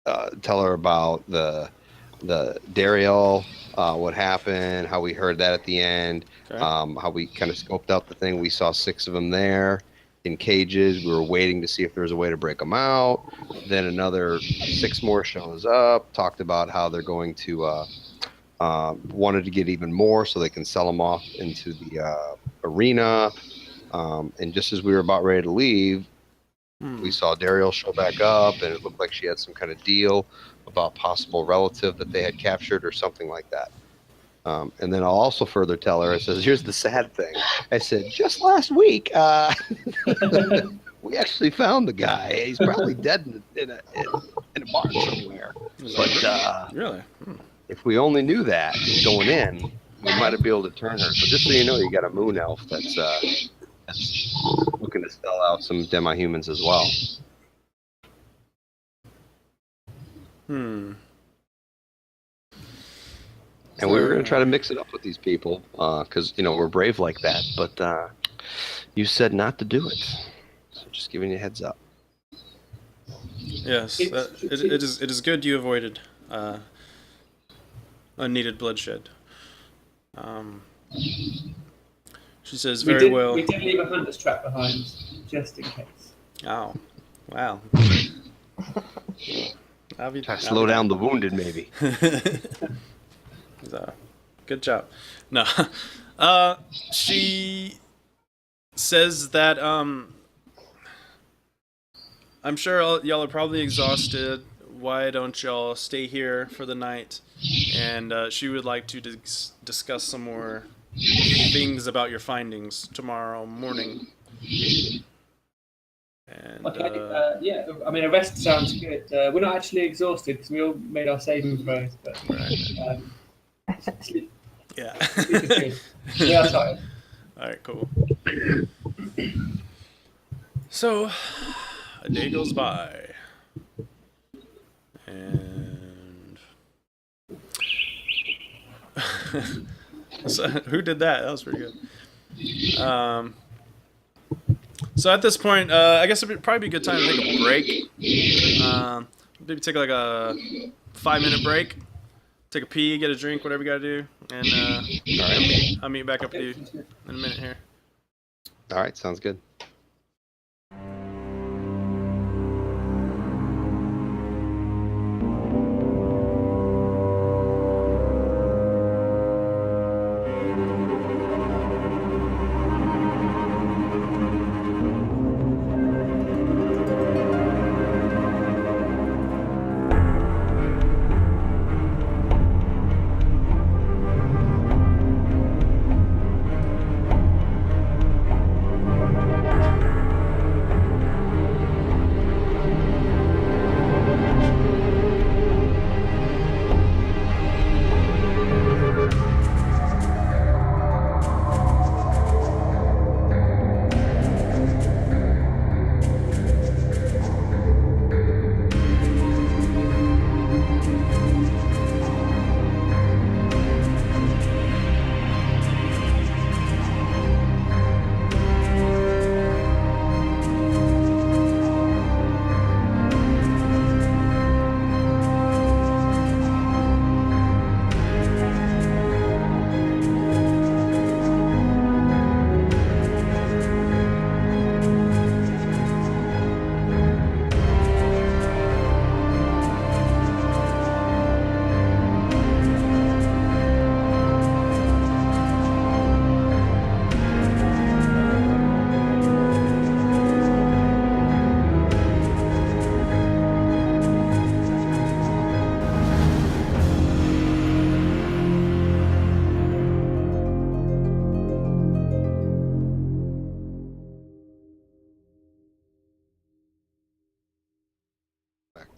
her about the Dariel, what happened, how we heard that at the end, Okay. how we kind of scoped out the thing. We saw 6 of them there in cages. We were waiting to see if there was a way to break them out. Then another 6 more shows up, talked about how they're going to wanted to get even more so they can sell them off into the arena. And just as we were about ready to leave, we saw Dariel show back up, and it looked like she had some kind of deal about possible relative that they had captured or something like that. And then I'll also further tell her, I says, here's the sad thing. I said, just last week, we actually found the guy. He's probably dead in a barn somewhere. But Really? if we only knew that going in, we might have been able to turn her. So just so you know, you got a moon elf that's looking to sell out some demi-humans as well. And we were going to try to mix it up with these people because, we're brave like that. But you said not to do it. So just giving you a heads up. Yes. It is good you avoided unneeded bloodshed. She says very well. We did leave a hunter's trap behind, just in case. Oh, wow. Try to slow down the wounded, maybe. Good job. No, she says that I'm sure y'all are probably exhausted. Why don't y'all stay here for the night? And she would like to discuss some more things about your findings tomorrow morning. And, Okay, yeah, I mean, a rest sounds good. We're not actually exhausted because we all made our saving throws, but sleep yeah. is good. We are tired. All right, cool. So, a day goes by, and so, who did that? That was pretty good. So at this point, I guess it'd probably be a good time to take a break. Maybe take like a 5-minute break. Take a pee, get a drink, whatever you gotta do, and I'll meet back up with you in a minute here. All right, sounds good.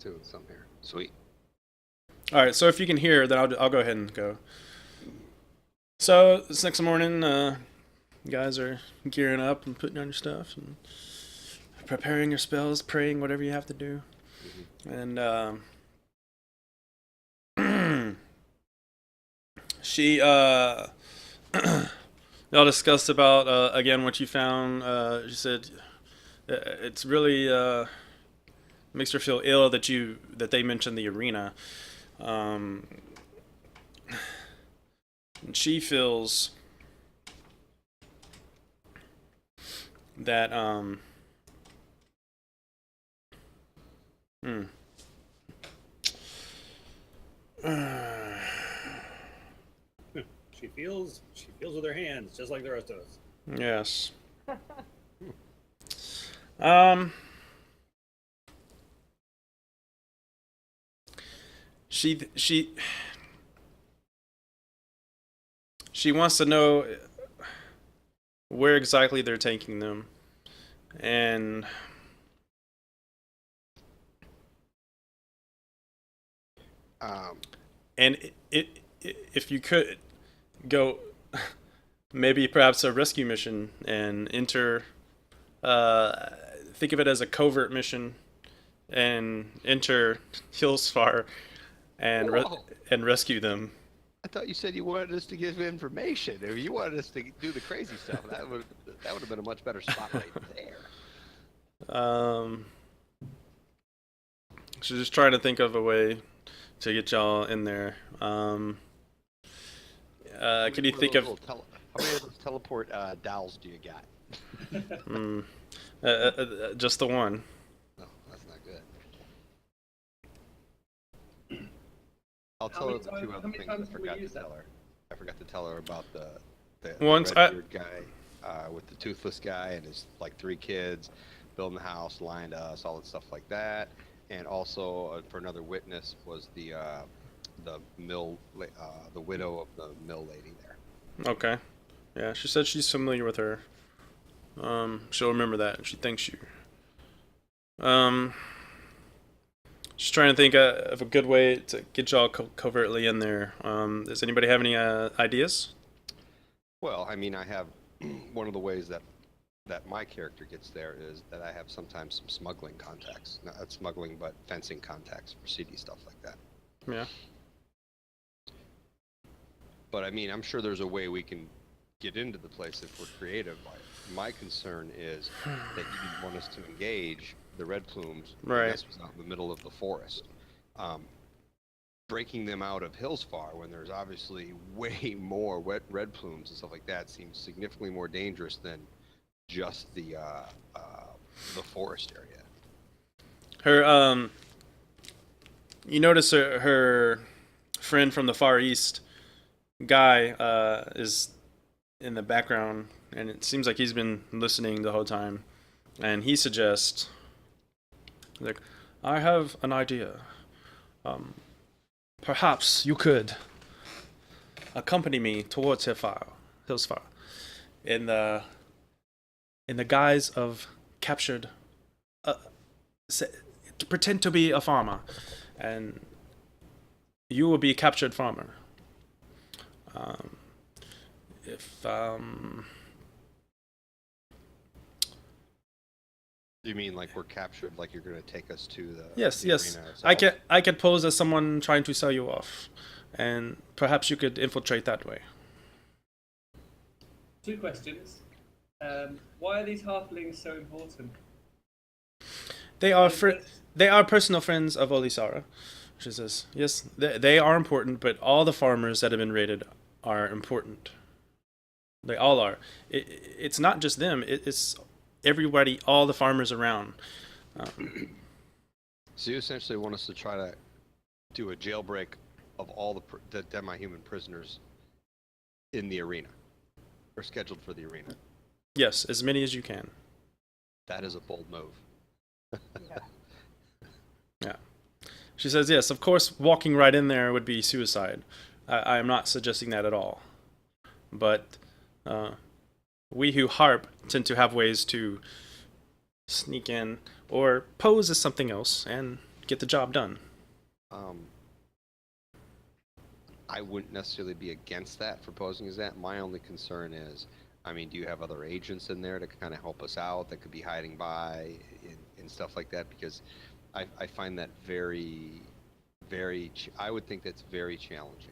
to some here. Sweet. All right, so if you can hear, then I'll go ahead and go. So this next morning, you guys are gearing up and putting on your stuff and preparing your spells, praying, whatever you have to do. And she, y'all discussed about again what you found. She said it's really makes her feel ill that they mentioned the arena. And she feels that She feels with her hands, just like the rest of us. yes. She wants to know where exactly they're taking them, and if you could go, maybe perhaps a rescue mission and enter. Think of it as a covert mission, and enter Hillsfar and rescue them. I thought you said you wanted us to give information. If you wanted us to do the crazy stuff, that would have been a much better spot right there. She's just trying to think of a way to get y'all in there. Can you think of how many of those teleport dowels do you got? Just the one? No, that's not good. I'll tell her the two other things I forgot to tell her. I forgot to tell her about the red-beard guy with the toothless guy and his like 3 kids, building the house, lying to us, all that stuff like that. And also for another witness was the widow of the mill lady there. Okay. Yeah, she said she's familiar with her. She'll remember that. She thanks you. Just trying to think of a good way to get y'all covertly in there. Does anybody have any ideas? Well, I mean, I have one of the ways that my character gets there is that I have sometimes some smuggling contacts. Not smuggling, but fencing contacts for seedy stuff like that. Yeah. But I mean, I'm sure there's a way we can get into the place if we're creative. My concern is that you didn't want us to engage the Red Plumes. Right. This was out in the middle of the forest. Breaking them out of Hillsfar when there's obviously way more Red Plumes and stuff like that seems significantly more dangerous than just the forest area. Her you notice her friend from the Far East guy is in the background, and it seems like he's been listening the whole time, and he suggests, like, I have an idea. Perhaps you could accompany me towards Hillsfar in the guise of captured, to pretend to be a farmer, and you will be a captured farmer. You mean like we're captured, like you're going to take us to the yes. arena itself? I could pose as someone trying to sell you off, and perhaps you could infiltrate that way. 2 questions. Why are these halflings so important? They are personal friends of Olisara. She says, yes, they are important, but all the farmers that have been raided are important. They all are. It's not just them. It's everybody, all the farmers around. So you essentially want us to try to do a jailbreak of all the demi-human prisoners in the arena, or scheduled for the arena. Yes, as many as you can. That is a bold move. Yeah. She says, yes, of course, walking right in there would be suicide. I am not suggesting that at all. But we who harp tend to have ways to sneak in or pose as something else and get the job done. I wouldn't necessarily be against that, proposing as that. My only concern is, I mean, do you have other agents in there to kind of help us out that could be hiding by and stuff like that? Because I find that I would think that's very challenging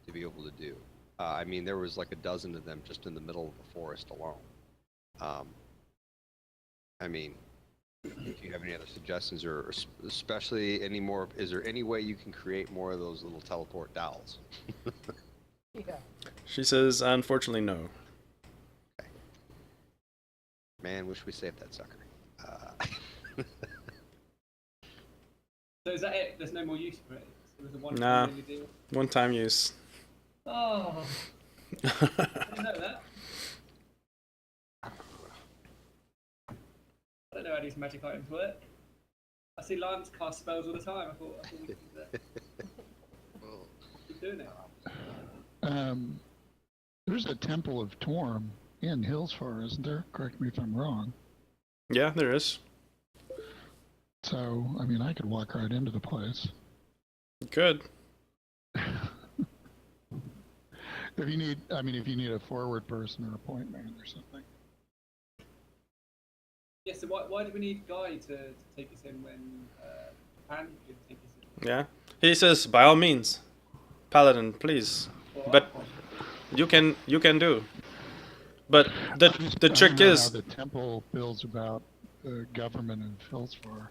to be able to do. I mean, there was like a dozen of them just in the middle of the forest alone. I mean, if you have any other suggestions, or especially any more, is there any way you can create more of those little teleport dolls? Yeah. She says, unfortunately, no. Okay. Man, wish we saved that sucker. So is that it? There's no more use for it? It was a one-time Nah. only deal? One-time use. Oh, I didn't know that. I don't know how these magic items work. I see Lance cast spells all the time. I thought we could keep doing it. There's a Temple of Torm in Hillsfar, isn't there? Correct me if I'm wrong. Yeah, there is. So, I mean, I could walk right into the place. Good. If you need a forward person or a point man or something. Yeah, so why do we need Guy to take us in when Pan could take us in? Yeah. He says, by all means, Paladin, please. But you can do. But the trick I don't know is, how the temple feels about the government of Hillsfar.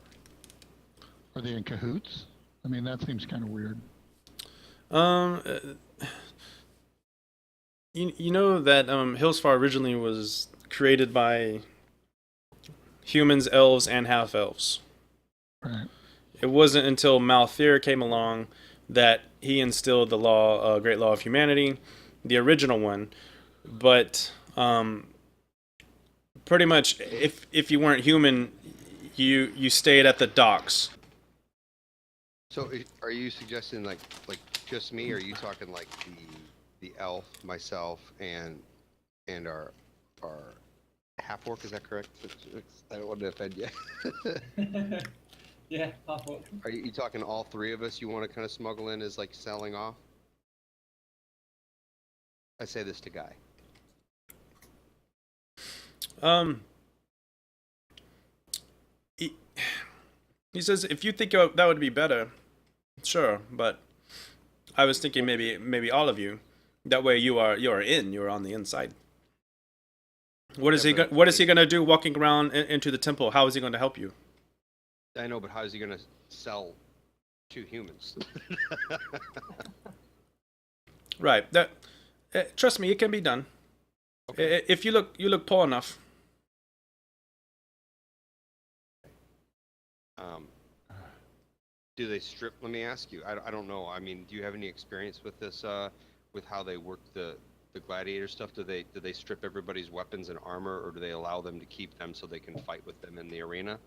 Are they in cahoots? I mean, that seems kind of weird. you know that Hillsfar originally was created by humans, elves, and half-elves. Right. It wasn't until Malthair came along that he instilled the law, Great Law of Humanity, the original one. But pretty much, if you weren't human, you stayed at the docks. So, are you suggesting like just me, or are you talking like the elf, myself, and our half orc? Is that correct? I don't want to offend you. Yeah, half orc. Are you talking all three of us? You want to kind of smuggle in as like selling off? I say this to Guy. He says, if you think that would be better, sure. But I was thinking maybe all of you. That way you're on the inside. What is he gonna do walking around into the temple? How is he going to help you? I know, but how is he going to sell to humans? Right. That trust me, it can be done. Okay. If you look poor enough. Do they strip? Let me ask you. I don't know. I mean, do you have any experience with this? With how they work the gladiator stuff? Do they strip everybody's weapons and armor, or do they allow them to keep them so they can fight with them in the arena?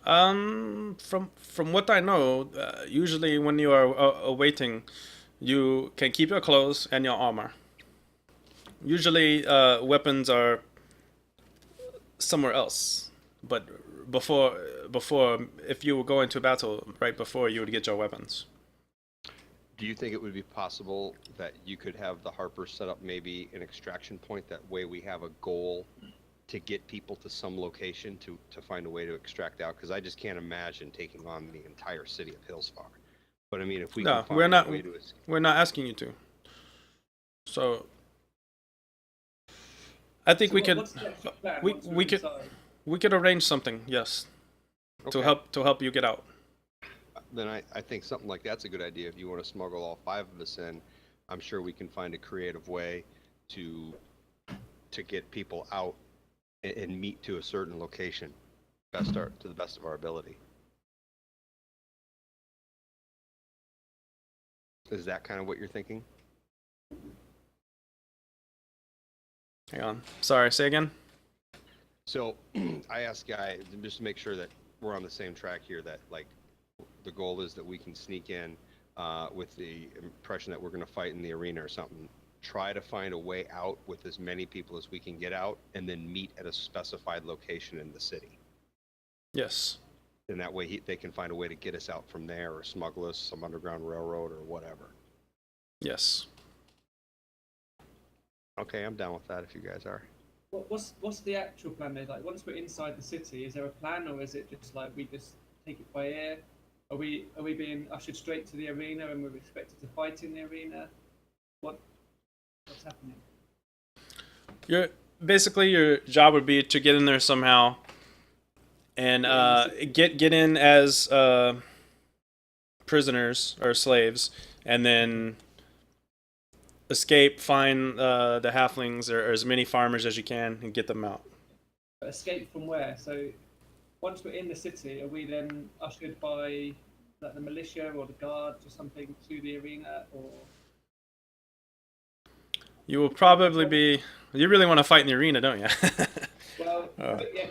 From what I know, usually when you are awaiting, you can keep your clothes and your armor. Usually, weapons are somewhere else. But before, if you were going to battle right before, you would get your weapons. Do you think it would be possible that you could have the Harper set up maybe an extraction point? That way we have a goal to get people to some location to find a way to extract out? Because I just can't imagine taking on the entire city of Hillsfar. But I mean, if we can find a way to... We're not asking you to. So I think we could arrange something, yes, Okay. to help you get out. Then I think something like that's a good idea. If you want to smuggle all five of us in, I'm sure we can find a creative way to get people out and meet to a certain location, to the best of our ability. Is that kind of what you're thinking? Hang on. Sorry, say again? So I asked Guy just to make sure that we're on the same track here, that like the goal is that we can sneak in with the impression that we're going to fight in the arena or something. Try to find a way out with as many people as we can get out, and then meet at a specified location in the city. Yes. And that way they can find a way to get us out from there, or smuggle us some underground railroad or whatever. Yes. Okay, I'm down with that if you guys are. What's the actual plan there? Like, once we're inside the city, is there a plan, or is it just like we just take it by ear? Are we being ushered straight to the arena and we're expected to fight in the arena? What's happening? Your job would be to get in there somehow and get in as prisoners or slaves, and then escape, find the halflings or as many farmers as you can, and get them out. But escape from where? So once we're in the city, are we then ushered by like the militia or the guards or something to the arena, or? You will probably be. You really want to fight in the arena, don't you? Well, yeah.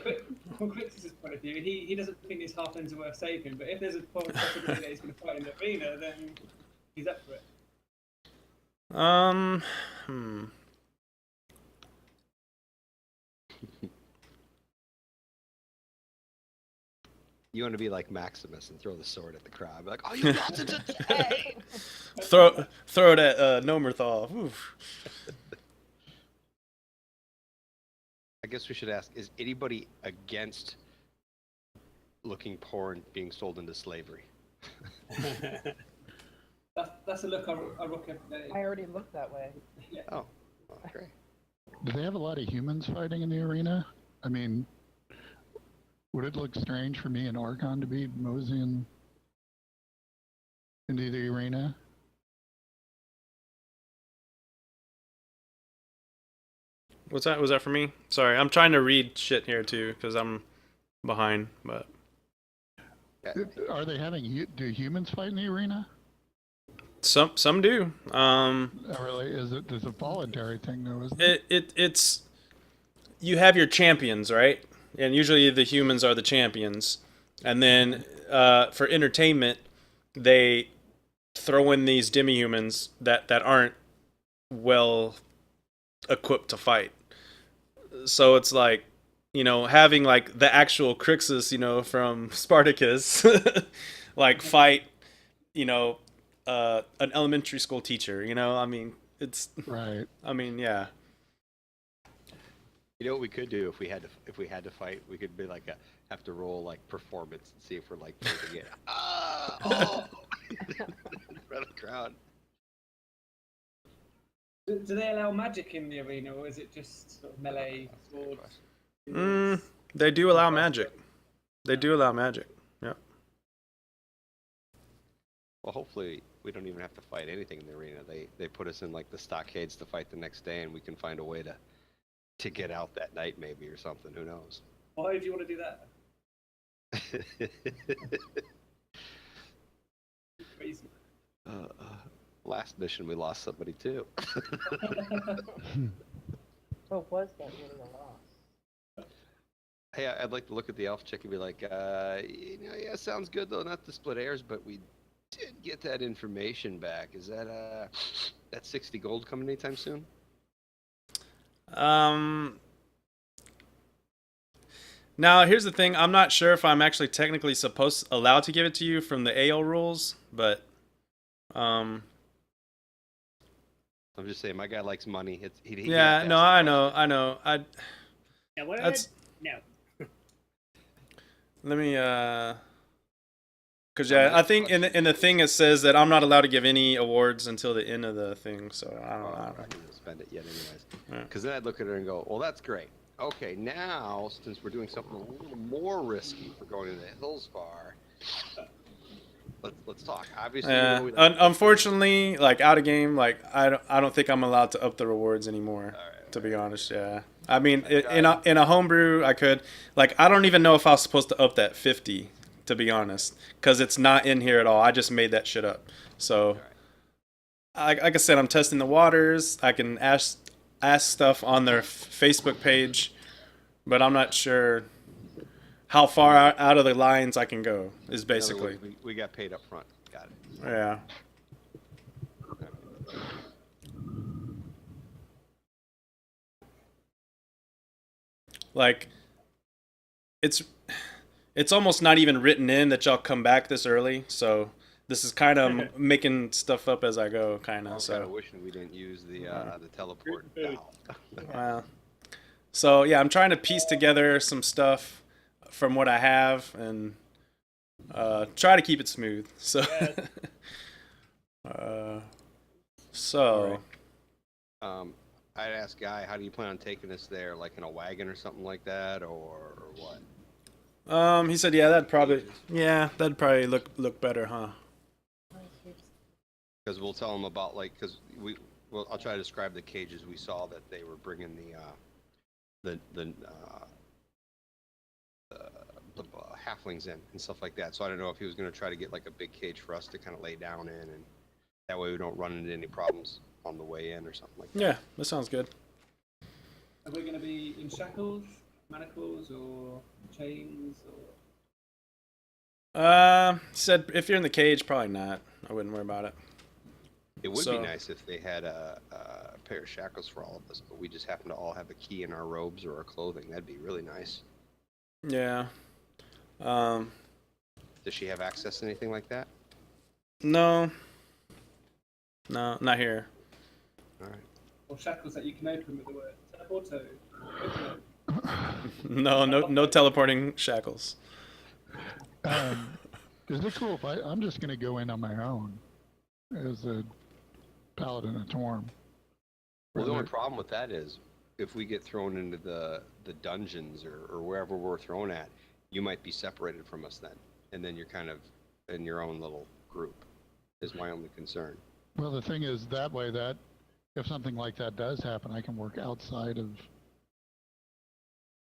From Quix's point of view, he doesn't think these halflings are worth saving. But if there's a possibility that he's going to fight in the arena, then he's up for it. You want to be like Maximus and throw the sword at the crowd. Be like, oh, you lost it today! throw it at Nomerthal. Oof. I guess we should ask, is anybody against looking poor and being sold into slavery? That's a look I rock every day. I already looked that way. Yeah. Oh, great. Do they have a lot of humans fighting in the arena? I mean, would it look strange for me in Oregon to be moseying into the arena? What's that? Was that for me? Sorry, I'm trying to read shit here too because I'm behind. But Are they having? Do humans fight in the arena? some do. Or really, is it? It's a voluntary thing, though, isn't it? It's you have your champions, right? And usually the humans are the champions, and then for entertainment, they throw in these demi-humans that aren't well equipped to fight. So it's like, having like the actual Crixus, from Spartacus, like fight, an elementary school teacher. I mean, it's Right. I mean, yeah. You know what we could do if we had to fight? We could be like have to roll like performance and see if we're like taking it. Oh! In front of the crowd. Do they allow magic in the arena, or is it just sort of melee swords? They do allow magic. They do allow magic. Yeah. Well, hopefully we don't even have to fight anything in the arena. They put us in like the stockades to fight the next day, and we can find a way to get out that night maybe or something. Who knows? Why do you want to do that? Crazy. Last mission we lost somebody too. What was that really a loss? Hey, I'd like to look at the elf chick and be like, yeah, sounds good though, not to split hairs, but we did get that information back. Is that 60 gold coming anytime soon? Now here's the thing. I'm not sure if I'm actually technically allowed to give it to you from the AL rules, but I'm just saying, my guy likes money. yeah, no, I know. Yeah, what? That's- No. Let me because yeah, I think in the thing it says that I'm not allowed to give any awards until the end of the thing. So I don't I know. didn't spend it yet, anyways. Yeah. Because then I'd look at her and go, well, that's great. Okay, now since we're doing something a little more risky for going to the Hillsfar, let's talk. Obviously, Yeah. we like Unfortunately, like out of game, like I don't think I'm allowed to up the rewards anymore. Alright, To be honest, yeah. I mean, in a homebrew, I could. Like, I don't even know if I was supposed to up that 50. To be honest, because it's not in here at all. I just made that shit up. So, like I said, I'm testing the waters. I can ask stuff on their Facebook page, but I'm not sure how far out of the lines I can go. Is in other basically, words, we got paid up front. Got it. yeah. Like, it's it's almost not even written in that y'all come back this early, so this is kind of making stuff up as I go, kind I'm of. kind of So, wishing we didn't use the teleport Food. now. so yeah, I'm trying to piece together some stuff from what I have and try to keep it smooth. So, Yeah. uh, All so I'd ask Guy, how do you plan on taking us there? Like in a wagon or something like that, or what? he said, yeah, that'd probably look better, huh? Because we'll tell them about well, I'll try to describe the cages we saw that they were bringing the halflings in and stuff like that. So I don't know if he was going to try to get like a big cage for us to kind of lay down in, and that way we don't run into any problems on the way in or something like that. Yeah, that sounds good. Are we going to be in shackles, manacles, or chains? Or Said if you're in the cage, probably not. I wouldn't worry about it. It would So- be nice if they had a pair of shackles for all of us, but we just happen to all have a key in our robes or our clothing. That'd be really nice. Yeah. Does she have access to anything like that? No, not here. All right. or shackles that you can open with the word teleporto? Open it. No teleporting shackles. Is it cool if I'm just going to go in on my own as a paladin of Torm? Well, the only problem with that is if we get thrown into the dungeons or wherever we're thrown at, you might be separated from us then, and then you're kind of in your own little group. Is my only concern. Well, the thing is that way that if something like that does happen, I can work outside of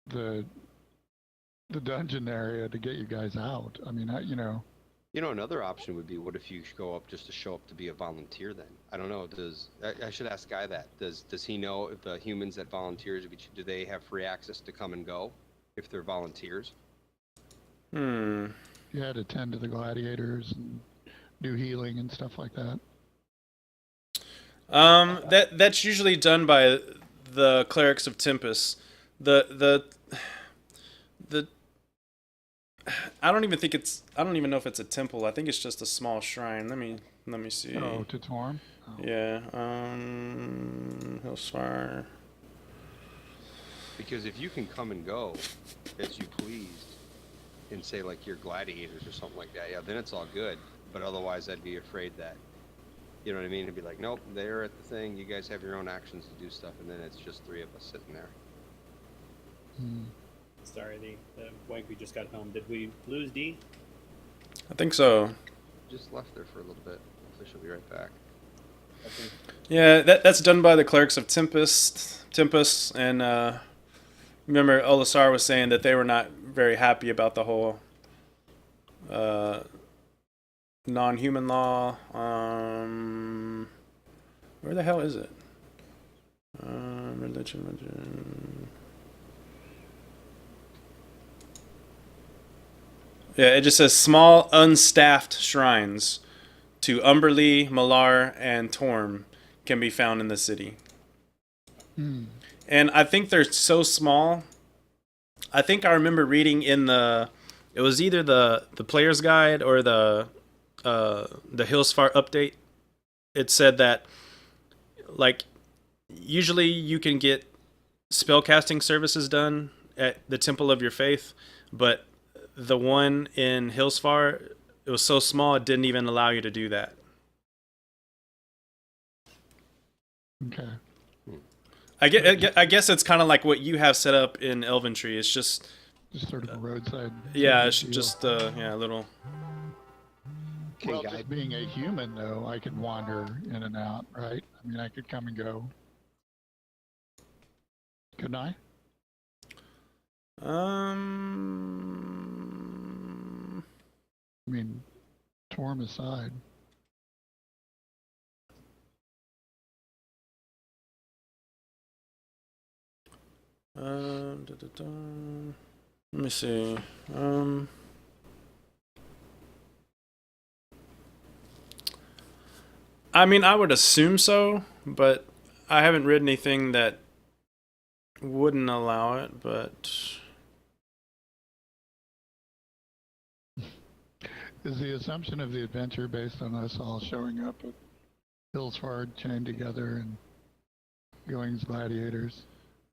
the dungeon area to get you guys out. I mean, Another option would be, what if you go up just to show up to be a volunteer then? I don't know. I should ask Guy that. Does he know if the humans that volunteers, do they have free access to come and go if they're volunteers? Hmm. you had to tend to the gladiators and do healing and stuff like that. That's usually done by the clerics of Tempest. The I don't even know if it's a temple. I think it's just a small shrine. Let me see. Oh, to Torm? Oh. Yeah. Hillsfar. Because if you can come and go as you please and say like you're gladiators or something like that, yeah, then it's all good. But otherwise I'd be afraid that, you know what I mean? It'd be like, nope, they're at the thing, you guys have your own actions to do stuff, and then it's just three of us sitting there. Sorry, the wank we just got home. Did we lose D? I think so. Just left there for a little bit. Hopefully she'll be right back. Okay. Yeah, that's done by the clerics of Tempest, and remember Olisar was saying that they were not very happy about the whole non-human law. Where the hell is it? Religion. Yeah, it just says small unstaffed shrines to Umberlee, Malar, and Torm can be found in the city. And I think they're so small. I think I remember reading in it was either the player's guide or the Hillsfar update. It said that like usually you can get spellcasting services done at the Temple of Your Faith, but the one in Hillsfar, it was so small it didn't even allow you to do that. Okay. I guess it's kind of like what you have set up in Elventree. It's just sort of a roadside. yeah, it's deal. just a little. Well, just being a human, though, I could wander in and out, right? I mean, I could come and go. Couldn't I? I mean, Torm aside. Let me see. I mean, I would assume so, but I haven't read anything that wouldn't allow it. But Is the assumption of the adventure based on us all showing up at Hillsfar chained together and going as gladiators?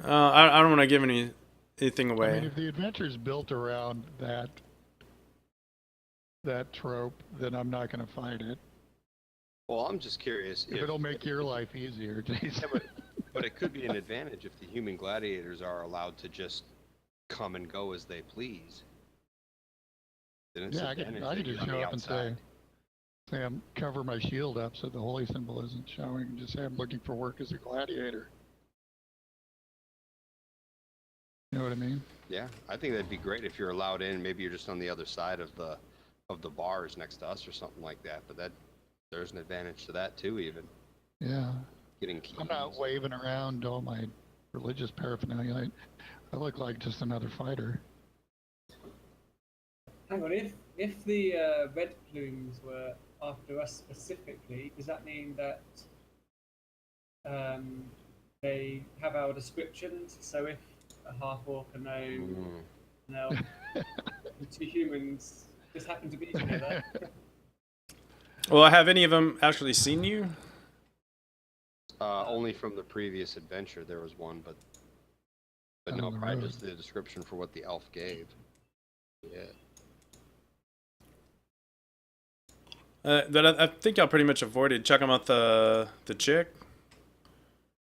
I don't want to give anything away. I mean, if the adventure's built around that trope, then I'm not going to fight it. Well, I'm just curious If it'll make your life easier, Jason. Yeah, but it could be an advantage if the human gladiators are allowed to just come and go as they please. Then it's Yeah, I advantage could that just you're on show the up and outside. say I'm cover my shield up so the holy symbol isn't showing, and just say I'm looking for work as a gladiator. You know what I mean? Yeah, I think that'd be great if you're allowed in. Maybe you're just on the other side of the bars next to us or something like that. But there's an advantage to that too. Even Yeah. getting keys. I'm not waving around all my religious paraphernalia. I look like just another fighter. Hang on, if the Red Plumes were after us specifically, does that mean that they have our descriptions? So if a half orc, a gnome, an elf, and two humans just happen to be together. Well, have any of them actually seen you? Only from the previous adventure there was one, but no, On the probably road. just the description for what the elf gave. Yeah. But I think y'all pretty much avoided checking out the chick.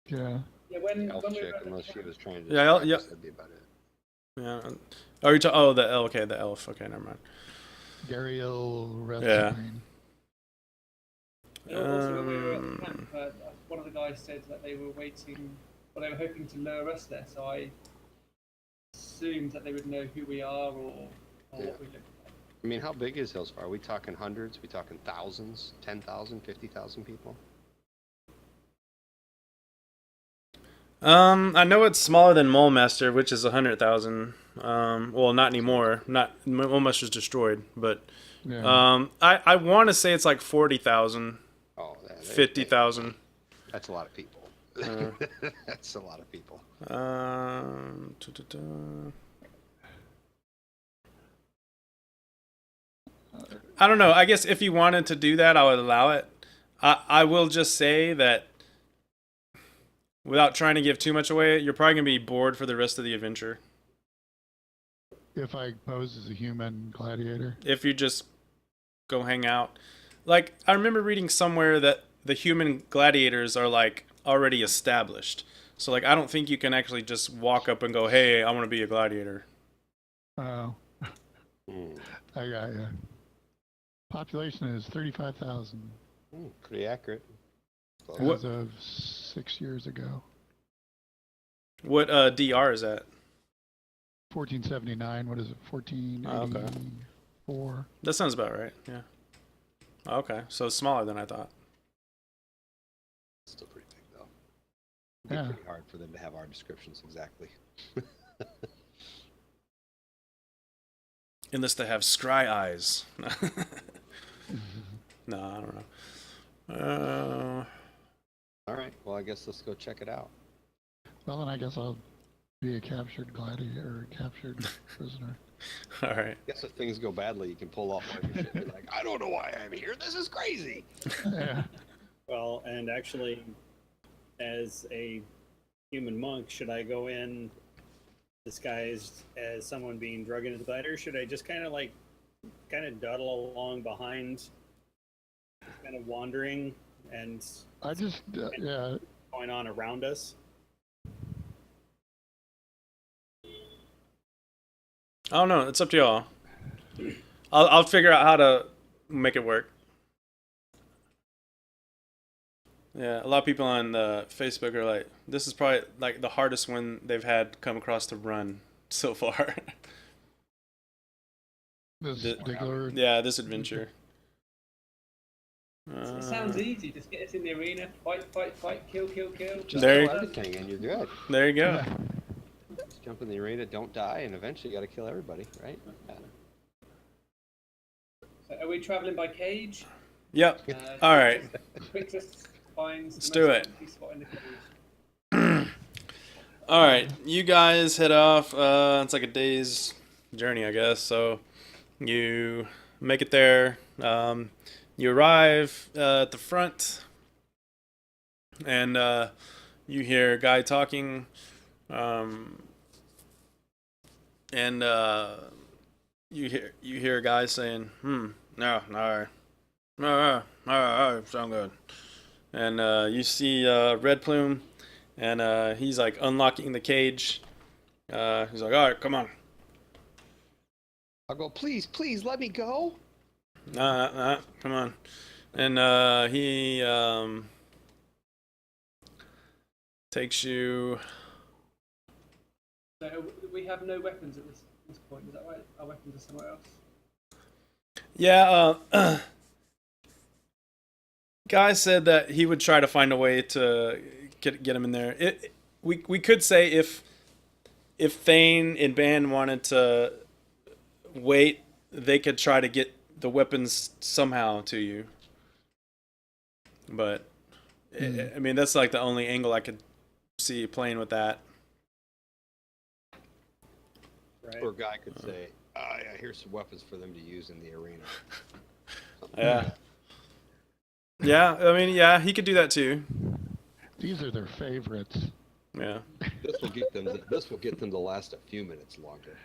Yeah. Yeah, when Elf we were chick, at the unless she camp- was trying to Yeah, distract yeah. us, that'd be about it. Yeah. Oh, you oh the okay, the elf. Okay, never mind. Gariel Yeah. Wrestling. Also, when we were at the camp, one of the guys said that they were waiting, or they were hoping to lure us there. So I assumed that they would know who we are or Yeah. what we look like. I mean, how big is Hillsfar? Are we talking hundreds? Are we talking thousands? 10,000? 50,000 people? I know it's smaller than Mole Master, which is 100,000. Well, not anymore. Not Mole Master's destroyed, but Yeah. I want to say it's like 40,000, Oh, 50,000. That's a lot of people. That's a lot of people. I don't know. I guess if you wanted to do that, I would allow it. I will just say that without trying to give too much away, you're probably going to be bored for the rest of the adventure. If I pose as a human gladiator. If you just go hang out. Like, I remember reading somewhere that the human gladiators are, like, already established. So, like, I don't think you can actually just walk up and go, hey, I want to be a gladiator. Oh, Hmm. I got you. Population is 35,000 Pretty accurate. Close. What- as of 6 years ago. What DR is that? 1479. What is it? 1484. That sounds about right, yeah. Okay, so it's smaller than I thought. Still pretty big, though. It'd be Yeah. pretty hard for them to have our descriptions exactly. Unless they have scry eyes. No, I don't know. All right. Well, I guess let's go check it out. Well, then I guess I'll be a captured gladiator or a captured prisoner. All right. I guess if things go badly, you can pull off all your shit. Be like, I don't know why I'm here. This is crazy. Yeah. Well, and actually, as a human monk, should I go in disguised as someone being drugged into the glider? Or should I just kind of dawdle along behind, kind of wandering and I just, yeah. going on around us? I don't know. It's up to y'all. I'll figure out how to make it work. Yeah, a lot of people on Facebook are like, this is probably like the hardest one they've had come across to run so far. This The- particular. Yeah, this adventure. It sounds easy. Just get us in the arena, fight, kill. Just There kill you- everything, and you're good. There you go. Yeah. Just jump in the arena, don't die, and eventually you got to kill everybody, right? Yeah. So are we traveling by cage? Yep. All right. Quickest finds Let's the do most it. empty spot in the cage. All right, you guys head off. It's like a day's journey, I guess. So you make it there. You arrive at the front, and you hear a guy talking, and you hear a guy saying, no, sound good. And you see Red Plume, and he's like unlocking the cage. He's like, all right, come on. I'll go, please, let me go. Nah, come on. And he takes you. So we have no weapons at this point. Is that right? Our weapons are somewhere else. Yeah, Guy said that he would try to find a way to get him in there. We could say if Thane and Ban wanted to wait, they could try to get the weapons somehow to you. But I mean, that's like the only angle I could see playing with that. Right. Or Guy could say, yeah, here's some weapons for them to use in the arena. Yeah. Yeah, I mean, yeah, he could do that too. These are their favorites. Yeah. This will get them to last a few minutes longer.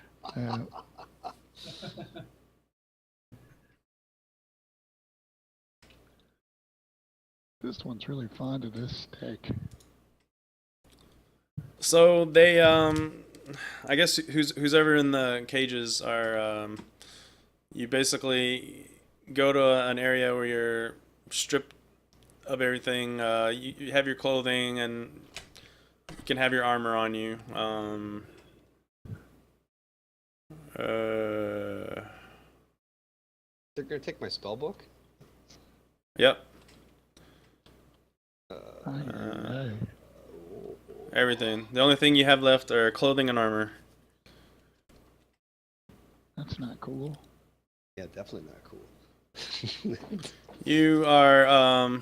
This one's really fond of this steak. So they, I guess who's ever in the cages are, you basically go to an area where you're stripped of everything. You have your clothing and you can have your armor on you. They're gonna take my spell book. Yep. Aye. Everything. The only thing you have left are clothing and armor. That's not cool. Yeah, definitely not cool. You are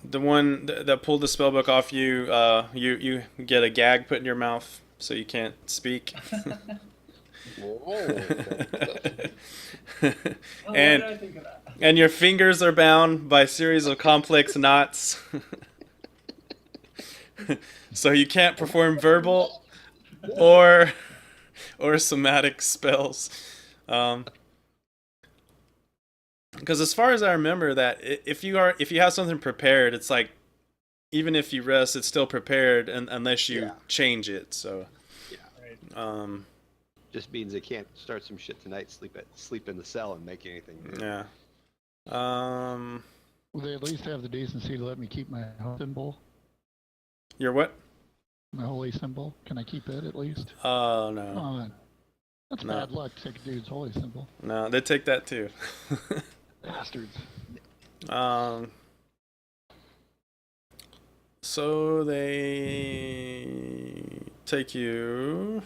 the one that pulled the spellbook off you. You get a gag put in your mouth so you can't speak. Why did I think of that? And your fingers are bound by a series of complex knots. So you can't perform verbal or somatic spells. Because as far as I remember, that if you have something prepared, it's like even if you rest, it's still prepared, unless you change it. So Right. Just means they can't start some shit tonight, sleep in the cell and make anything new. yeah. Will they at least have the decency to let me keep my symbol? Your what? My holy symbol? Can I keep it at least? Oh Come no, on. That's No. bad luck, take a dude's holy symbol. no, they take that too. Bastards. So they take you.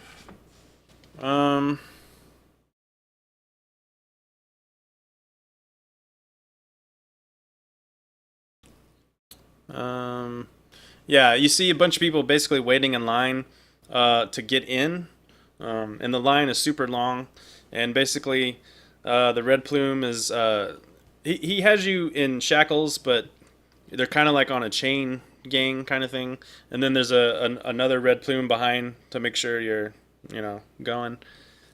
Yeah, you see a bunch of people basically waiting in line to get in, and the line is super long. And basically, the Red Plume is he has you in shackles, but they're kind of like on a chain gang kind of thing. And then there's another Red Plume behind to make sure you're going.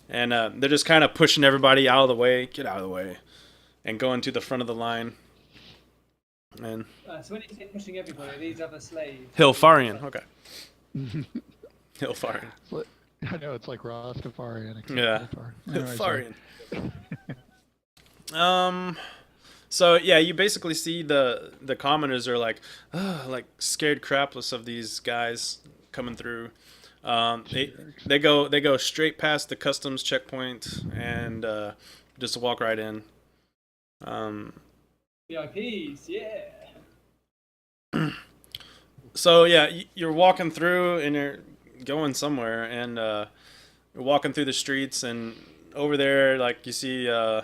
And they're just kind of pushing everybody out of the way, get out of the way, and going to the front of the line. And So when you say pushing everybody, these other slaves. Hillsfarian, okay. Hillsfarian. I know, it's like Rastafarian. except Yeah. Hillsfar. Anyway, Hillsfarian. So yeah, you basically see the commoners are like scared crapless of these guys coming through. They go straight past the customs checkpoint and just walk right in. VIPs, yeah. So yeah, you're walking through and you're going somewhere, and you're walking through the streets, and over there, like, you see a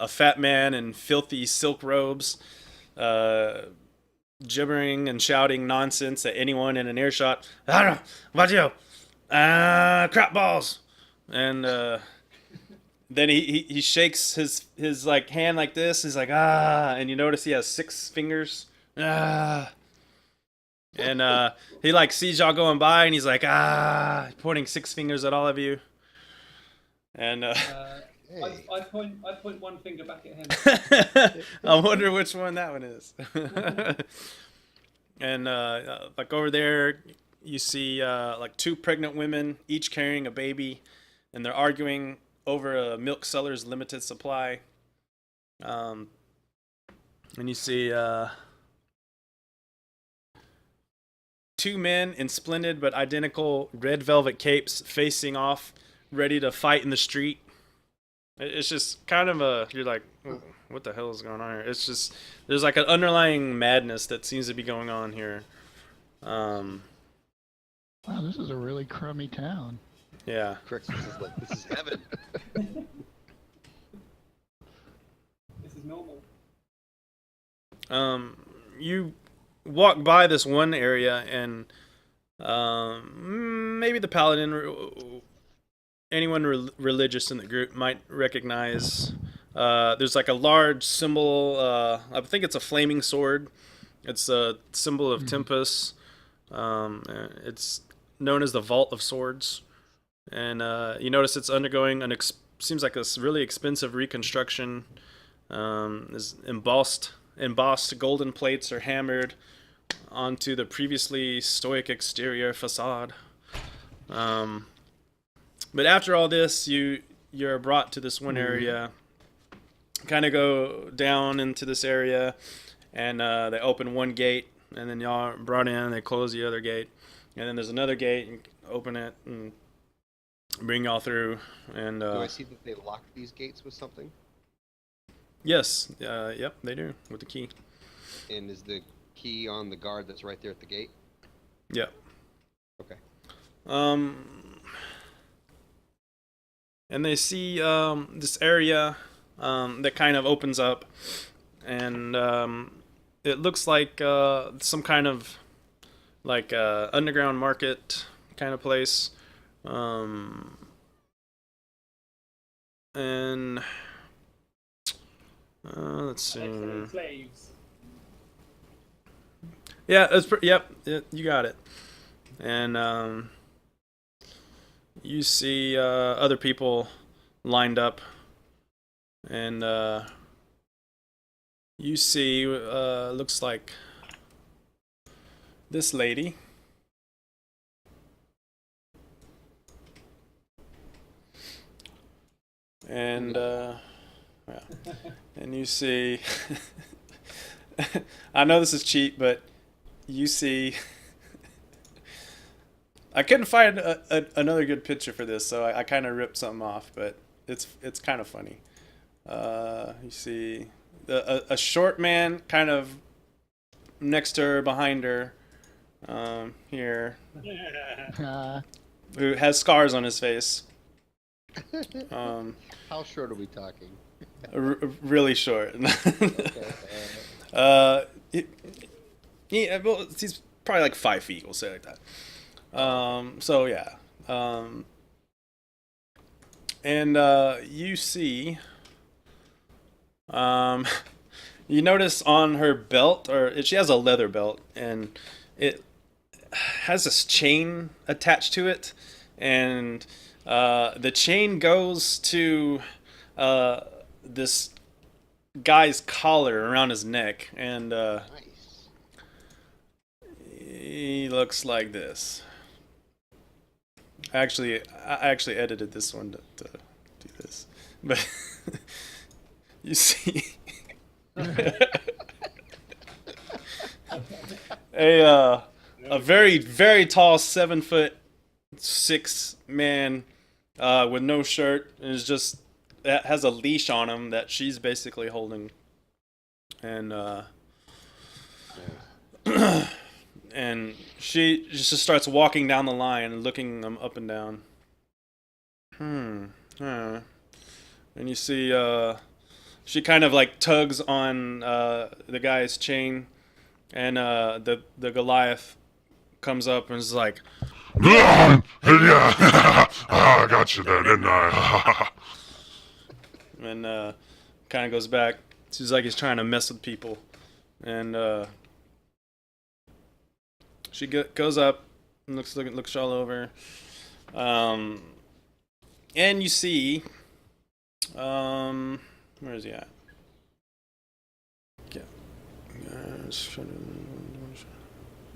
fat man in filthy silk robes, gibbering and shouting nonsense at anyone in an earshot. I don't know about you, crap balls, and then he shakes his like hand like this. He's like, ah, and you notice he has 6 fingers. Ah. And he like sees y'all going by, and he's like, ah, pointing 6 fingers at all of you. And I point one finger back at him. I wonder which one that one is. And like over there, you see like 2 pregnant women, each carrying a baby, and they're arguing over a milk seller's limited supply. And you see 2 men in splendid but identical red velvet capes facing off, ready to fight in the street. It's just kind of you're like, what the hell is going on here? It's just, there's like an underlying madness that seems to be going on here. Wow, this is a really crummy town. Yeah. Crix, this is heaven. This is normal. You walk by this one area, and maybe the paladin, anyone religious in the group might recognize. There's like a large symbol. I think it's a flaming sword. It's a symbol of Tempest. It's known as the Vault of Swords, and you notice it's undergoing seems like this really expensive reconstruction. Is embossed golden plates are hammered onto the previously stoic exterior facade. But after all this, you're brought to this one area. Kind of go down into this area, and they open one gate, and then y'all are brought in, and they close the other gate, and then there's another gate, and open it and bring y'all through. And Do I see that they lock these gates with something? yes, yep, they do, with the key. And is the key on the guard that's right there at the gate? Yep. Okay. And they see this area that kind of opens up, and it looks like some kind of like underground market kind of place. And let's see. Excellent slaves. Yeah, yep, you got it. And you see other people lined up, and you see looks like this lady. And yeah. And you see I know this is cheap, but you see I couldn't find another good picture for this, so I kind of ripped something off, but it's kind of funny. You see a short man kind of next to her, behind her, here, who has scars on his face. How short are we talking? Really short. Okay. Well, he's probably like 5 feet. We'll say it like that. So yeah. And you see, you notice on her belt, or she has a leather belt, and it has this chain attached to it, and the chain goes to this guy's collar around his neck, and Nice. he looks like this. I actually edited this one to do this, but you see a very, very tall 7'6" man with no shirt, and is just has a leash on him that she's basically holding, and and she just starts walking down the line and looking them up and down. And you see she kind of like tugs on the guy's chain, and the Goliath comes up and is like, Yeah, I got you there, didn't I? and kind of goes back. Seems like he's trying to mess with people, and she goes up and looks all over, and you see, where is he at?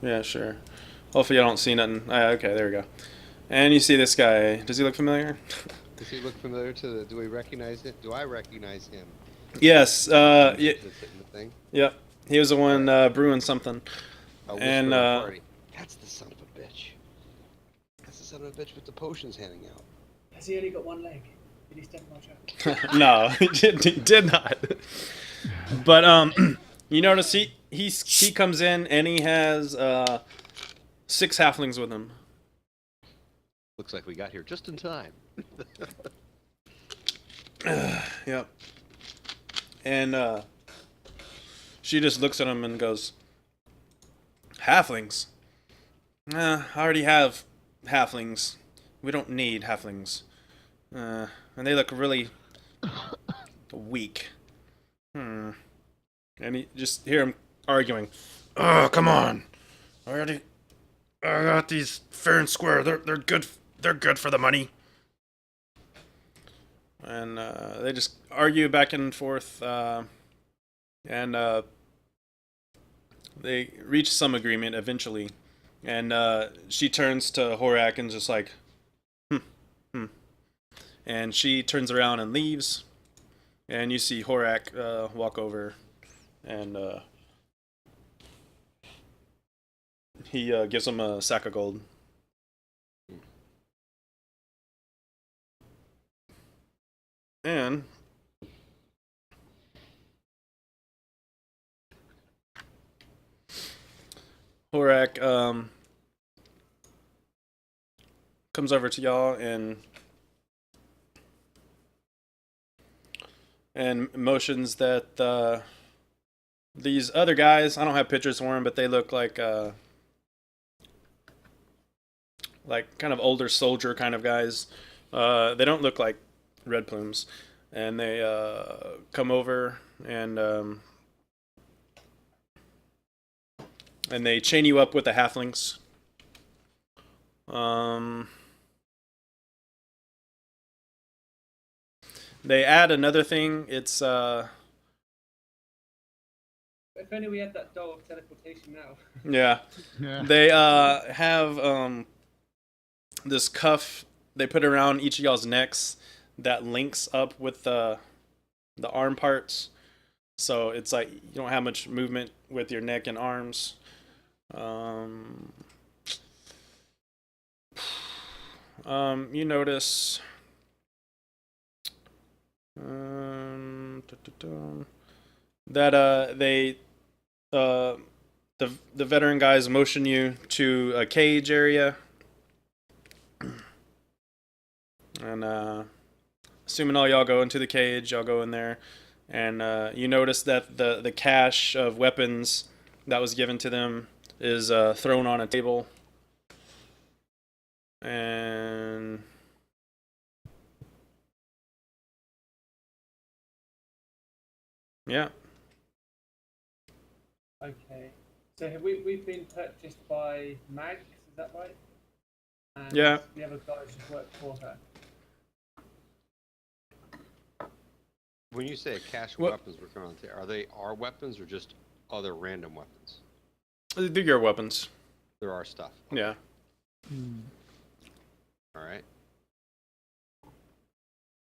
Yeah, sure. Hopefully I don't see nothing. Okay, there we go. And you see this guy. Does he look familiar? Does he look familiar to the? Do we recognize it? Do I recognize him? Yes. That's in the thing. Yep. He was the one brewing something. A whisper And of party. That's the son of a bitch. That's the son of a bitch with the potions handing out. Has he only got one leg? Did he step on my trap? No, he did not. But you notice he comes in and he has 6 halflings with him. Looks like we got here just in time. Yep. And she just looks at him and goes, "Halflings? I already have halflings. We don't need halflings. And they look really weak." And you just hear him arguing. "Oh, come on! I got these fair and square. They're good. They're good for the money." And they just argue back and forth, and they reach some agreement eventually. And she turns to Horak and just like, and she turns around and leaves. And you see Horak walk over, and he gives him a sack of gold. And Horak comes over to y'all and motions that these other guys, I don't have pictures for them, but they look like kind of older soldier kind of guys. They don't look like Red Plumes, and they come over and they chain you up with the halflings. They add another thing. It's If only we had that doll of teleportation now. yeah. Yeah. They have this cuff they put around each of y'all's necks that links up with the arm parts. So it's like you don't have much movement with your neck and arms. You notice that they the veteran guys motion you to a cage area, and assuming all y'all go into the cage, y'all go in there, and you notice that the cache of weapons that was given to them is thrown on a table, and yeah. Okay. So have we've been purchased by Mags, is that right? And Yeah. the other guys just work for her. When you say cache What- weapons we're going to, are they our weapons or just other random weapons? They're your weapons. There are stuff. Yeah. All right.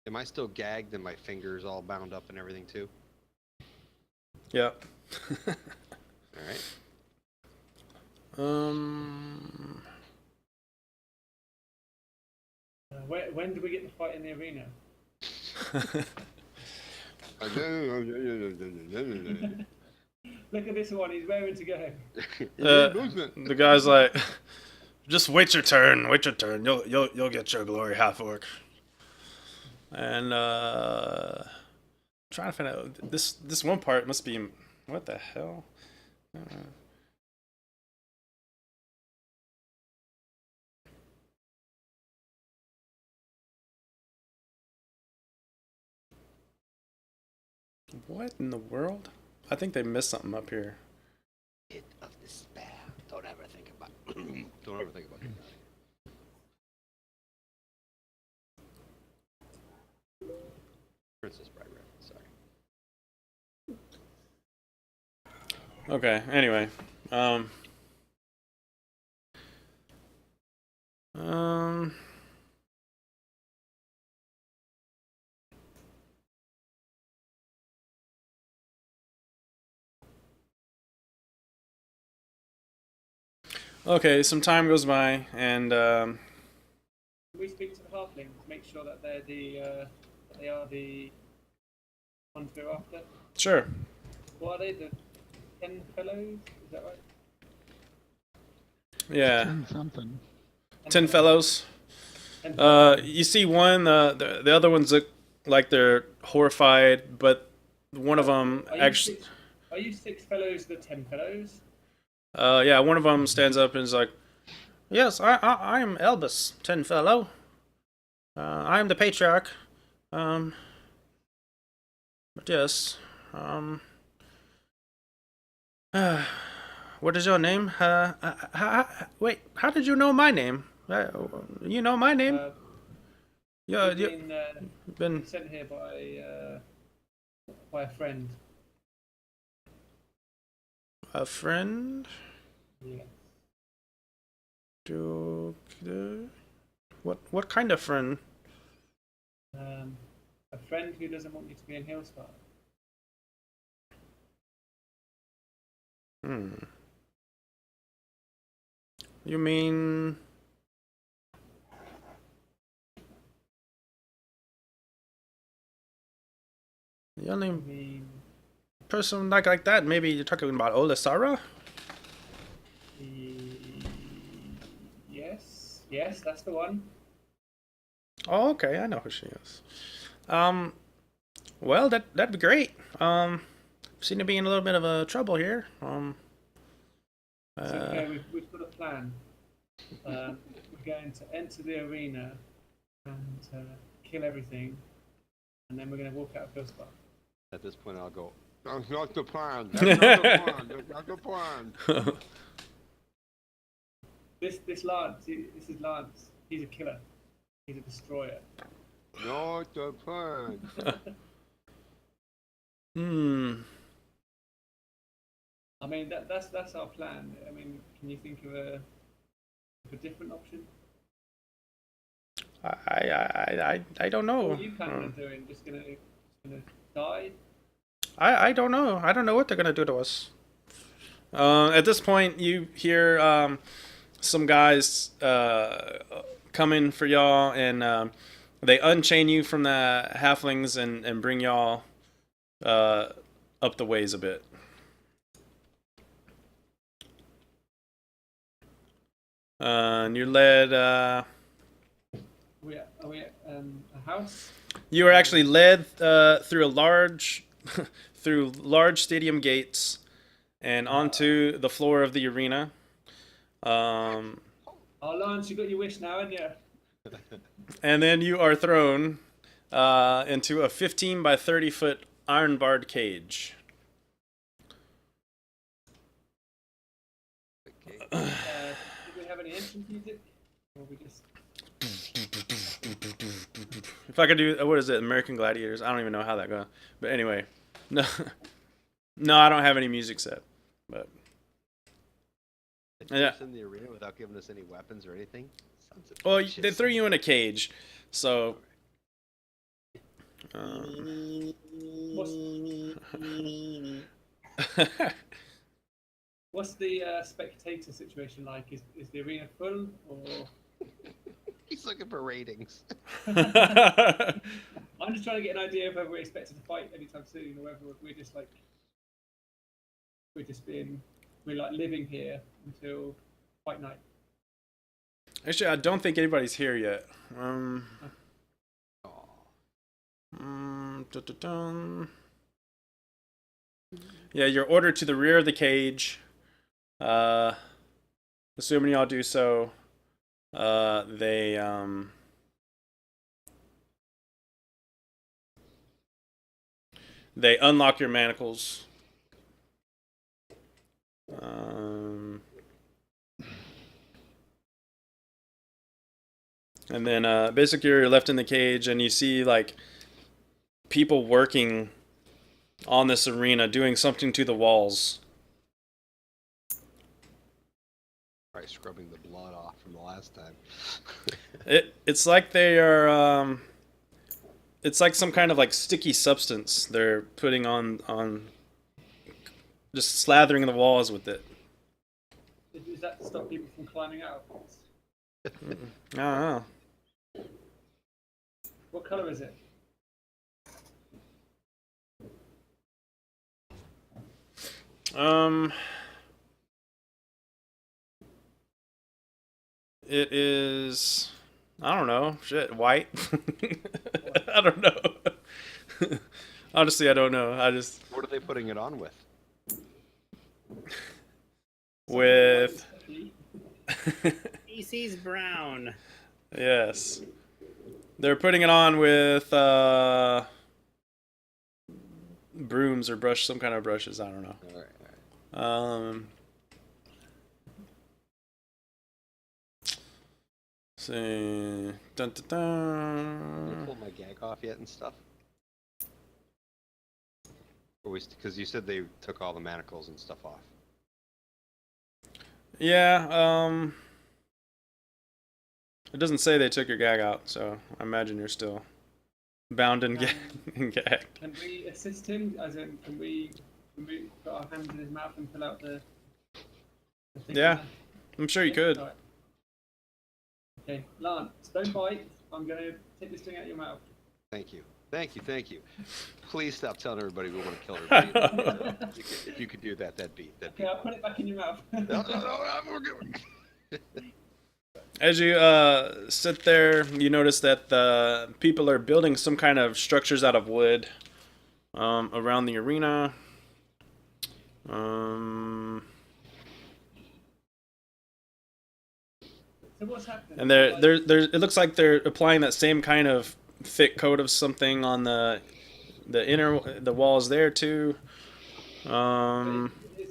Am I still gagged and my fingers all bound up and everything too? Yeah. All right. When do we get the fight in the arena? Look at this one, he's raring to go. The guy's like, "Just wait your turn. Wait your turn. You'll get your glory, half orc." And trying to find out this one part must be what the hell. What in the world? I think they missed something up here. Pit of despair. Don't ever think about. Don't ever think about it. Princess Bride reference. Sorry. Okay, anyway. Okay, some time goes by, and Can we speak to the halflings? Make sure that they are the ones we're after. sure. What are they? The 10 fellows? Is that right? Yeah, 10 something. 10 fellows. 10 You see one, the other ones look like they're horrified, but one of them actually, Are you 6 fellows the 10 fellows? yeah, one of them stands up and is like, "Yes, I am Elbus, 10 fellow. I am the patriarch. But yes, what is your name? Wait, how did you know my name? You know my name? Yeah, We've you been sent here by a friend. a friend? Yeah. What kind of friend? A friend who doesn't want you to be in Hillsfar. You mean the only I mean, person like that? Maybe you're talking about Olisara? yes, that's the one. Oh, okay, I know who she is. Well, that'd be great. Seem to be in a little bit of a trouble here. It's okay, we've got a plan. We're going to enter the arena and kill everything, and then we're going to walk out of Hillsfar. At this point, I'll go. That's not the plan. That's not the plan. That's not the plan. This Lance, this is Lance. He's a killer. He's a destroyer. Not the plan. I mean, that's our plan. I mean, can you think of a different option? I don't know. What are you planning on doing? Just gonna die? I don't know. I don't know what they're gonna do to us. At this point, you hear some guys coming for y'all, and they unchain you from the halflings and bring y'all up the ways a bit. And you're led. Are we at a house? You are actually led through a large, through large stadium gates, and onto the floor of the arena. Oh, Lance, you got your wish now, haven't you? And then you are thrown into a 15 by 30 foot iron barred cage. Okay. Do we have any entrance music? Or we just... If I could do, what is it, American Gladiators? I don't even know how that goes. But anyway, no, no, I don't have any music set. But They threw us in the arena without giving us any weapons or anything. Sons of well, bitches. they threw you in a cage, so. What's the spectator situation like? Is the arena full, or...? He's looking for ratings. I'm just trying to get an idea of whether we're expected to fight anytime soon, or whether we're just like... We're like living here until fight night. Actually, I don't think anybody's here yet. Yeah, you're ordered to the rear of the cage. Assuming y'all do so, they They unlock your manacles. And then basically you're left in the cage, and you see like people working on this arena, doing something to the walls. Probably scrubbing the blood off from the last time. It's like they are. It's like some kind of like sticky substance they're putting on, just slathering the walls with it. Is that to stop people from climbing out? I don't know. What colour is it? It is. I don't know. Shit, white. I don't know. Honestly, I don't know. I just What are they putting it on with? with. AC's brown. Yes, they're putting it on with brooms or brush, some kind of brushes. I don't know. All right. See. Dun, dun, Did I dun. pull my gag off yet and stuff? Because you said they took all the manacles and stuff off. Yeah. It doesn't say they took your gag out, so I imagine you're still bound and, and gagged. Can we assist him? As in, can we put our hands in his mouth and pull out the thing? Yeah. there? I'm sure you could. Alright. Okay, Lance, don't bite. I'm going to take this thing out of your mouth. Thank you. Thank you. Thank you. Please stop telling everybody we want to kill everybody. If you could do that, that'd be. Okay, I'll put it back in your mouth. No, we're good. As you sit there, you notice that the people are building some kind of structures out of wood around the arena. So what's happening? And they're it looks like they're applying that same kind of thick coat of something on the walls there too. Is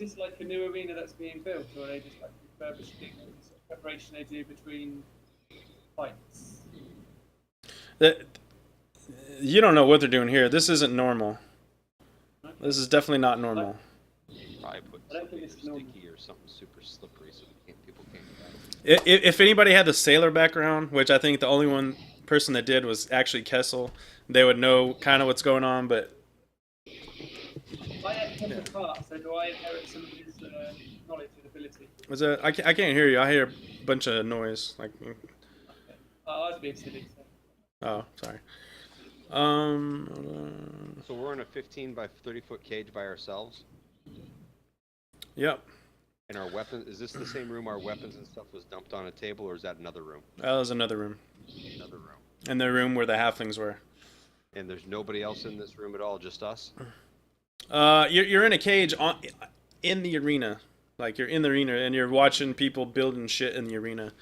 this like a new arena that's being built, or are they just like refurbishing the sort of preparation they do between fights? You don't know what they're doing here. This isn't normal. This is definitely not normal. Probably put I don't think it's super normal. sticky or something super slippery so people can't get out. If anybody had the sailor background, which I think the only one person that did was actually Kessel, they would know kind of what's going on. But I had Kessel Clark, so do I inherit some of his knowledge and ability? I can't hear you. I hear a bunch of noise. Like, I was being silly. So. oh, sorry. So we're in a 15 by 30 foot cage by ourselves. Yep. And our weapons, is this the same room our weapons and stuff was dumped on a table, or is that another room? That was another room. Another room. In the room where the halflings were. And there's nobody else in this room at all, just us? You're in a cage in the arena. Like, you're in the arena and you're watching people building shit in the arena.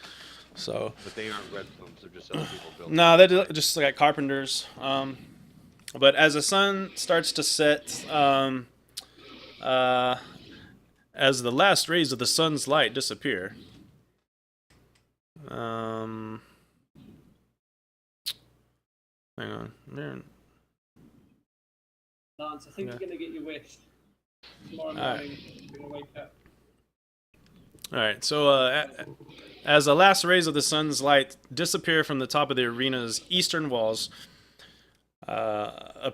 So. But they aren't Red Plumes, they're just other people building. No, they're just like carpenters. But as the sun starts to set, as the last rays of the sun's light disappear, hang on. Lance, I think Yeah. you're going to get your wish. Tomorrow All right. morning, you're going to wake up. All right, so as the last rays of the sun's light disappear from the top of the arena's eastern walls, a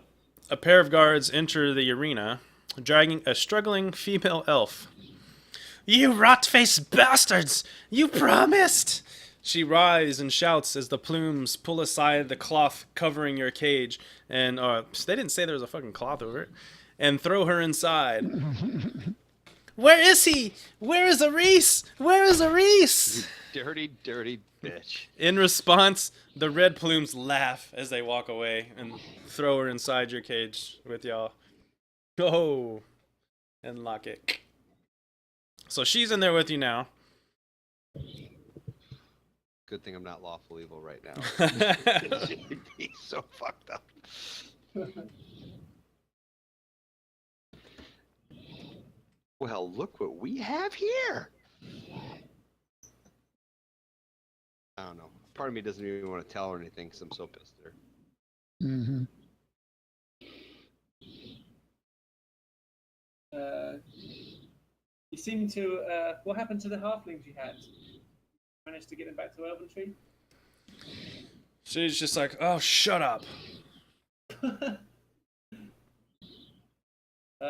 pair of guards enter the arena, dragging a struggling female elf. "You rot-faced bastards! You promised!" She writhes and shouts as the plumes pull aside the cloth covering your cage, and they didn't say there was a fucking cloth over it, and throw her inside. "Where is he? Where is Aris? Where is Aris?" Dirty, dirty bitch. In response, the Red Plumes laugh as they walk away and throw her inside your cage with y'all. Oh, and lock it. So she's in there with you now. Good thing I'm not lawful evil right now. She'd be so fucked up. Well, look what we have here. I don't know. Part of me doesn't even want to tell her anything because I'm so pissed at her. Mm-hmm. You seem to. What happened to the halflings you had? Managed to get them back to Elventree? She's just like, oh, shut up.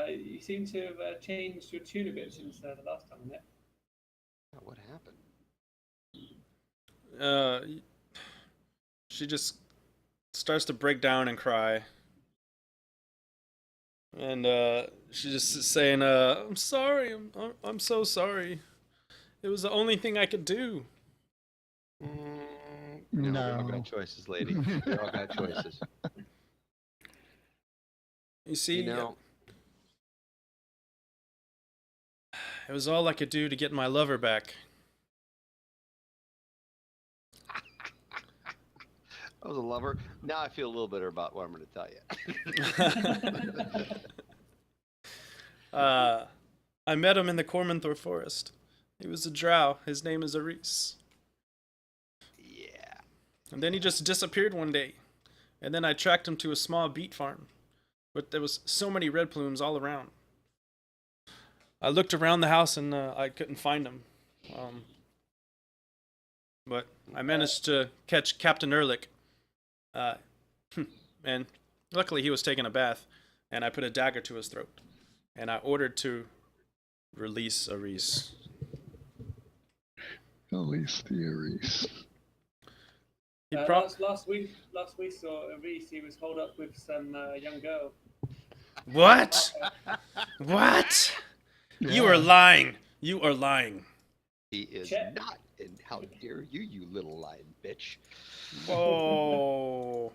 You seem to have changed your tune a bit since the last time I met. What happened? She just starts to break down and cry. And she's just saying, I'm sorry, I'm so sorry. It was the only thing I could do. We all No. got choices, lady. We all got choices. You see, You know, it was all I could do to get my lover back. I was a lover. Now I feel a little bitter about what I'm going to tell you. I met him in the Cormanthor forest. He was a drow. His name is Aris. Yeah. And then he just disappeared one day. And then I tracked him to a small beet farm. But there was so many red plumes all around. I looked around the house and I couldn't find him. But I managed to catch Captain Ehrlich. And luckily he was taking a bath. And I put a dagger to his throat. And I ordered to release Aris. Release the Aris. Last week we saw Aris. He was holed up with some young girl. What? What? Yeah. You are lying. You are lying. He is Check. not. And how dare you, you little lying bitch. Oh.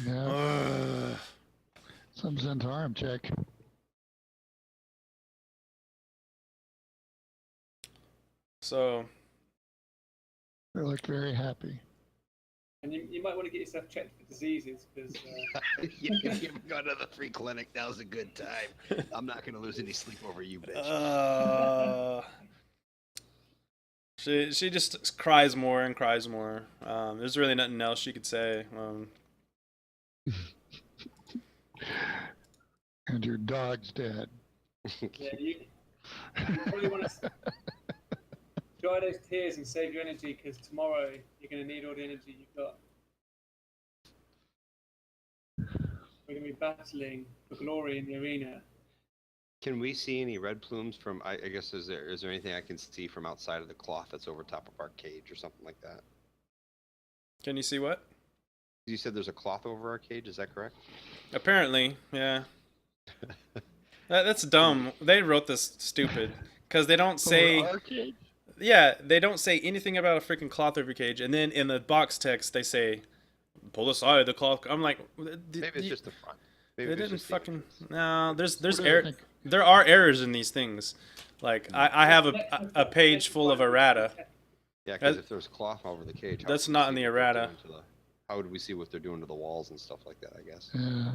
Yeah. Ugh. Some Zentarum check. So, They look very happy. And you might want to get yourself checked for diseases because Yeah, if you ever go to the free clinic, now's a good time. I'm not going to lose any sleep over you, bitch. she just cries more and cries more. There's really nothing else she could say. And your dog's dead. yeah, you probably want to dry those tears and save your energy because tomorrow you're going to need all the energy you've got. We're going to be battling for glory in the arena. Can we see any red plumes from? I guess is there anything I can see from outside of the cloth that's over top of our cage or something like that? Can you see what? You said there's a cloth over our cage. Is that correct? Apparently, yeah. That's dumb. They wrote this stupid because they don't say. Over our cage? Yeah, they don't say anything about a freaking cloth over your cage, and then in the box text they say, "Pull aside the cloth." I'm like, Maybe it's just the front. Maybe they it's didn't just the fucking. entrance. No, there's What do they error. think? There are errors in these things. Like I have a page full of errata. Yeah, because if there's cloth over the cage, how That's would we not see in the what they're errata. doing to the- How would we see what they're doing to the walls and stuff like that? I guess. Yeah.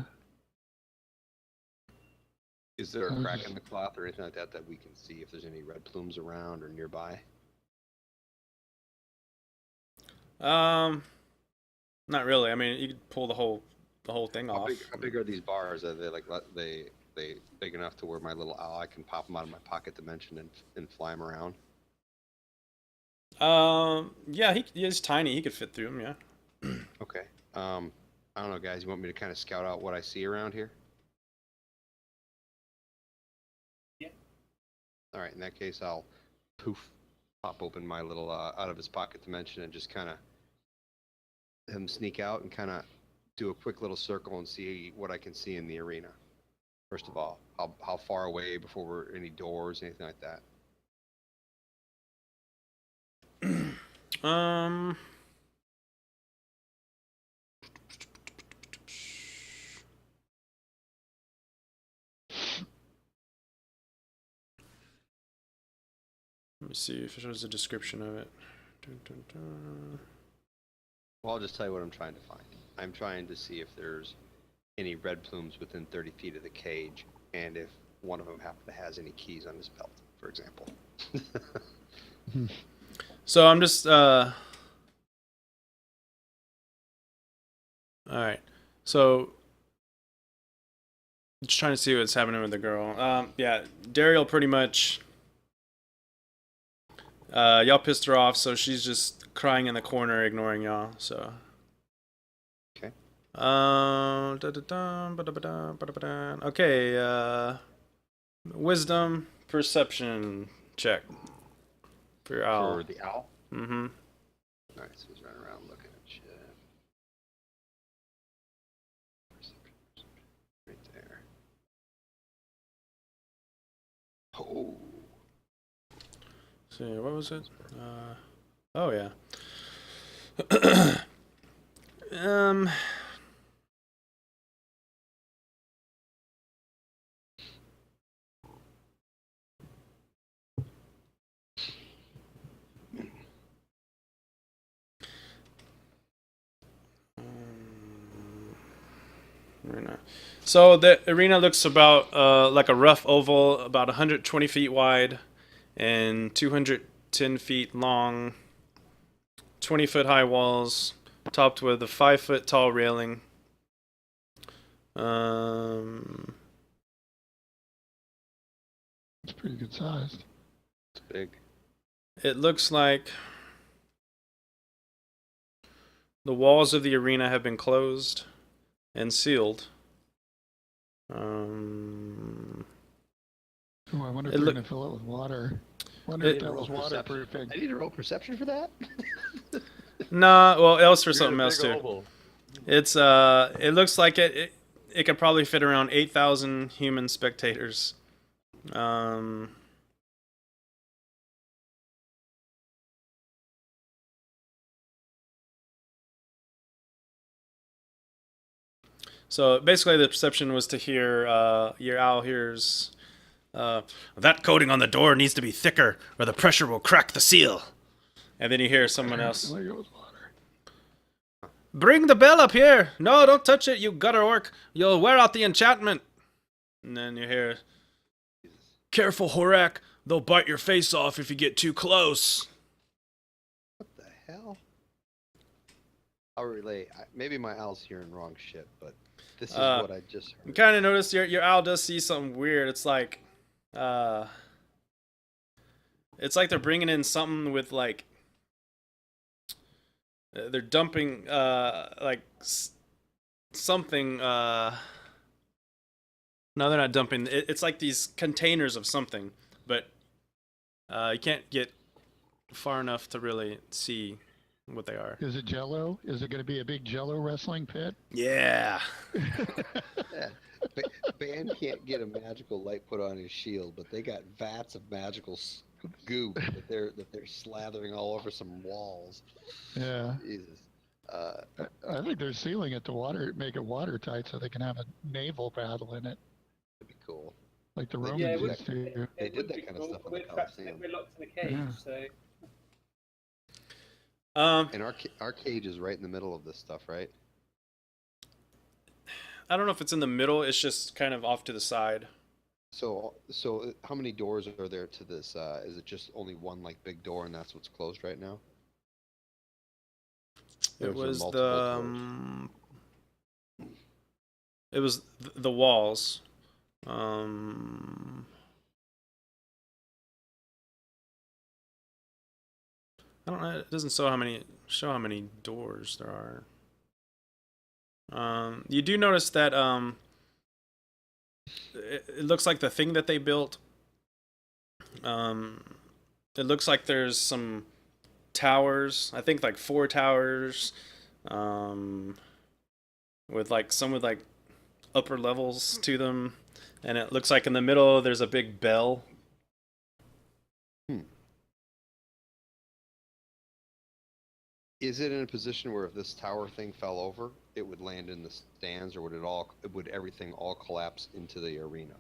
Is there a I crack just- in the cloth or anything like that that we can see if there's any red plumes around or nearby? Not really. I mean, you could pull the whole thing How off. big are these bars? Are they like they big enough to where my little ally can pop them out of my pocket dimension and fly them around? Yeah, he's tiny. He could fit through them. Yeah. Okay. I don't know, guys. You want me to kind of scout out what I see around here? Yeah. All right. In that case, I'll pop open my little out of his pocket dimension and just kind of him sneak out and kind of do a quick little circle and see what I can see in the arena. First of all, how far away before we're any doors, anything like that. Let me see if there's a description of it. Dun, dun, dun. Well, I'll just tell you what I'm trying to find. I'm trying to see if there's any red plumes within 30 feet of the cage, and if one of them has any keys on his belt, for example. So I'm just all right. So just trying to see what's happening with the girl. Yeah, Daryl pretty much. Y'all pissed her off, so she's just crying in the corner, ignoring y'all. So. Okay. Okay. Wisdom perception check for your owl. For the owl. Mm-hmm. All right, so he's running around looking at shit. Perception, right there. Oh. See, what was it? Oh yeah. Arena. So the arena looks about like a rough oval, about 120 feet wide and 210 feet long, 20-foot high walls, topped with a 5-foot tall railing. It's pretty good sized. It's big. It looks like the walls of the arena have been closed and sealed. Oh, I wonder if It they're look- going to fill it with water. Wonder It- if that was waterproofing. I need to roll perception for that. Nah, well, else for something else too. Oval. It's it looks like it could probably fit around 8,000 human spectators. So basically, the perception was to hear your owl hears that coating on the door needs to be thicker, or the pressure will crack the seal. And then you hear someone else. There goes water. Bring the bell up here! No, don't touch it, you gutter orc! You'll wear out the enchantment! And then you hear, careful, Horak! They'll bite your face off if you get too close! What the hell? I'll relay. Maybe my owl's hearing wrong shit, but this is what I just You heard. kind of notice your owl does see something weird. It's like they're bringing in something with like they're dumping like something. No, they're not dumping. It's like these containers of something, but you can't get far enough to really see what they are. Is it Jello? Is it going to be a big Jello wrestling pit? Yeah. Yeah. Ban can't get a magical light put on his shield, but they got vats of magical goo that they're slathering all over some walls. Yeah. Jesus. I think they're sealing it to make it watertight so they can have a naval battle in it, That'd be cool. like the Yeah, Romans Yeah, it would, used to. They it did would that be kind of cool. stuff in the We're trapped in it, Colosseum. we're locked in a cage, Yeah. so And our cage is right in the middle of this stuff, right? I don't know if it's in the middle. It's just kind of off to the side. So how many doors are there to this? Is it just only one like big door, and that's what's closed right now? Or It is there was multiple the doors? it was the walls. I don't know. It doesn't show how many doors there are. You do notice that it looks like the thing that they built. It looks like there's some towers. I think like 4 towers. With some with like upper levels to them, and it looks like in the middle there's a big bell. Is it in a position where if this tower thing fell over, it would land in the stands, or would everything all collapse into the arena?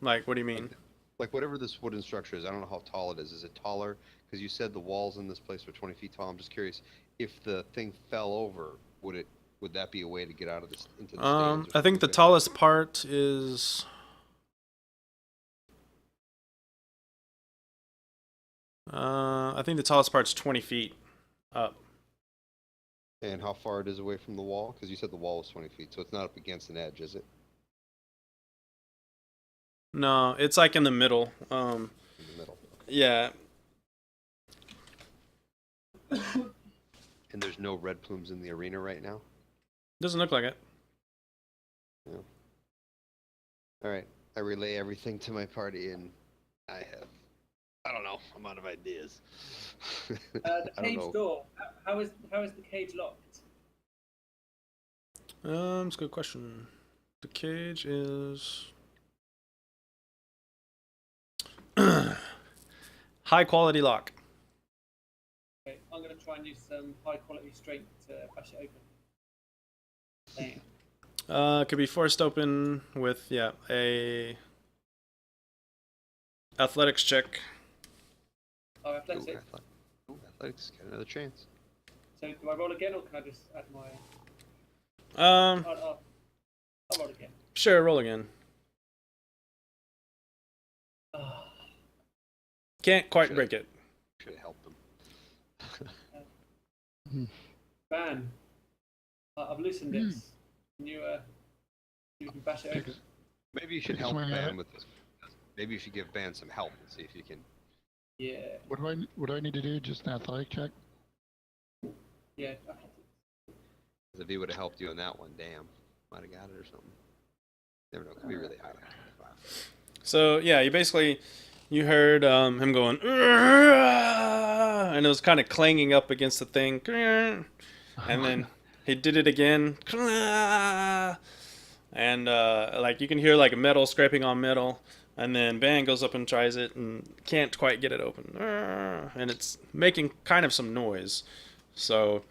Like, what do you mean? Like whatever this wooden structure is, I don't know how tall it is. Is it taller? Because you said the walls in this place were 20 feet tall. I'm just curious, if the thing fell over, would it Would that be a way to get out of this into the stands? I think the tallest part is. I think the tallest part's 20 feet up. And how far it is away from the wall? Because you said the wall was 20 feet, so it's not up against an edge, is it? No, it's like in the middle. In the middle. Yeah. And there's no red plumes in the arena right now? Doesn't look like it. No. All right. I relay everything to my party, and I don't know. I'm out of ideas. The I don't cage know. door. How is the cage locked? It's a good question. The cage is high quality lock. Okay, I'm gonna try and use some high quality strength to bash it open. Damn. Could be forced open with a athletics check. Oh, athletics. Athletics. Get another chance. So do I roll again, or can I just add my? I'll roll again. Sure, roll again. Ah, Can't quite Should- break it. Should have helped them. Van, I've loosened this. Can you can bash it open? Maybe you should Take a help swing at Van it. with this. Maybe you should give Van some help and see if you can. Yeah, What do I need to do? Just an athletic check? yeah. 'Cause if he would have helped you on that one, damn, might have got it or something. Never know. It could be really high. So yeah, you heard him going, "Urgh!" and it was kind of clanging up against the thing, and then he did it again, and like you can hear like metal scraping on metal, and then Van goes up and tries it and can't quite get it open, and it's making kind of some noise. So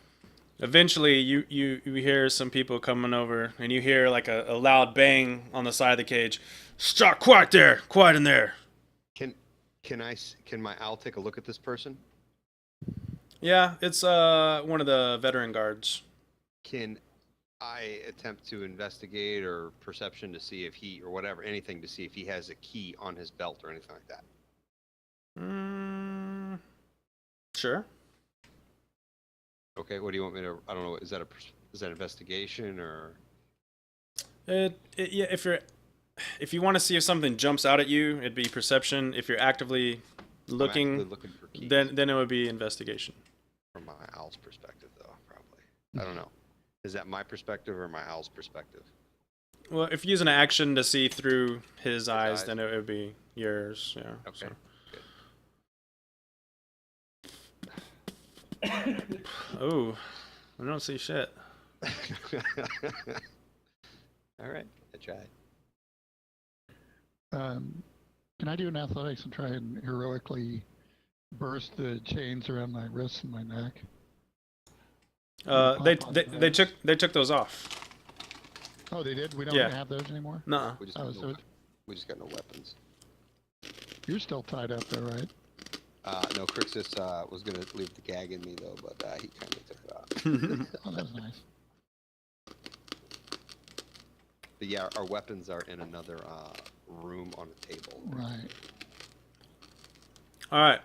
eventually you hear some people coming over, and you hear like a loud bang on the side of the cage. Stop! Quiet there! Quiet in there! Can my owl take a look at this person? Yeah, it's one of the veteran guards. Can I attempt to investigate or perception to see if he or whatever anything to see if he has a key on his belt or anything like that? Sure. Okay, what do you want me to? I don't know. Is that investigation or? Yeah, if you want to see if something jumps out at you, it'd be perception. If you're actively looking, I'm actually looking for keys. then it would be investigation. From my owl's perspective, though, probably. I don't know. Is that my perspective or my owl's perspective? Well, if you use an action to see through his eyes, eyes. then it would be yours. Yeah. Okay. Oh, I don't see shit. All right, I tried. Can I do an athletics and try and heroically burst the chains around my wrists and my neck? They took those off. Oh, they did? We don't Yeah. have those anymore? Nuh-uh. We just, Oh, got so no, we just got no weapons. you're still tied up there, right? No, Crixus was going to leave the gag in me, though, but he kind of took it off. Oh, that's nice. But yeah, our weapons are in another room on a table. Right. All right.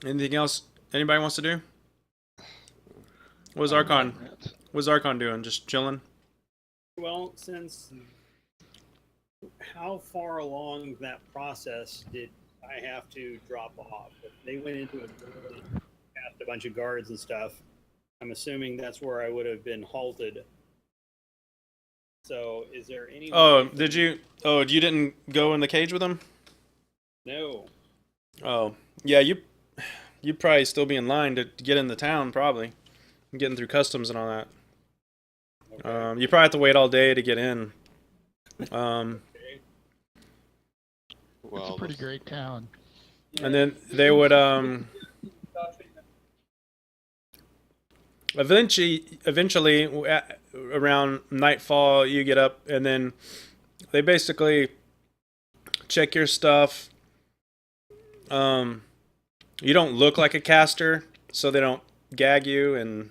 Anything else anybody wants to do? What's Archon doing? Just chilling? Well, since how far along that process did I have to drop off? If they went into a building, past a bunch of guards and stuff, I'm assuming that's where I would have been halted. So, is there any? Oh, way for did me- you? Oh, you didn't go in the cage with him? No. Oh, yeah. You'd probably still be in line to get in the town, probably, getting through customs and all that. Okay. You probably have to wait all day to get in. Okay. Well, It's a pretty great town. And then they would eventually around nightfall you get up, and then they basically check your stuff. You don't look like a caster, so they don't gag you, and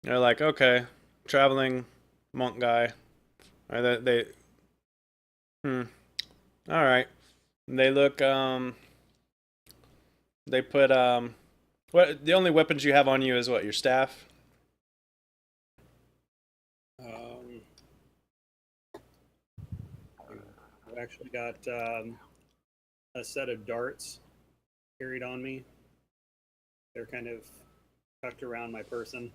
They're like, okay, traveling monk guy. Or all right. They look, they put, what, the only weapons you have on you is what, your staff? I've actually got a set of darts carried on me. They're kind of tucked around my person.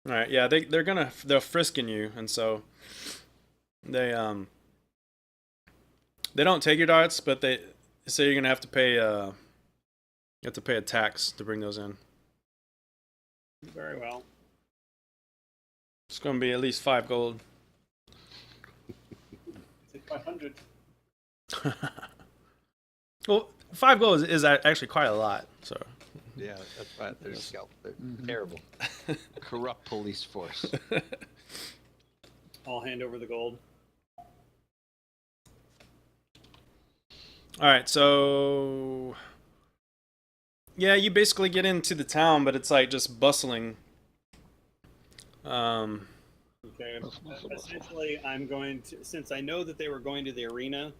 All right, yeah, they're frisking you, and so they don't take your darts, but they say you're gonna have to pay you have to pay a tax to bring those in. Very well. It's gonna be at least 5 gold. Is it 500? Well, 5 gold is actually quite a lot. So Yeah, that's right. They're terrible. Corrupt police force. I'll hand over the gold. all right, so yeah, you basically get into the town, but it's like just bustling. Okay. Essentially, I'm going to, since I know that they were going to the arena,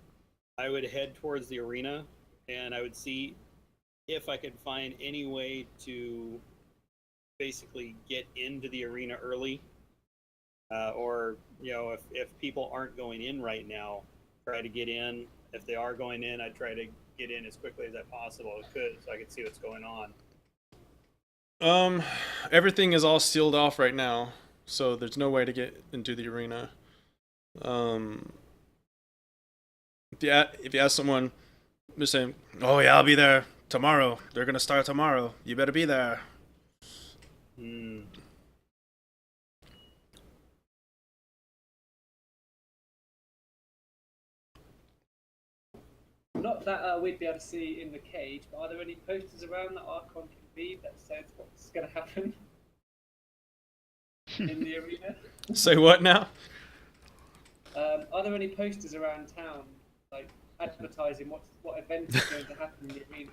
I would head towards the arena, and I would see if I could find any way to basically get into the arena early, or if people aren't going in right now, try to get in. If they are going in, I'd try to get in as quickly as I possibly could, so I could see what's going on. Everything is all sealed off right now, so there's no way to get into the arena. If you ask someone, they're saying, "Oh yeah, I'll be there tomorrow. They're gonna start tomorrow. You better be there." Not that we'd be able to see in the cage, but are there any posters around that Archon can read that says what's going to happen in the arena? Say what now? Are there any posters around town, like advertising what event is going to happen in the arena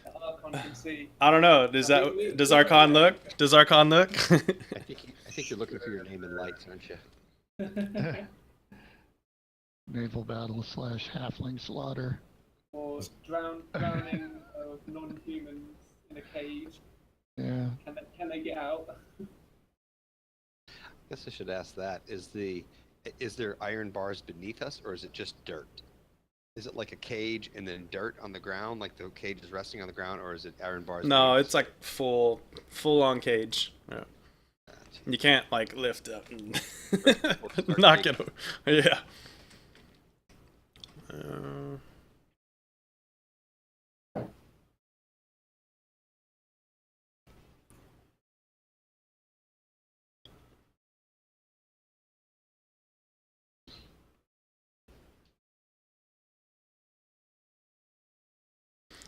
that Archon can see? I don't know. Does Archon look? Does Archon look? I think you're looking for your name in lights, aren't you? Naval battle / halfling slaughter. Or drowning of non-humans in a cage? Yeah. Can they get out? I guess I should ask that. Is there iron bars beneath us, or is it just dirt? Is it like a cage and then dirt on the ground, like the cage is resting on the ground, or is it iron bars? No, beneath it's us? like full on cage. Yeah. You can't like lift up and knock it over. Yeah.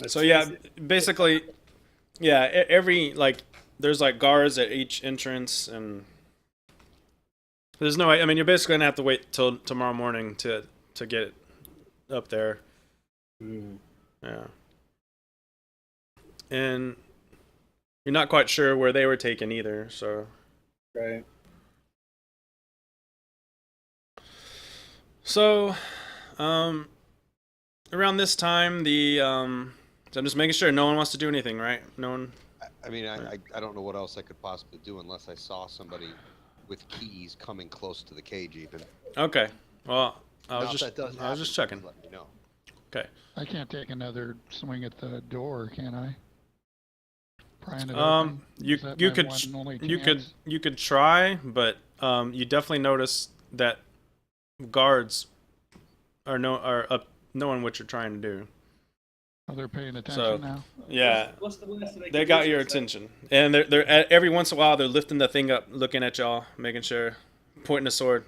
So yeah, basically, yeah. Every like, there's like guards at each entrance, and there's no. I mean, you're basically gonna have to wait till tomorrow morning to get it up there. Yeah. And you're not quite sure where they were taken either, so. Right. So, around this time, so I'm just making sure no one wants to do anything, right? No one. I mean, I don't know what else I could possibly do unless I saw somebody with keys coming close to the cage, even. Okay. Well, I Now, was if that does just happen, checking. please let me know. Okay. I can't take another swing at the door, can I? Prying it You open? Is that you my could one and only you could chance? you could try, but you definitely notice that guards are up knowing what you're trying to do. Oh, they're paying attention So now. yeah, What's the worst that they can got do, your so- attention, and they're every once in a while they're lifting the thing up, looking at y'all, making sure, pointing a sword.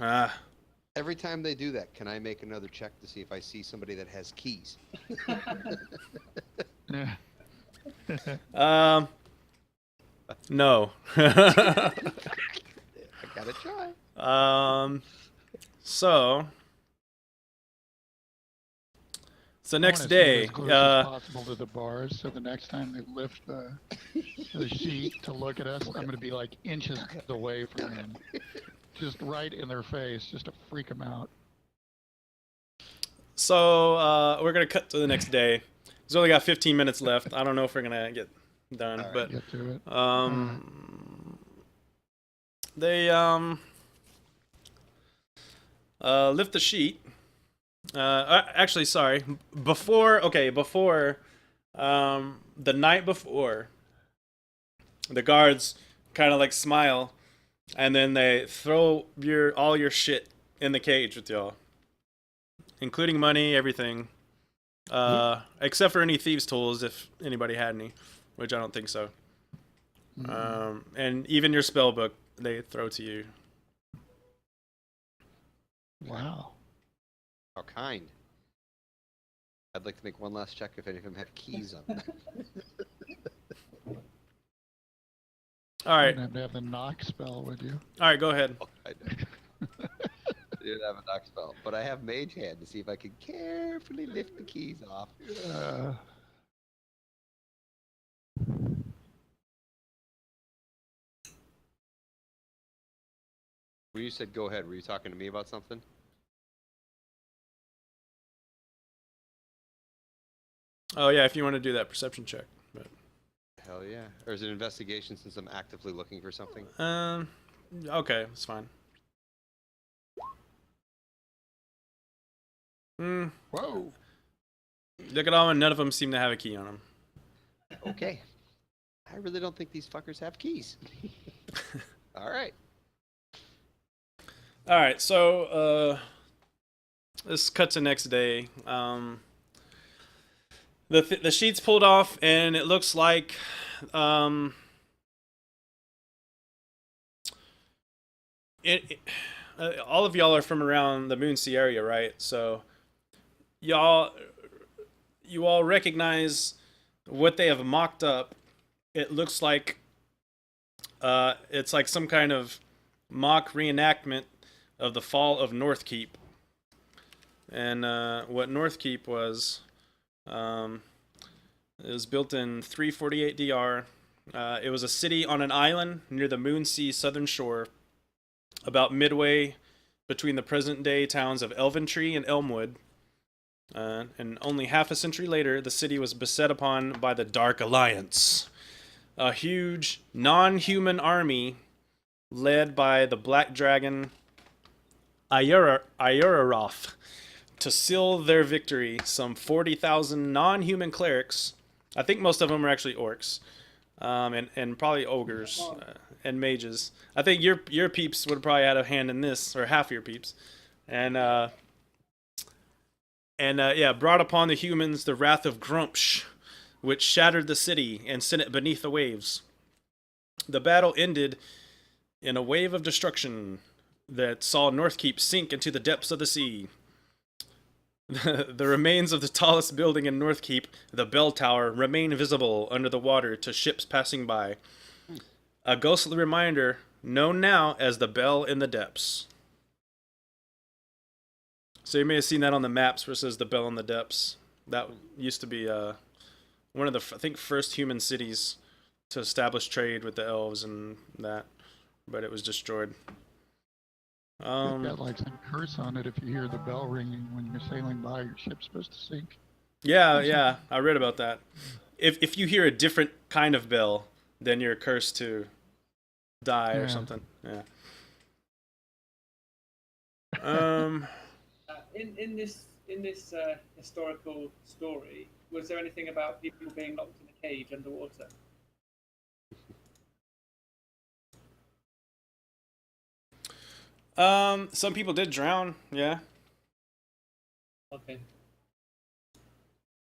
Every time they do that, can I make another check to see if I see somebody that has keys? Yeah. No. I gotta try. So So I next wanna stay day, as close as possible to the bars, so the next time they lift the sheet to look at us, I'm gonna be like inches away from them, just right in their face, just to freak them out. so we're gonna cut to the next day. He's only got 15 minutes left. I don't know if we're gonna get done, All right. but Get to it. they lift the sheet. Actually, sorry. Before the night before, the guards kind of like smile, and then they throw all your shit in the cage with y'all, including money, everything, except for any thieves' tools if anybody had any, which I don't think so. And even your spell book they throw to you. Wow. How kind. I'd like to make one last check if any of them have keys on them. All You right, have to have the knock spell, would you? all right, go ahead. I didn't have a knock spell, but I have mage hand to see if I can carefully lift the keys off. When you said go ahead, were you talking to me about something? Oh yeah, if you want to do that perception check. But Hell yeah. Or is it investigation since I'm actively looking for something? okay, it's fine. Whoa. Look at all, and none of them seem to have a key on them. Okay. I really don't think these fuckers have keys. All right. All right, so this cuts to next day. The sheet's pulled off, and it looks like all of y'all are from around the Moonsea area, right? So you all recognize what they have mocked up. It looks like it's like some kind of mock reenactment of the fall of Northkeep. And what Northkeep was, it was built in 348 DR. It was a city on an island near the Moonsea southern shore, about midway between the present-day towns of Elventree and Elmwood. And only half a century later, the city was beset upon by the Dark Alliance, a huge non-human army led by the Black Dragon Ayuraroth. To seal their victory, some 40,000 non-human clerics, I think most of them are actually orcs, and probably ogres and mages. I think your peeps would have probably had a hand in this, or half your peeps, and brought upon the humans the wrath of Grumpsh, which shattered the city and sent it beneath the waves. The battle ended in a wave of destruction that saw Northkeep sink into the depths of the sea. The remains of the tallest building in Northkeep, the bell tower, remain visible under the water to ships passing by. A ghostly reminder known now as the Bell in the Depths. So you may have seen that on the maps where it says the Bell in the Depths. That used to be one of the, I think, first human cities to establish trade with the elves and that, but it was destroyed. It's got like some curse on it if you hear the bell ringing when you're sailing by, your ship's supposed to sink. Yeah, I read about that. If you hear a different kind of bell, then you're cursed to die or something. Yeah. In this historical story, was there anything about people being locked in a cage underwater? Some people did drown, yeah. Okay.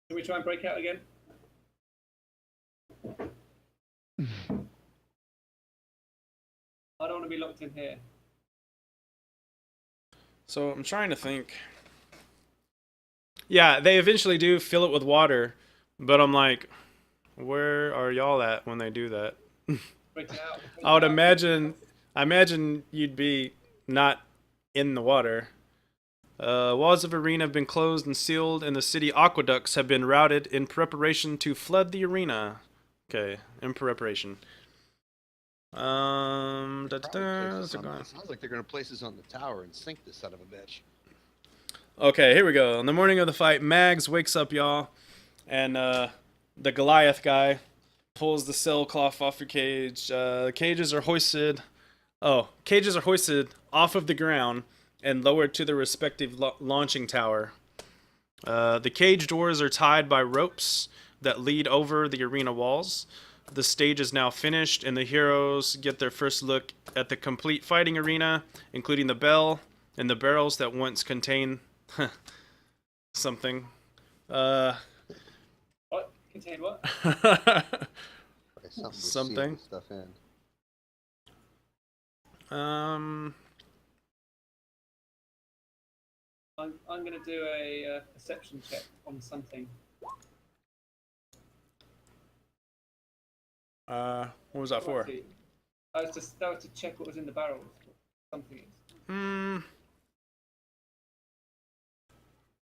Should we try and break out again? I don't want to be locked in here. So I'm trying to think. Yeah, they eventually do fill it with water, but I'm like, where are y'all at when they do that? Break it out. I imagine you'd be not in the water. Walls of arena have been closed and sealed, and the city aqueducts have been routed in preparation to flood the arena. Okay, in preparation. Probably sounds like they're gonna place this on the tower and sink this son of a bitch. Okay, here we go. On the morning of the fight, Mags wakes up, y'all, and the Goliath guy pulls the sailcloth off your cage. Cages are hoisted off of the ground and lowered to their respective launching tower. The cage doors are tied by ropes that lead over the arena walls. The stage is now finished, and the heroes get their first look at the complete fighting arena, including the bell and the barrels that once contained something. What? Contain what? Something. Stuff in. I'm gonna do a perception check on something. What was that for? That was to check what was in the barrels. Something is.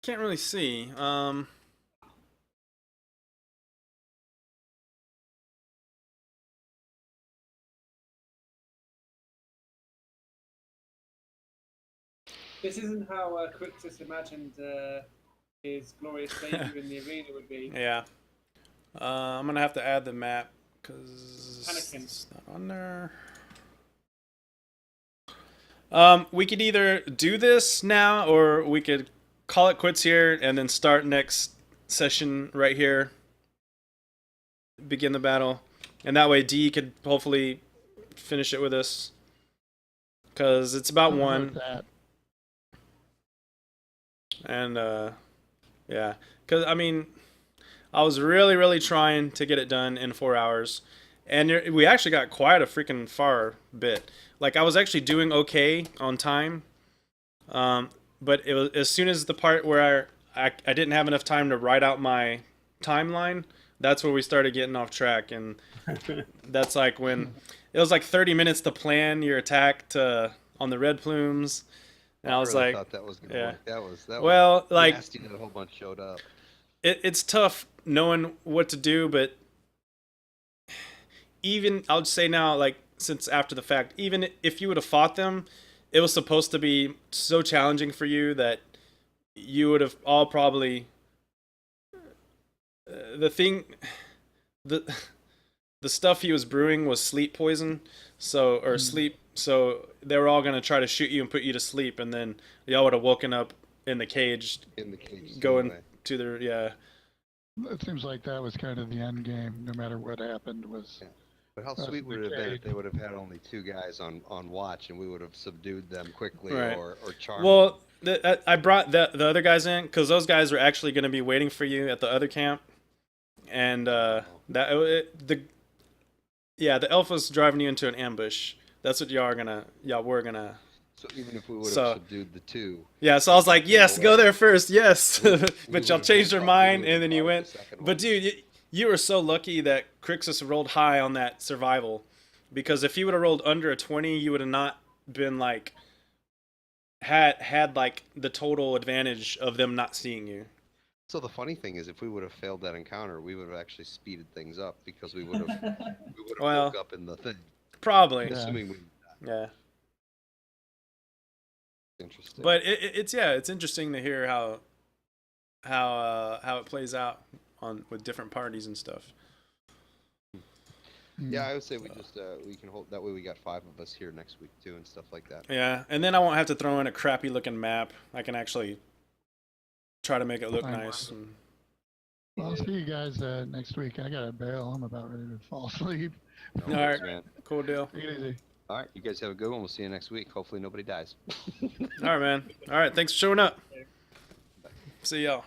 Can't really see. This isn't how Crixus imagined his glorious debut in the arena would be. Yeah. I'm gonna have to add the map because Anakin. it's not on there. We could either do this now, or we could call it quits here and then start next session right here. Begin the battle, and that way D could hopefully finish it with us, because it's about one. And yeah, because I mean, I was really trying to get it done in 4 hours, and we actually got quite a freaking far bit. Like, I was actually doing okay on time, but it was as soon as the part where I didn't have enough time to write out my timeline, that's where we started getting off track. And that's like when it was like 30 minutes to plan your attack on the Red Plumes. And I was really like, thought that was gonna yeah. work. That was Well, like, nasty that a whole bunch showed up. It's tough knowing what to do, but even I'll just say now, like, since after the fact, even if you would have fought them, it was supposed to be so challenging for you that you would have all probably the stuff he was brewing was sleep poison, sleep. So they were all gonna try to shoot you and put you to sleep, and then y'all would have woken up in the cage, going anyway. to their It seems like that was kind of the end game. No matter what happened, was. Yeah. But how sweet would it have been if they would have had only 2 guys on watch, and we would have subdued them quickly, Right. or charmed Well, them. I brought the other guys in because those guys were actually going to be waiting for you at the other camp, and the elf was driving you into an ambush. That's what y'all were gonna. So even if we would have subdued the 2. Yeah, so I was like, yes, go there first, yes. But y'all changed your mind, and then you went. The But dude, you were so lucky that Crixus rolled high on that survival, because if he would have rolled under a 20, you would have not been like had like the total advantage of them not seeing you. So the funny thing is, if we would have failed that encounter, we would have actually speeded things up, because we would have woke up in the thing. Probably. Assuming we. Yeah. Interesting. But it's interesting to hear how it plays out with different parties and stuff. Yeah, I would say we just we can hold that way. We got 5 of us here next week too, and stuff like that. Yeah, and then I won't have to throw in a crappy looking map. I can actually try to make it look nice. Well, I'll see you guys next week. I got to bail. I'm about ready to fall asleep. No All worries, right, man. cool deal. Take it easy. All right, you guys have a good one. We'll see you next week. Hopefully nobody dies. All right, man. All right, thanks for showing up. See y'all.